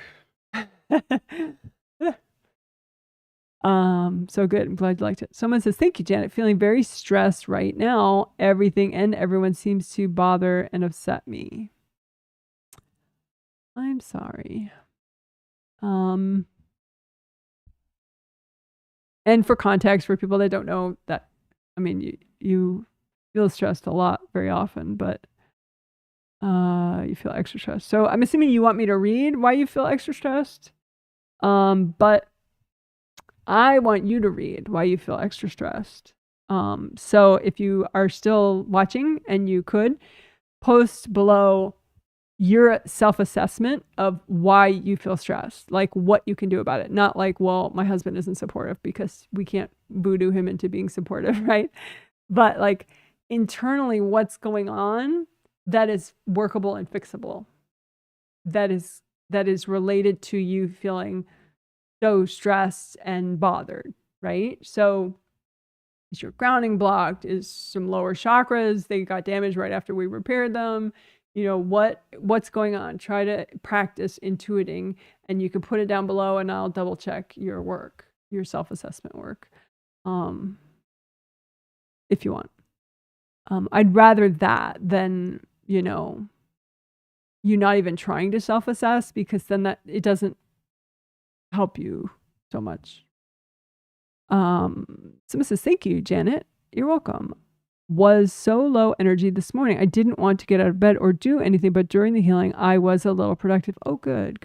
So good. I'm glad you liked it. Someone says, thank you, Janet. Feeling very stressed right now. Everything and everyone seems to bother and upset me. I'm sorry. And for context, for people that don't know that, I mean, you feel stressed a lot very often, but you feel extra stressed. So I'm assuming you want me to read why you feel extra stressed. But I want you to read why you feel extra stressed. So if you are still watching and you could post below your self-assessment of why you feel stressed, like what you can do about it. Not like, well, my husband isn't supportive, because we can't voodoo him into being supportive, right? But like internally, what's going on that is workable and fixable, that is related to you feeling so stressed and bothered, right? So is your grounding blocked? Is some lower chakras, they got damaged right after we repaired them? You know, what's going on? Try to practice intuiting, and you can put it down below and I'll double check your work, your self-assessment work, if you want. I'd rather that than, you know, you not even trying to self-assess, because then that it doesn't help you so much. Someone says, thank you, Janet. You're welcome. Was so low energy this morning. I didn't want to get out of bed or do anything, but during the healing, I was a little productive. Oh, good.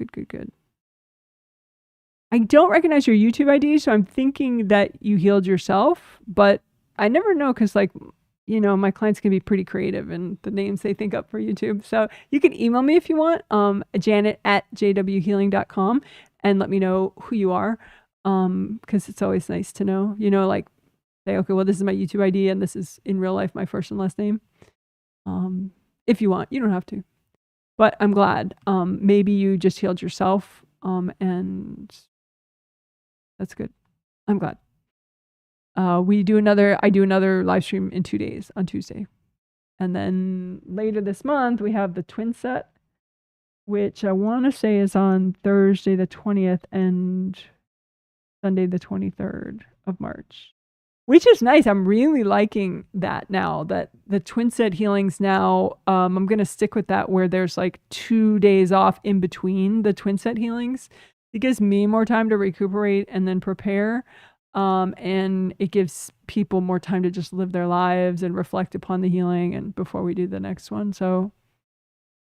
I don't recognize your YouTube ID, so I'm thinking that you healed yourself, but I never know, because, like, you know, my clients can be pretty creative in the names they think up for YouTube. So you can email me if you want, janet@jwhealing.com, and let me know who you are, because it's always nice to know, you know, like, say, okay, well, this is my YouTube ID and this is in real life my first and last name. If you want, you don't have to, but I'm glad. Maybe you just healed yourself, and that's good. I'm glad. I do another live stream in 2 days on Tuesday. And then later this month, we have the twin set, which I want to say is on Thursday the 20th and Sunday the 23rd of March. Which is nice. I'm really liking that now, that the twin set healings now, I'm going to stick with that, where there's like 2 days off in between the twin set healings. It gives me more time to recuperate and then prepare. And it gives people more time to just live their lives and reflect upon the healing and before we do the next one. So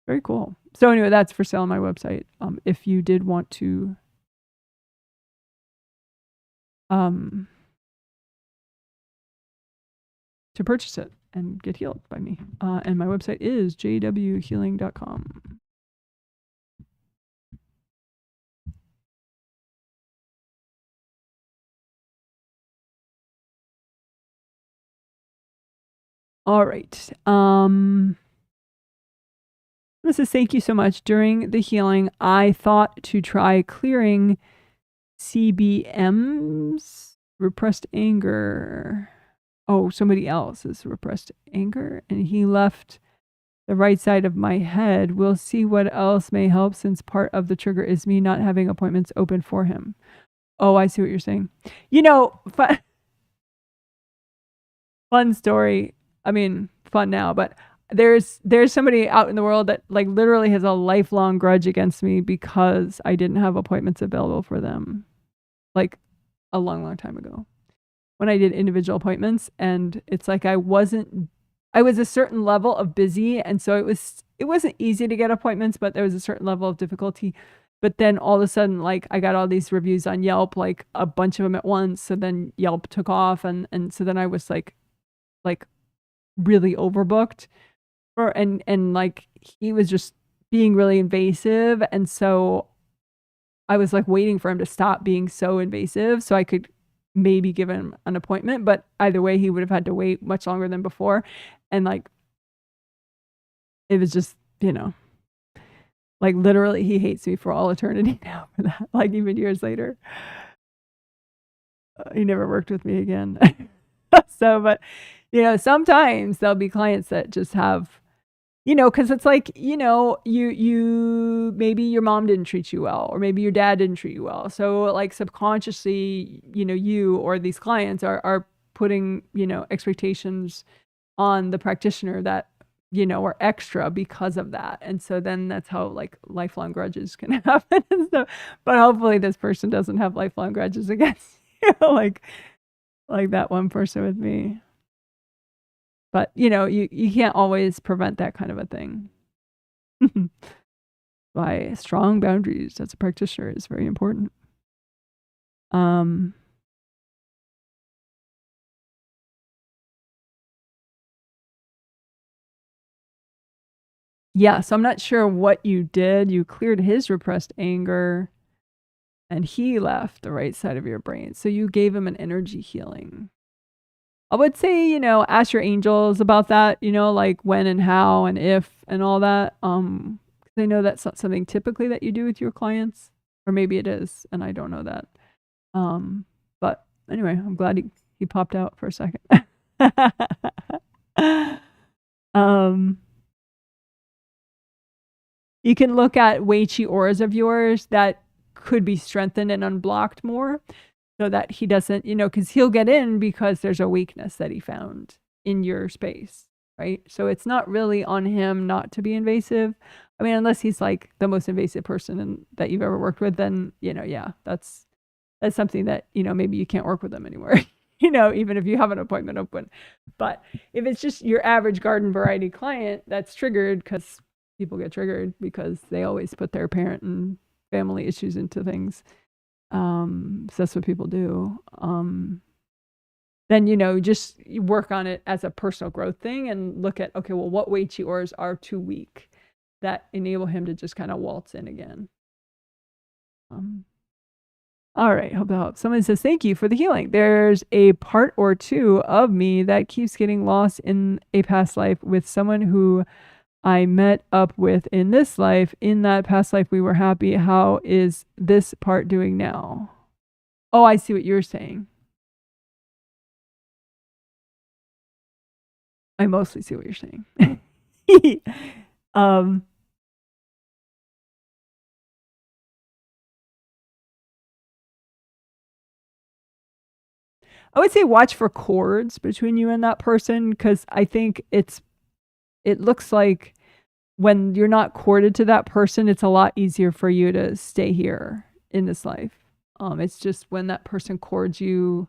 very cool. So anyway, that's for sale on my website. If you did want to, purchase it and get healed by me. And my website is jwhealing.com. All right. This is, thank you so much. During the healing, I thought to try clearing CBM's repressed anger. Oh, somebody else's repressed anger, and he left the right side of my head. We'll see what else may help, since part of the trigger is me not having appointments open for him. Oh, I see what you're saying. You know, fun story. I mean, fun now, but there's somebody out in the world that like literally has a lifelong grudge against me because I didn't have appointments available for them, like a long time ago, when I did individual appointments. And it's like I wasn't I was a certain level of busy, and so it wasn't easy to get appointments, but there was a certain level of difficulty. But then all of a sudden, like, I got all these reviews on Yelp, like a bunch of them at once. So then Yelp took off, and so then I was like really overbooked and like he was just being really invasive, and so I was like waiting for him to stop being so invasive so I could maybe give him an appointment, but either way he would have had to wait much longer than before. And like it was just, like literally he hates me for all eternity now for that. Like even years later, he never worked with me again. So, but sometimes there'll be clients that just have, because it's like, you maybe your mom didn't treat you well, or maybe your dad didn't treat you well. So like subconsciously, you or these clients are putting, expectations on the practitioner that, are extra because of that. And so then that's how like lifelong grudges can happen. And so, but hopefully this person doesn't have lifelong grudges against you, like that one person with me. But you can't always prevent that kind of a thing. By strong boundaries as a practitioner is very important. Yeah, so I'm not sure what you did. You cleared his repressed anger and he left the right side of your brain. So you gave him an energy healing. I would say, ask your angels about that, like when and how and if and all that. They know that's not something typically that you do with your clients, or maybe it is, and I don't know that. But anyway, I'm glad he popped out for a second. You can look at w.c.. auras of yours that could be strengthened and unblocked more, so that he doesn't, because he'll get in because there's a weakness that he found in your space, right? So it's not really on him not to be invasive. I mean, unless he's like the most invasive person that you've ever worked with, then, yeah, that's something that, maybe you can't work with them anymore, even if you have an appointment open. But if it's just your average garden variety client that's triggered, because people get triggered because they always put their parent and family issues into things. So that's what people do. Then, just work on it as a personal growth thing and look at, okay, well, what w.c.. auras are too weak that enable him to just kind of waltz in again. All right, hope that helps. Someone says, thank you for the healing. There's a part or two of me that keeps getting lost in a past life with someone who I met up with in this life. In that past life, we were happy. How is this part doing now? Oh, I see what you're saying. I mostly see what you're saying. I would say watch for cords between you and that person, because I think it looks like when you're not corded to that person, it's a lot easier for you to stay here in this life. It's just when that person cords you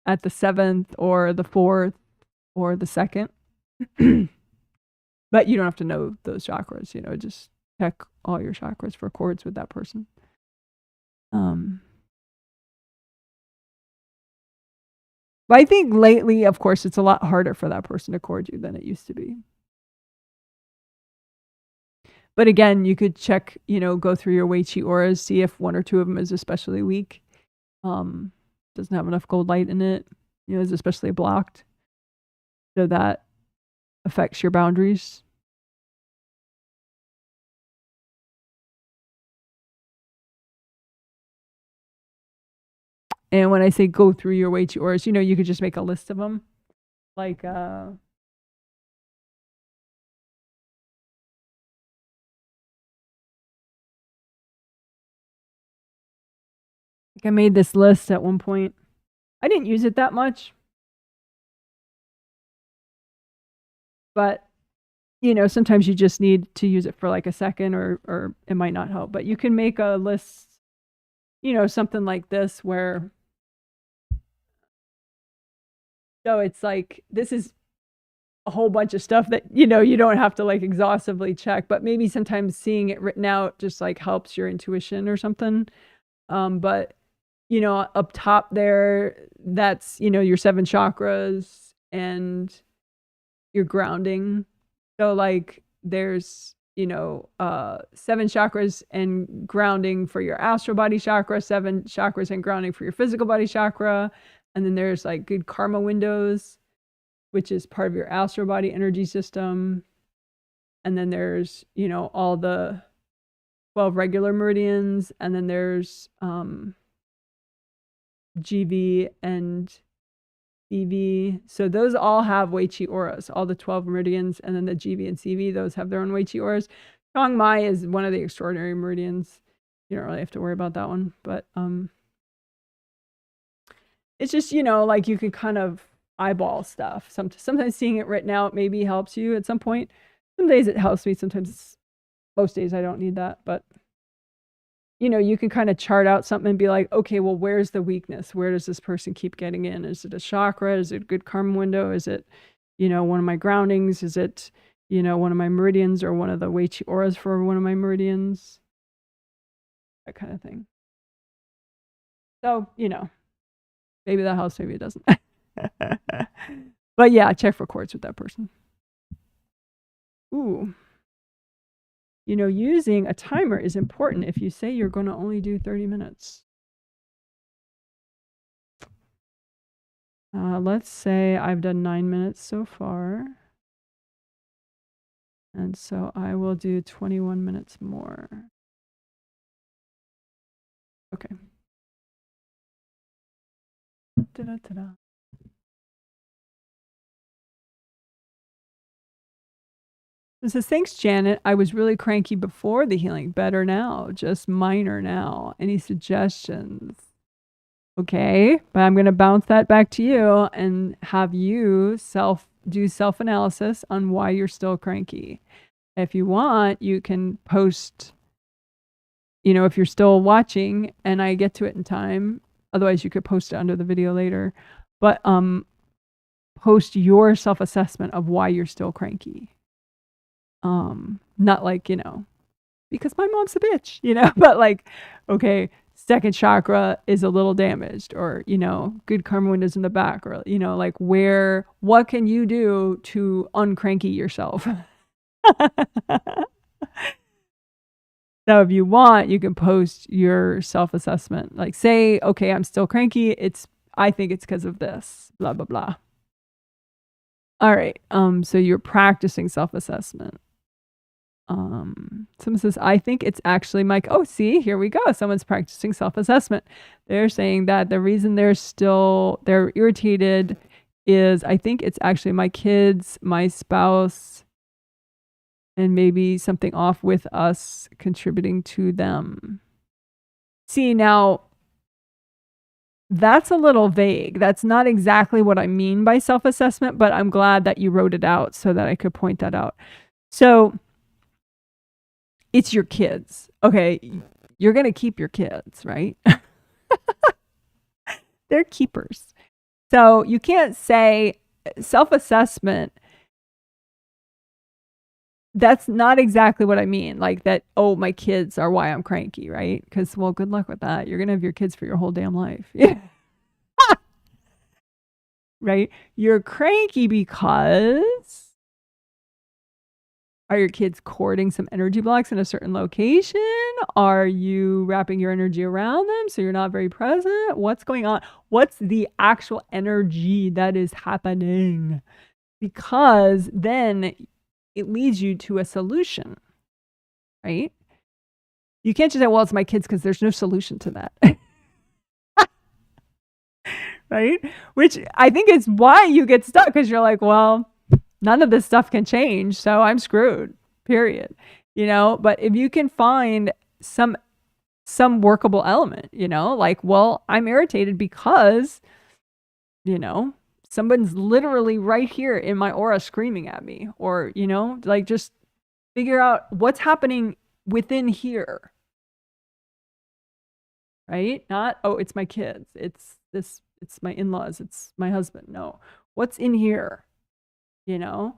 at the 7th or the 4th or the 2nd. But you don't have to know those chakras, just check all your chakras for cords with that person. But I think lately, of course, it's a lot harder for that person to cord you than it used to be. But again, you could check, go through your w.c.. auras, see if one or two of them is especially weak. Doesn't have enough gold light in it, is especially blocked. So that affects your boundaries. And when I say go through your w.c.. auras, you could just make a list of them. Like, I made this list at one point. I didn't use it that much. But, sometimes you just need to use it for like a second, or it might not help. But you can make a list, something like this where So it's like, this is a whole bunch of stuff that, you know, you don't have to like exhaustively check, but maybe sometimes seeing it written out just like helps your intuition or something. But you know, up top there, that's, you know, your 7 chakras and your grounding. So like there's, you know, 7 chakras and grounding for your astral body chakra, 7 chakras and grounding for your physical body chakra. And then there's like good karma windows, which is part of your astral body energy system. And then there's, you know, all the 12 regular meridians. And then there's GV and CV. So those all have w.c.. auras, all the 12 meridians, and then the GV and CV, those have their own w.c.. auras. Chiang Mai is one of the extraordinary meridians. You don't really have to worry about that one, but it's just, you know, like you can kind of eyeball stuff. Sometimes seeing it written out maybe helps you at some point. Some days it helps me. Sometimes most days I don't need that, but you know, you can kind of chart out something and be like, okay, well, where's the weakness? Where does this person keep getting in? Is it a chakra? Is it a good karma window? Is it, you know, one of my groundings? Is it, you know, one of my meridians or one of the w.c.. auras for one of my meridians? That kind of thing. So, you know, maybe that helps, maybe it doesn't. But yeah, check for cords with that person. Ooh. You know, using a timer is important if you say you're going to only do 30 minutes. Let's say I've done 9 minutes so far. And so I will do 21 minutes more. Okay. Ta-da-ta-da. It says, thanks, Janet. I was really cranky before the healing. Better now, just minor now. Any suggestions? Okay, but I'm going to bounce that back to you and have you do self-analysis on why you're still cranky. If you want, you can post, you know, if you're still watching and I get to it in time, otherwise you could post it under the video later, but post your self-assessment of why you're still cranky. Not like, you know, because my mom's a bitch, you know, but like, okay, second chakra is a little damaged, or, you know, good karma windows in the back, or, you know, like what can you do to uncranky yourself? So if you want, you can post your self-assessment. Like say, okay, I'm still cranky. I think it's because of this, blah, blah, blah. All right. So you're practicing self-assessment. Someone says, I think it's actually Mike. Oh, see, here we go. Someone's practicing self-assessment. They're saying that the reason they're irritated is, I think it's actually my kids, my spouse, and maybe something off with us contributing to them. See, now that's a little vague. That's not exactly what I mean by self-assessment, but I'm glad that you wrote it out so that I could point that out. So it's your kids. Okay, you're going to keep your kids, right? They're keepers. So you can't say self-assessment. That's not exactly what I mean. Like that, oh, my kids are why I'm cranky, right? Because, well, good luck with that. You're going to have your kids for your whole damn life. Right? You're cranky because are your kids courting some energy blocks in a certain location? Are you wrapping your energy around them so you're not very present? What's going on? What's the actual energy that is happening? Because then it leads you to a solution, right? You can't just say, well, it's my kids, because there's no solution to that. Right? Which I think is why you get stuck, because you're like, well, none of this stuff can change, so I'm screwed, period. You know, but if you can find some workable element, you know, like, well, I'm irritated because, you know, someone's literally right here in my aura screaming at me, or, you know, like just figure out what's happening within here. Right? Not, oh, it's my kids. It's this it's my in-laws, it's my husband. No. What's in here? You know?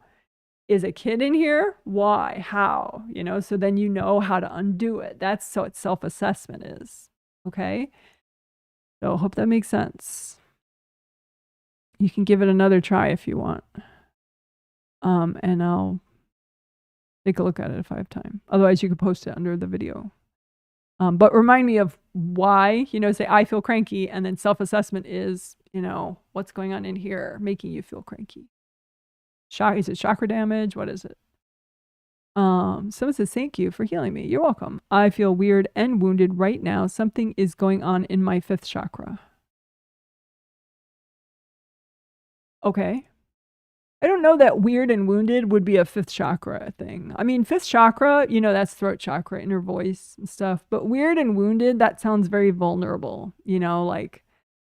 Is a kid in here? Why? How? You know, so then you know how to undo it. That's what self-assessment is. Okay? So I hope that makes sense. You can give it another try if you want. And I'll take a look at it if I have time. Otherwise, you could post it under the video. But remind me of why, you know, say I feel cranky, and then self-assessment is, you know, what's going on in here making you feel cranky. Is it chakra damage? What is it? Someone says, thank you for healing me. You're welcome. I feel weird and wounded right now. Something is going on in my 5th chakra. Okay. I don't know that weird and wounded would be a 5th chakra thing. I mean, 5th chakra, you know, that's throat chakra, inner voice and stuff. But weird and wounded, that sounds very vulnerable, you know, like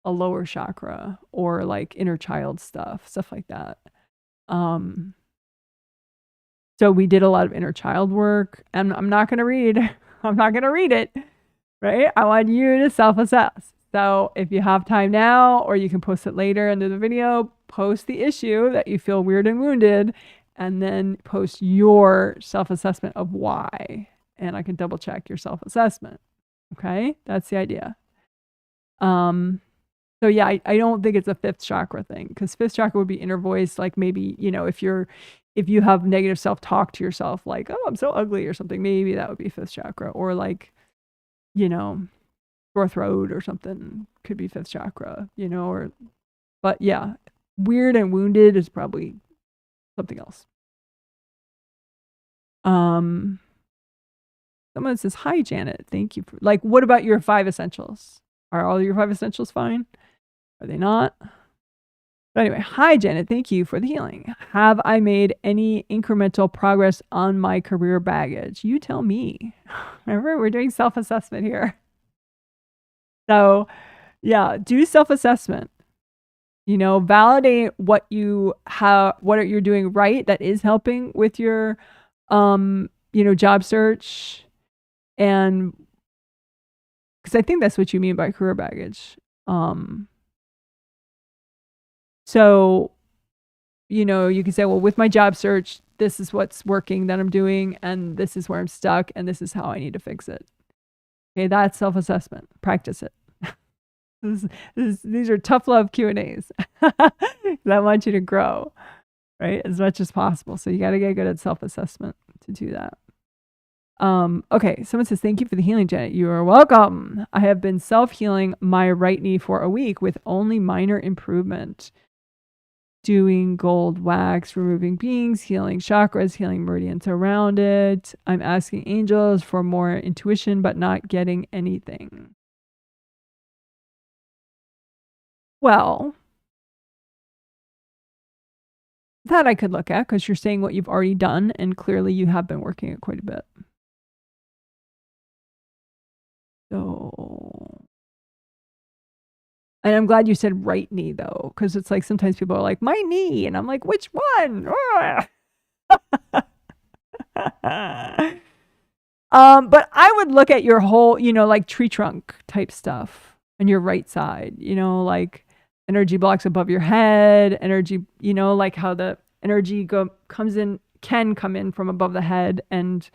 a lower chakra or like inner child stuff like that. So we did a lot of inner child work, and I'm not going to read. I'm not going to read it, right? I want you to self-assess. So if you have time now, or you can post it later under the video, post the issue that you feel weird and wounded, and then post your self-assessment of why. And I can double check your self-assessment. Okay? That's the idea. So yeah, I don't think it's a 5th chakra thing, because 5th chakra would be inner voice. Like maybe, you know, if you have negative self-talk to yourself, like, oh, I'm so ugly or something, maybe that would be 5th chakra. Or like, you know, sore throat or something could be 5th chakra, you know, but yeah, weird and wounded is probably something else. Someone says, hi, Janet. Thank you for, like, what about your 5 essentials? Are all your 5 essentials fine? Are they not? But anyway, hi, Janet. Thank you for the healing. Have I made any incremental progress on my career baggage? You tell me. Remember, we're doing self-assessment here. So yeah, do self-assessment. You know, validate what you're doing right that is helping with your, you know, job search. And because I think that's what you mean by career baggage. So, you know, you can say, well, with my job search, this is what's working that I'm doing, and this is where I'm stuck, and this is how I need to fix it. Okay, that's self-assessment. Practice it. These are tough love Q&As. I want you to grow, right, as much as possible. So you got to get good at self-assessment to do that. Okay, someone says, thank you for the healing, Janet. You are welcome. I have been self-healing my right knee for a week with only minor improvement. Doing gold wax, removing beings, healing chakras, healing meridians around it. I'm asking angels for more intuition, but not getting anything. Well, that I could look at, because you're saying what you've already done, and clearly you have been working it quite a bit. So, and I'm glad you said right knee, though, because it's like sometimes people are like, my knee, and I'm like, which one? But I would look at your whole, you know, like tree trunk type stuff on your right side, you know, like energy blocks above your head, energy, you know, like how the energy can come in from above the head, and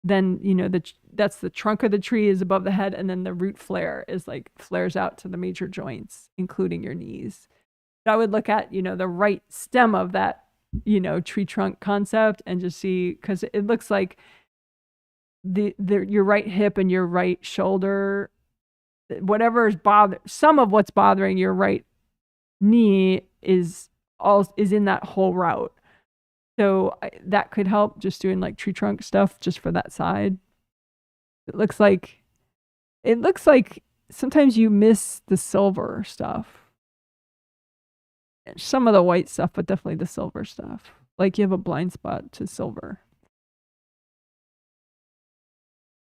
then, you know, that's the trunk of the tree is above the head, and then the root flare is like flares out to the major joints, including your knees. So I would look at, you know, the right stem of that, you know, tree trunk concept, and just see, because it looks like your right hip and your right shoulder, whatever is some of what's bothering your right knee is in that whole route. So that could help, just doing like tree trunk stuff just for that side. It looks like sometimes you miss the silver stuff. Some of the white stuff, but definitely the silver stuff. Like you have a blind spot to silver.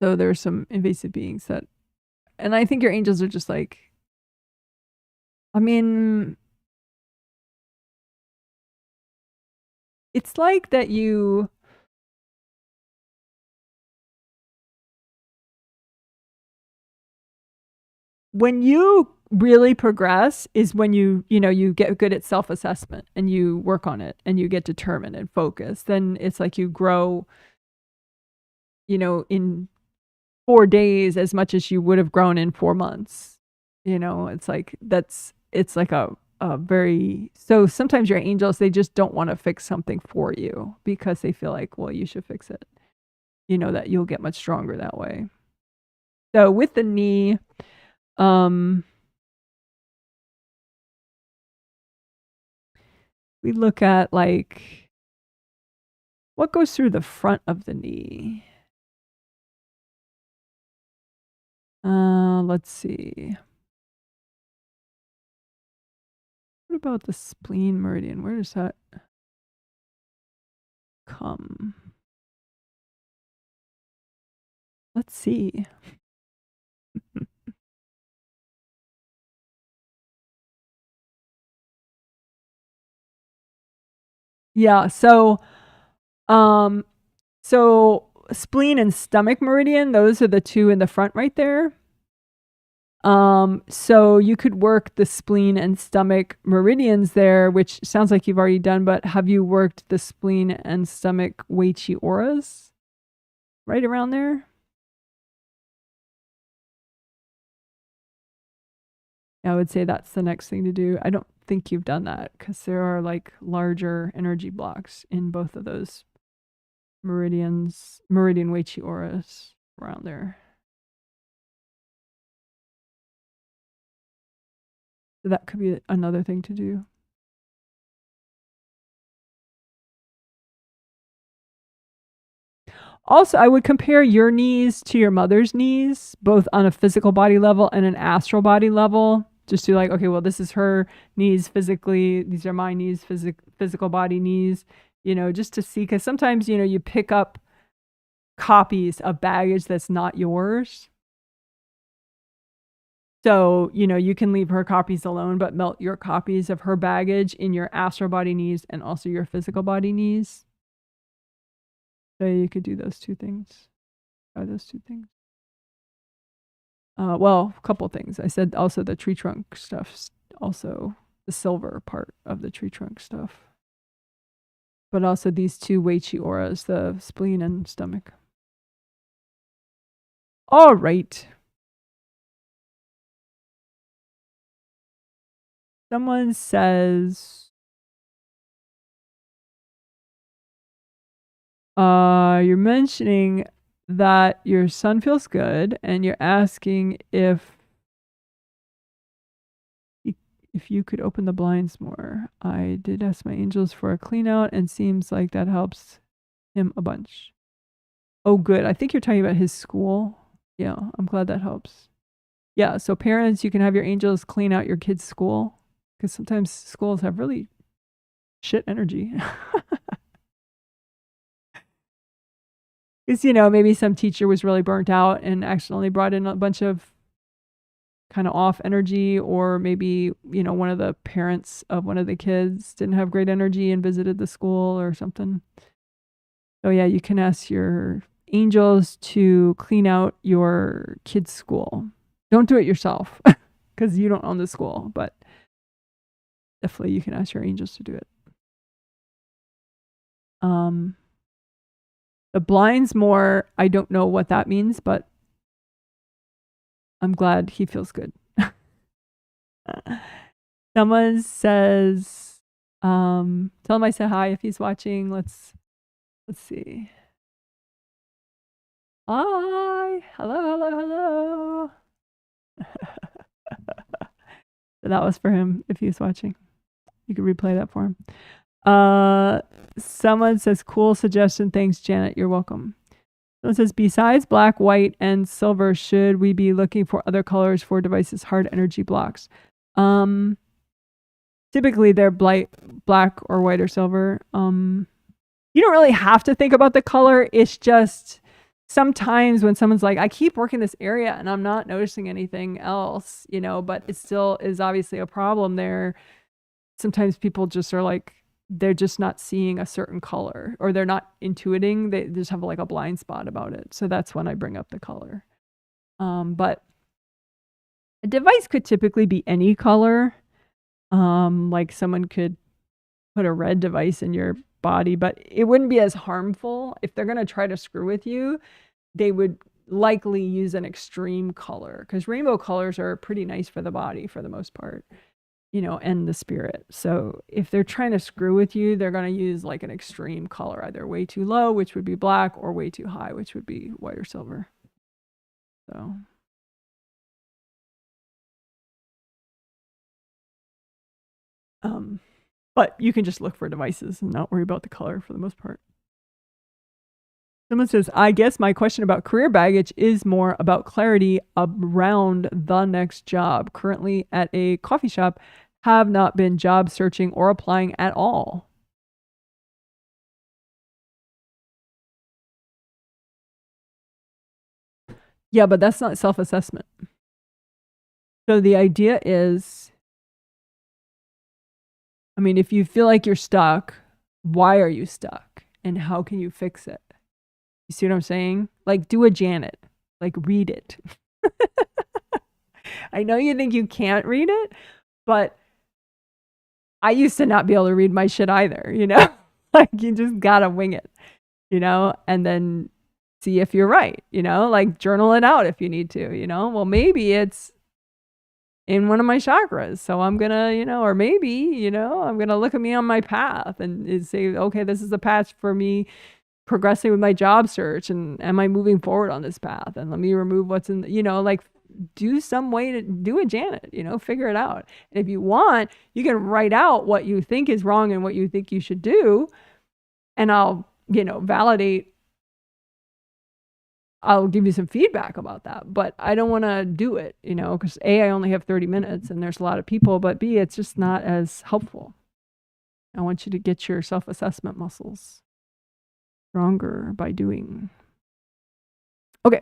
So there's some invasive beings that, and I think your angels are just like, I mean, it's like that you, when you really progress is when you get good at self-assessment and you work on it and you get determined and focused. Then it's like you grow, in 4 days as much as you would have grown in 4 months. It's like it's like a very, so sometimes your angels, they just don't want to fix something for you because they feel like, well, you should fix it. That you'll get much stronger that way. So with the knee, we look at like what goes through the front of the knee. Let's see. What about the spleen meridian? Where does that come? Let's see. Yeah, so spleen and stomach meridian, those are the two in the front right there. So you could work the spleen and stomach meridians there, which sounds like you've already done, but have you worked the spleen and stomach w.c.auras right around there? I would say that's the next thing to do. I don't think you've done that because there are like larger energy blocks in both of those meridian w.c.auras around there. So that could be another thing to do. Also, I would compare your knees to your mother's knees, both on a physical body level and an astral body level. Just to like, okay, well, this is her knees physically. These are my knees, physical body knees, just to see. Because sometimes, you pick up copies of baggage that's not yours. So, you can leave her copies alone, but melt your copies of her baggage in your astral body knees and also your physical body knees. So you could do those two things. Try those two things. Well, a couple things. I said also the tree trunk stuff, also the silver part of the tree trunk stuff. But also these two w.c.auras, the spleen and stomach. All right. Someone says, you're mentioning that your son feels good and you're asking if you could open the blinds more. I did ask my angels for a clean out and seems like that helps him a bunch. Oh, good. I think you're talking about his school. Yeah, I'm glad that helps. Yeah, so parents, you can have your angels clean out your kid's school because sometimes schools have really shit energy. Because, maybe some teacher was really burnt out and accidentally brought in a bunch of kind of off energy, or maybe, one of the parents of one of the kids didn't have great energy and visited the school or something. So yeah, you can ask your angels to clean out your kid's school. Don't do it yourself because you don't own the school, but definitely you can ask your angels to do it. The blinds more, I don't know what that means, but I'm glad he feels good. Someone says, tell him I said hi if he's watching. Let's see. Hi. Hello. That was for him if he's watching. You could replay that for him. Someone says, cool suggestion. Thanks, Janet. You're welcome. Someone says, besides black, white, and silver, should we be looking for other colors for devices' hard energy blocks? Typically, they're black or white or silver. You don't really have to think about the color. It's just sometimes when someone's like, I keep working this area and I'm not noticing anything else, but it still is obviously a problem there. Sometimes people just are like, they're just not seeing a certain color, or they're not intuiting. They just have like a blind spot about it. So that's when I bring up the color. But A device could typically be any color. Like someone could put a red device in your body, but it wouldn't be as harmful. If they're going to try to screw with you, they would likely use an extreme color, because rainbow colors are pretty nice for the body for the most part, and the spirit. So if they're trying to screw with you, they're going to use like an extreme color, either way too low, which would be black, or way too high, which would be white or silver. So but you can just look for devices and not worry about the color for the most part. Someone says, I guess my question about career baggage is more about clarity around the next job. Currently at a coffee shop, have not been job searching or applying at all. Yeah, but that's not self-assessment. So the idea is, I mean, if you feel like you're stuck, why are you stuck? And how can you fix it? You see what I'm saying? Like, do a Janet. Like, read it. I know you think you can't read it, but I used to not be able to read my shit either, Like, you just gotta wing it, and then see if you're right, like journal it out if you need to, well, maybe it's in one of my chakras, so I'm gonna, or maybe, I'm gonna look at me on my path and say, okay, this is the path for me progressing with my job search, and am I moving forward on this path, and let me remove what's in like do some way to do a Janet, figure it out. And if you want, you can write out what you think is wrong and what you think you should do, and I'll validate, I'll give you some feedback about that, but I don't want to do it, because A, I only have 30 minutes and there's a lot of people, but B, it's just not as helpful. I want you to get your self-assessment muscles stronger by doing. Okay.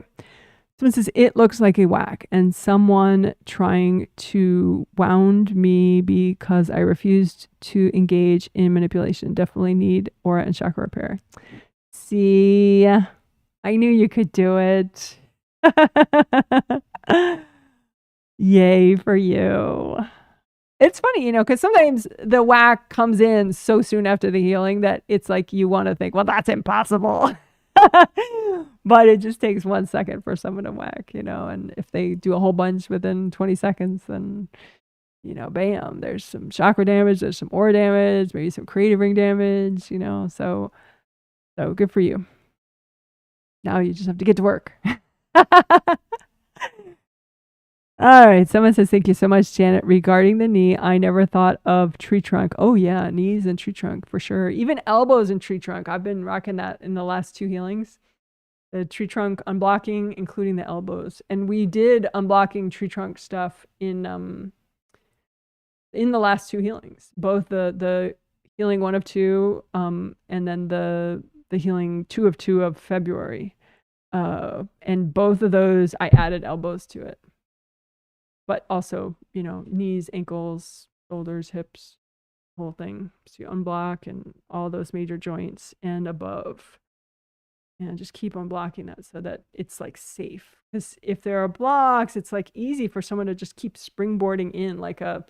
Someone says, it looks like a whack and someone trying to wound me because I refused to engage in manipulation. Definitely need aura and chakra repair. See, I knew you could do it. Yay for you. It's funny, because sometimes the whack comes in so soon after the healing that it's like you want to think, well, that's impossible. But it just takes 1 second for someone to whack, and if they do a whole bunch within 20 seconds, then, bam, there's some chakra damage, there's some aura damage, maybe some creative ring damage, so good for you. Now you just have to get to work. All right. Someone says, thank you so much, Janet. Regarding the knee, I never thought of tree trunk. Oh, yeah. Knees and tree trunk for sure. Even elbows and tree trunk. I've been rocking that in the last 2 healings. The tree trunk unblocking, including the elbows. And we did unblocking tree trunk stuff in the last 2 healings. Both the healing 1 of 2 and then the healing 2 of 2 of February. And both of those, I added elbows to it. But also, knees, ankles, shoulders, hips, whole thing. So you unblock and all those major joints and above. And just keep on blocking that so that it's like safe. Because if there are blocks, it's like easy for someone to just keep springboarding in like a,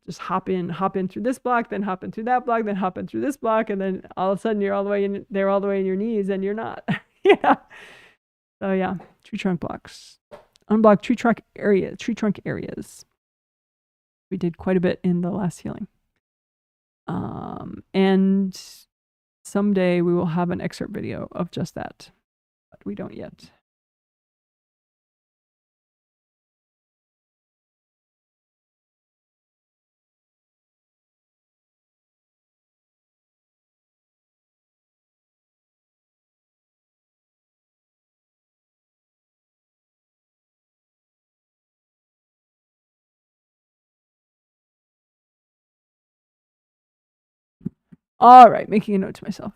just hop in through this block, then hop in through that block, then hop in through this block, and then all of a sudden you're all the way in, they're all the way in your knees and you're not. Yeah. So yeah, tree trunk blocks. Unblock tree trunk areas. We did quite a bit in the last healing. And someday we will have an excerpt video of just that, but we don't yet. All right, making a note to myself.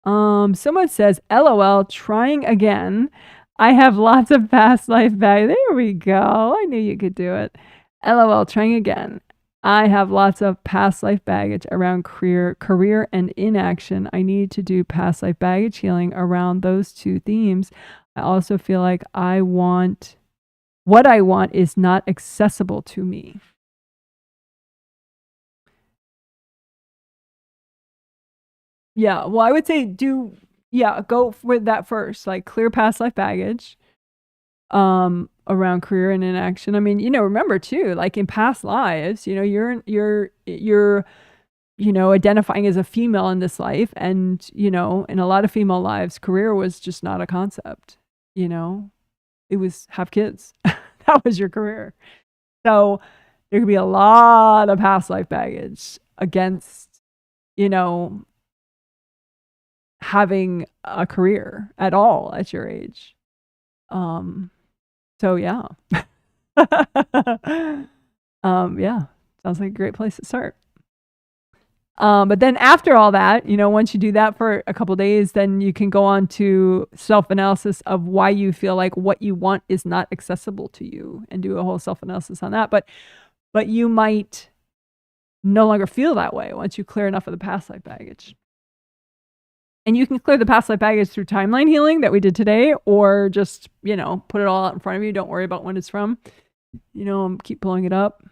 Someone says, LOL, trying again. I have lots of past life baggage. There we go. I knew you could do it. LOL, trying again. I have lots of past life baggage around career and inaction. I need to do past life baggage healing around those 2 themes. I also feel like I want What I want is not accessible to me. Yeah, well, I would say go with that first, like clear past life baggage around career and inaction. I mean, remember too, like in past lives, you're identifying as a female in this life, and in a lot of female lives, career was just not a concept. It was have kids. That was your career. So there could be a lot of past life baggage against, having a career at all at your age. So yeah. Yeah, sounds like a great place to start. But then after all that, once you do that for a couple days, then you can go on to self-analysis of why you feel like what you want is not accessible to you, and do a whole self-analysis on that. But you might no longer feel that way once you clear enough of the past life baggage. And you can clear the past life baggage through timeline healing that we did today, or just, put it all out in front of you. Don't worry about when it's from. Keep pulling it up.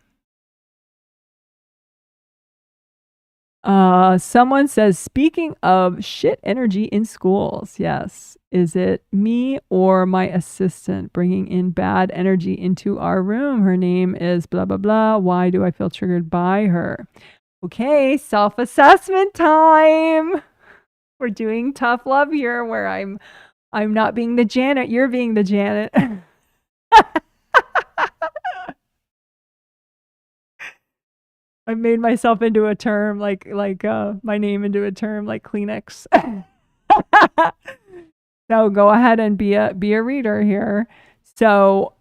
Someone says, speaking of shit energy in schools, yes. Is it me or my assistant bringing in bad energy into our room? Her name is blah, blah, blah. Why do I feel triggered by her? Okay, self-assessment time. We're doing tough love here, where I'm not being the Janet, you're being the Janet. I made myself into a term, like my name into a term, like Kleenex. So go ahead and be a reader here. So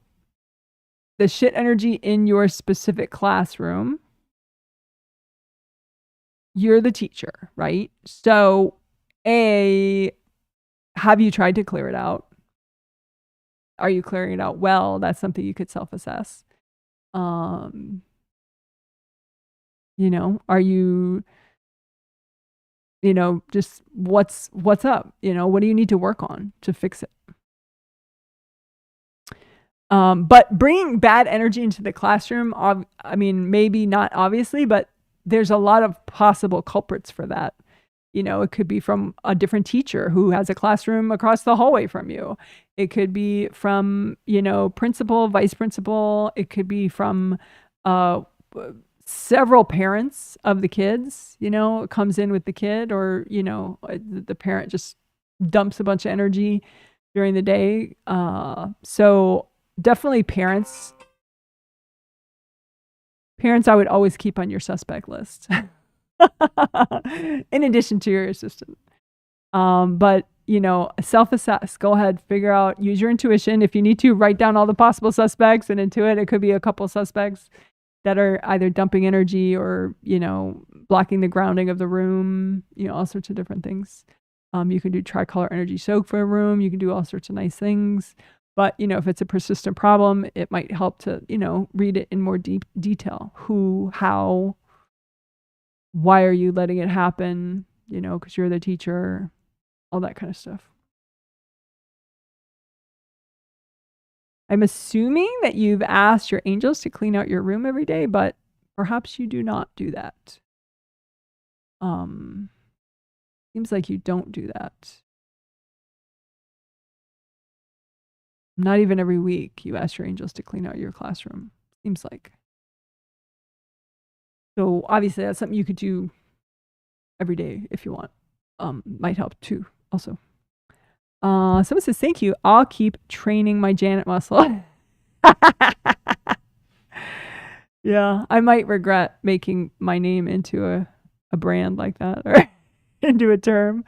the shit energy in your specific classroom, you're the teacher, right? So have you tried to clear it out? Are you clearing it out well? That's something you could self-assess. Are you, just what's up? What do you need to work on to fix it? But bringing bad energy into the classroom, I mean, maybe not obviously, but there's a lot of possible culprits for that. It could be from a different teacher who has a classroom across the hallway from you. It could be from, principal, vice principal. It could be from several parents of the kids, it comes in with the kid, or, the parent just dumps a bunch of energy during the day. So definitely parents I would always keep on your suspect list. In addition to your assistant. But self-assess, go ahead, figure out, use your intuition. If you need to, write down all the possible suspects and intuit. It could be a couple suspects that are either dumping energy or, blocking the grounding of the room, all sorts of different things. You can do tricolor energy soak for a room. You can do all sorts of nice things. But, if it's a persistent problem, it might help to, read it in more deep detail. Who, how, why are you letting it happen? Because you're the teacher, all that kind of stuff. I'm assuming that you've asked your angels to clean out your room every day, but perhaps you do not do that. Seems like you don't do that. Not even every week you ask your angels to clean out your classroom, seems like. So obviously that's something you could do every day if you want. Might help too, also. Someone says, thank you. I'll keep training my Janet muscle. Yeah, I might regret making my name into a brand like that, or into a term.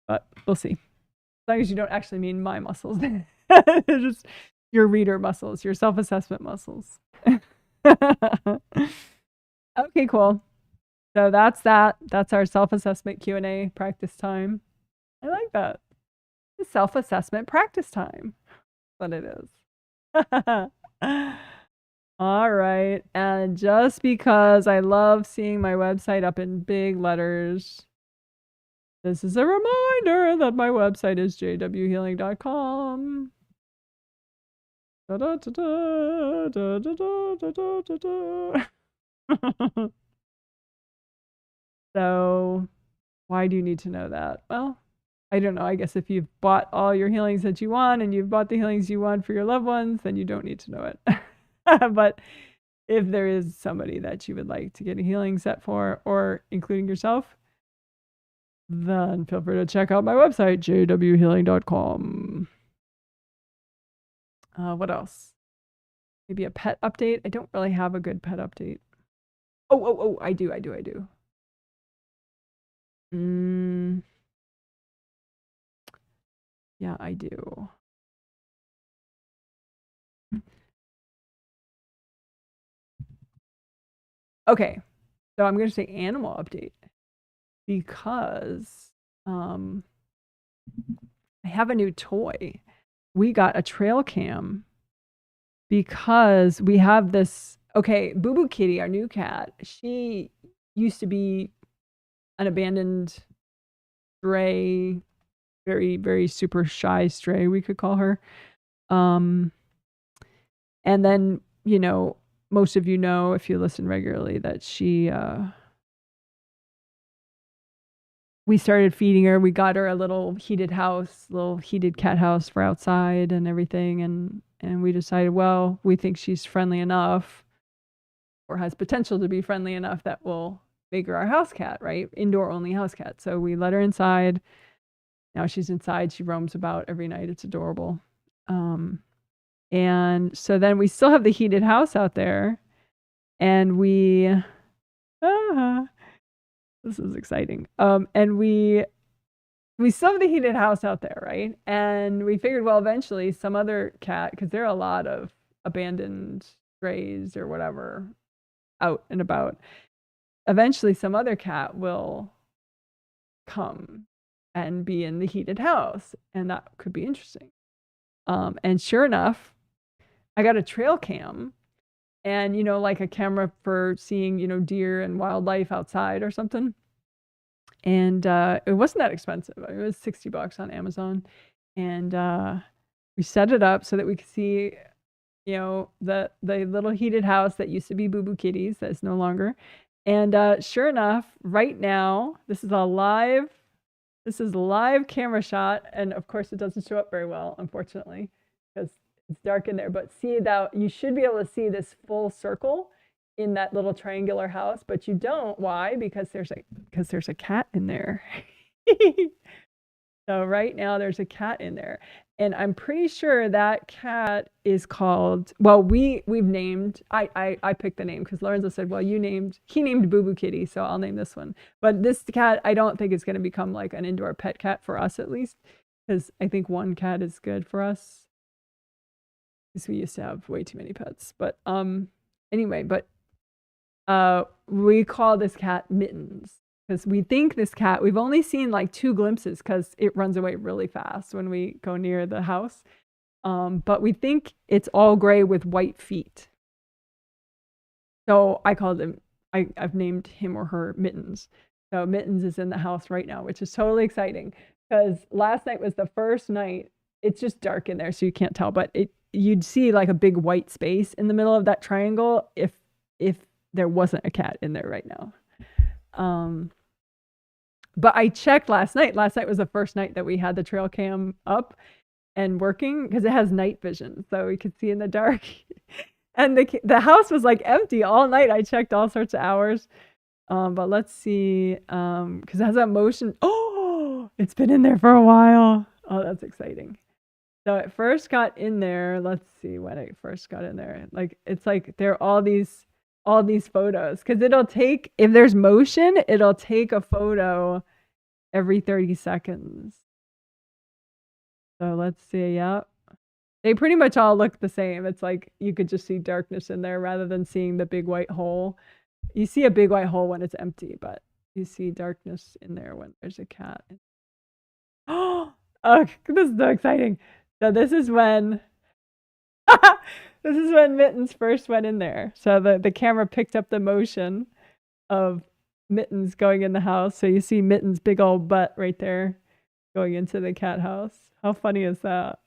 But we'll see. As long as you don't actually mean my muscles. Just your reader muscles, your self-assessment muscles. Okay, cool. So that's that. That's our self-assessment Q&A practice time. I like that. It's self-assessment practice time. That's what it is. All right. And just because I love seeing my website up in big letters, This is a reminder that my website is jwhealing.com. Da, da, da, da, da, da, da, da, da, da. So why do you need to know that? Well, I don't know. I guess if you've bought all your healings that you want and you've bought the healings you want for your loved ones, then you don't need to know it. But if there is somebody that you would like to get a healing set for, or including yourself, then feel free to check out my website, jwhealing.com. What else? Maybe a pet update. I don't really have a good pet update. Oh, I do. Yeah, I do. Okay, so I'm going to say animal update because I have a new toy. We got a trail cam because we have this. Okay, Boo Boo Kitty, our new cat, she used to be an abandoned stray, very, very super shy stray, we could call her. And then, you know, most of you know, if you listen regularly, that she, we started feeding her. We got her a little heated house, little heated cat house for outside and everything. And we decided, well, we think she's friendly enough or has potential to be friendly enough that we'll make her our house cat, right? Indoor only house cat. So we let her inside. Now she's inside. She roams about every night. It's adorable. And so then we still have the heated house out there. And this is exciting. And we still have the heated house out there, right? And we figured, well, eventually some other cat, because there are a lot of abandoned strays or whatever out and about, eventually some other cat will come and be in the heated house, and that could be interesting. And sure enough, I got a trail cam, and, you know, like a camera for seeing, you know, deer and wildlife outside or something. And it wasn't that expensive. It was $60 on Amazon. And we set it up so that we could see, you know, the little heated house that used to be Boo Boo Kitty's, that's no longer. And sure enough, right now, this is a live camera shot. And of course, it doesn't show up very well, unfortunately, because it's dark in there. But see that you should be able to see this full circle in that little triangular house, but you don't. Why? Because there's a cat in there. So right now there's a cat in there, and I'm pretty sure that cat is called, well, we've named, I picked the name because Lorenzo said, well, he named Boo Boo Kitty, so I'll name this one. But this cat, I don't think is going to become like an indoor pet cat for us, at least, because I think one cat is good for us, because we used to have way too many pets. But anyway, but we call this cat Mittens, because we think this cat, we've only seen like 2 glimpses because it runs away really fast when we go near the house. But we think it's all gray with white feet. So I called him, I've named him or her Mittens. So Mittens is in the house right now, which is totally exciting, because last night was the first night. It's just dark in there, so you can't tell, but you'd see like a big white space in the middle of that triangle if there wasn't a cat in there right now. But I checked last night. Last night was the first night that we had the trail cam up and working, because it has night vision, so we could see in the dark. And the house was like empty all night. I checked all sorts of hours. But let's see, because it has that motion. Oh, it's been in there for a while. Oh, that's exciting. So it first got in there. Let's see when it first got in there. Like, it's like there are all these photos, because it'll take, if there's motion, it'll take a photo every 30 seconds. So let's see. Yep. They pretty much all look the same. It's like you could just see darkness in there rather than seeing the big white hole. You see a big white hole when it's empty, but you see darkness in there when there's a cat. Oh, this is so exciting. So this is when Mittens first went in there. So the camera picked up the motion of Mittens going in the house. So you see Mittens' big old butt right there going into the cat house. How funny is that?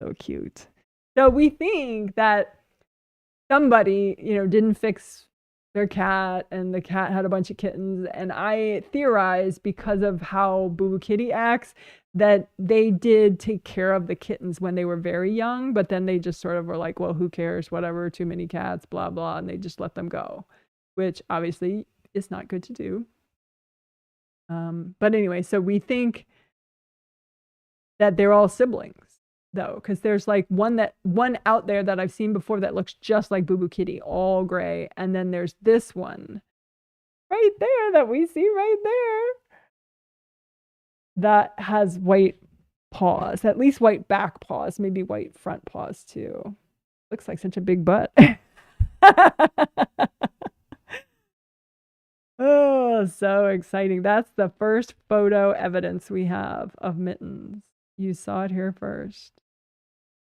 So cute. So we think that somebody, didn't fix their cat and the cat had a bunch of kittens. And I theorize because of how Boo Boo Kitty acts that they did take care of the kittens when they were very young, but then they just sort of were like, well, who cares? Whatever, too many cats, blah, blah. And they just let them go, which obviously is not good to do. But anyway, so we think that they're all siblings though, because there's like one out there that I've seen before that looks just like Boo Boo Kitty, all gray. And then there's this one right there that we see right there that has white paws, at least white back paws, maybe white front paws too. Looks like such a big butt. Oh, so exciting. That's the first photo evidence we have of Mittens. You saw it here first.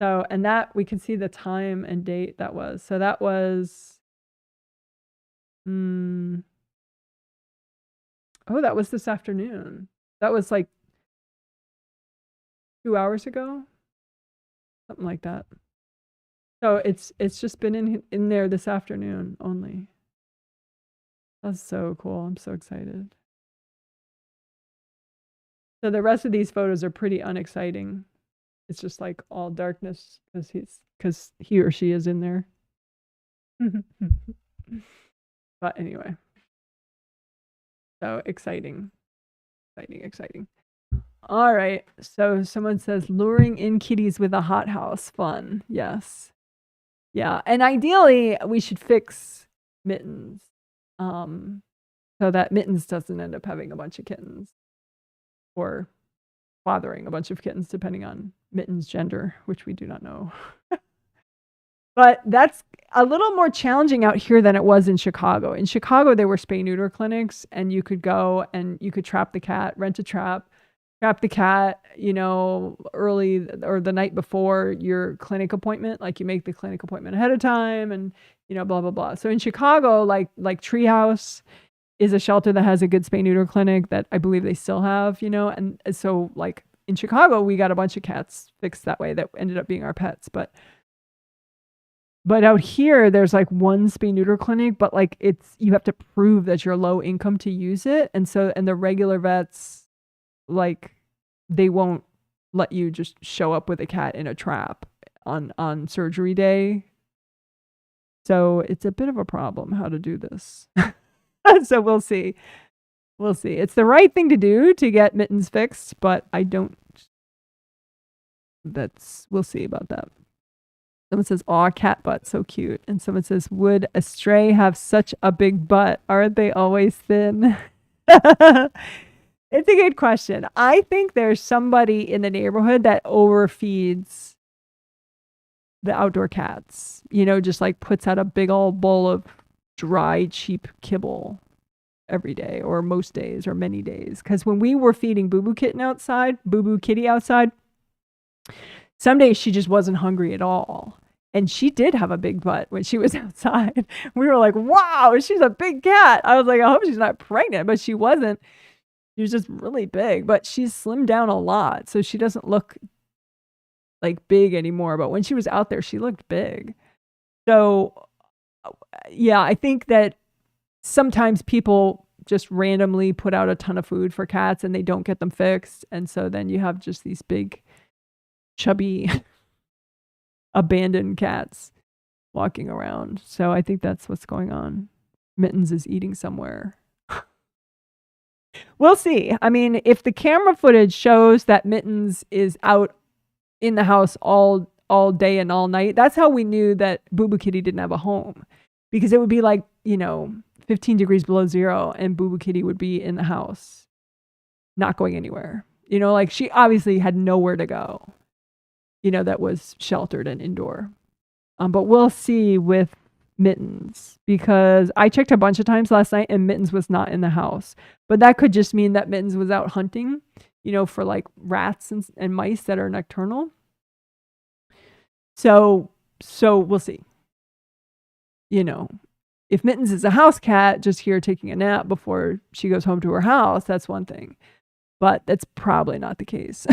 So, and that we can see the time and date that was. So that was, oh, that was this afternoon. That was like 2 hours ago, something like that. So it's just been in there this afternoon only. That's so cool. I'm so excited. So the rest of these photos are pretty unexciting. It's just like all darkness because he or she is in there. But anyway. So exciting. Exciting. All right. So someone says luring in kitties with a hothouse. Fun. Yes. Yeah. And ideally we should fix Mittens. So that Mittens doesn't end up having a bunch of kittens or fathering a bunch of kittens, depending on Mittens' gender, which we do not know. But that's a little more challenging out here than it was in Chicago. In Chicago, there were spay-neuter clinics, and you could go and you could trap the cat, rent a trap the cat, early or the night before your clinic appointment. Like you make the clinic appointment ahead of time and, blah, blah, blah. So in Chicago, like Treehouse is a shelter that has a good spay-neuter clinic that I believe they still have, and so like in Chicago, we got a bunch of cats fixed that way that ended up being our pets. But out here, there's like one spay-neuter clinic, but like you have to prove that you're low income to use it. And the regular vets, like they won't let you just show up with a cat in a trap on surgery day. So it's a bit of a problem how to do this. So we'll see. It's the right thing to do to get Mittens fixed, but we'll see about that. Someone says, aw, cat butt, so cute. And someone says, would a stray have such a big butt? Aren't they always thin? It's a good question. I think there's somebody in the neighborhood that overfeeds the outdoor cats, just like puts out a big old bowl of dry, cheap kibble every day or most days or many days. Because when we were feeding Boo Boo Kitty outside, some days she just wasn't hungry at all. And she did have a big butt when she was outside. We were like, wow, she's a big cat. I was like, I hope she's not pregnant, but she wasn't. She was just really big, but she's slimmed down a lot. So she doesn't look like big anymore. But when she was out there, she looked big. So yeah, I think that sometimes people just randomly put out a ton of food for cats and they don't get them fixed. And so then you have just these big, chubby, abandoned cats walking around. So I think that's what's going on. Mittens is eating somewhere. We'll see. I mean, if the camera footage shows that Mittens is out in the house all day and all night, that's how we knew that Boo Boo Kitty didn't have a home. Because it would be like, 15 degrees below zero and Boo Boo Kitty would be in the house, not going anywhere. Like she obviously had nowhere to go, that was sheltered and indoor. But we'll see with Mittens, because I checked a bunch of times last night and Mittens was not in the house. But that could just mean that Mittens was out hunting, for like rats and mice that are nocturnal. So we'll see. if Mittens is a house cat just here taking a nap before she goes home to her house, that's one thing. But that's probably not the case.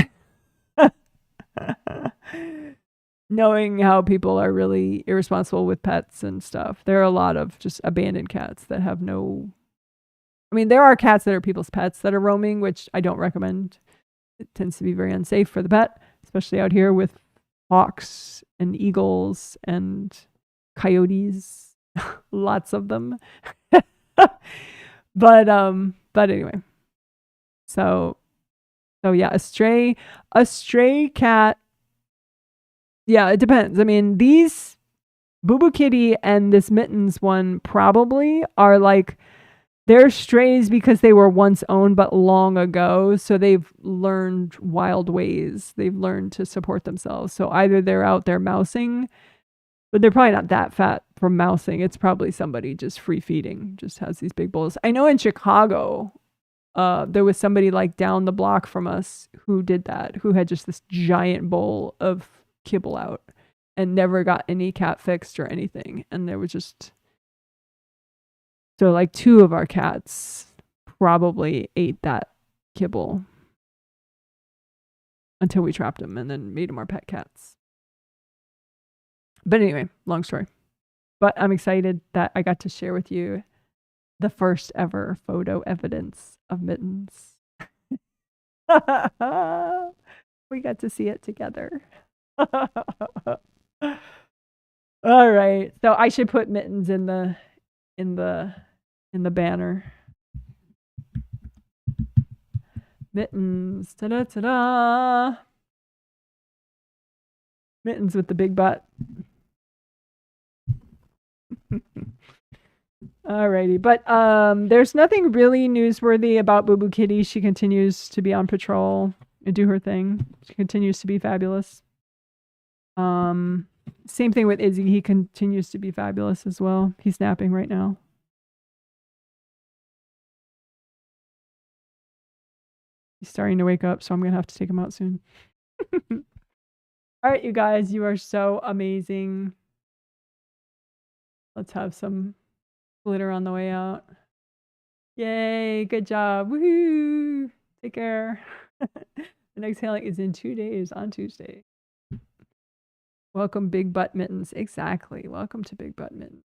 Knowing how people are really irresponsible with pets and stuff, there are a lot of just abandoned cats that have no. I mean, there are cats that are people's pets that are roaming, which I don't recommend. It tends to be very unsafe for the pet, especially out here with hawks and eagles and coyotes, lots of them. but anyway, so yeah, a stray cat. Yeah, it depends. I mean, these Boo Kitty and this Mittens one probably are like, they're strays because they were once owned but long ago, so they've learned wild ways. They've learned to support themselves. So either they're out there mousing, but they're probably not that fat from mousing. It's probably somebody just free feeding, just has these big bowls. I know in Chicago, there was somebody like down the block from us who did that, who had just this giant bowl of kibble out and never got any cat fixed or anything. And there was just, so like 2 of our cats probably ate that kibble until we trapped them and then made them our pet cats. But anyway, long story. But I'm excited that I got to share with you the first ever photo evidence of Mittens. We got to see it together. All right. So I should put Mittens in the banner. Mittens. Ta-da, ta-da. Mittens with the big butt. Alrighty, but there's nothing really newsworthy about Boo Boo Kitty. She continues to be on patrol and do her thing. She continues to be fabulous. Same thing with Izzy. He continues to be fabulous as well. He's napping right now. He's starting to wake up, so I'm gonna have to take him out soon. All right, you guys, you are so amazing. Let's have some glitter on the way out. Yay, good job. Woohoo! Take care. The next hailing is in 2 days on Tuesday. Welcome, Big Butt Mittens. Exactly. Welcome to Big Butt Mittens.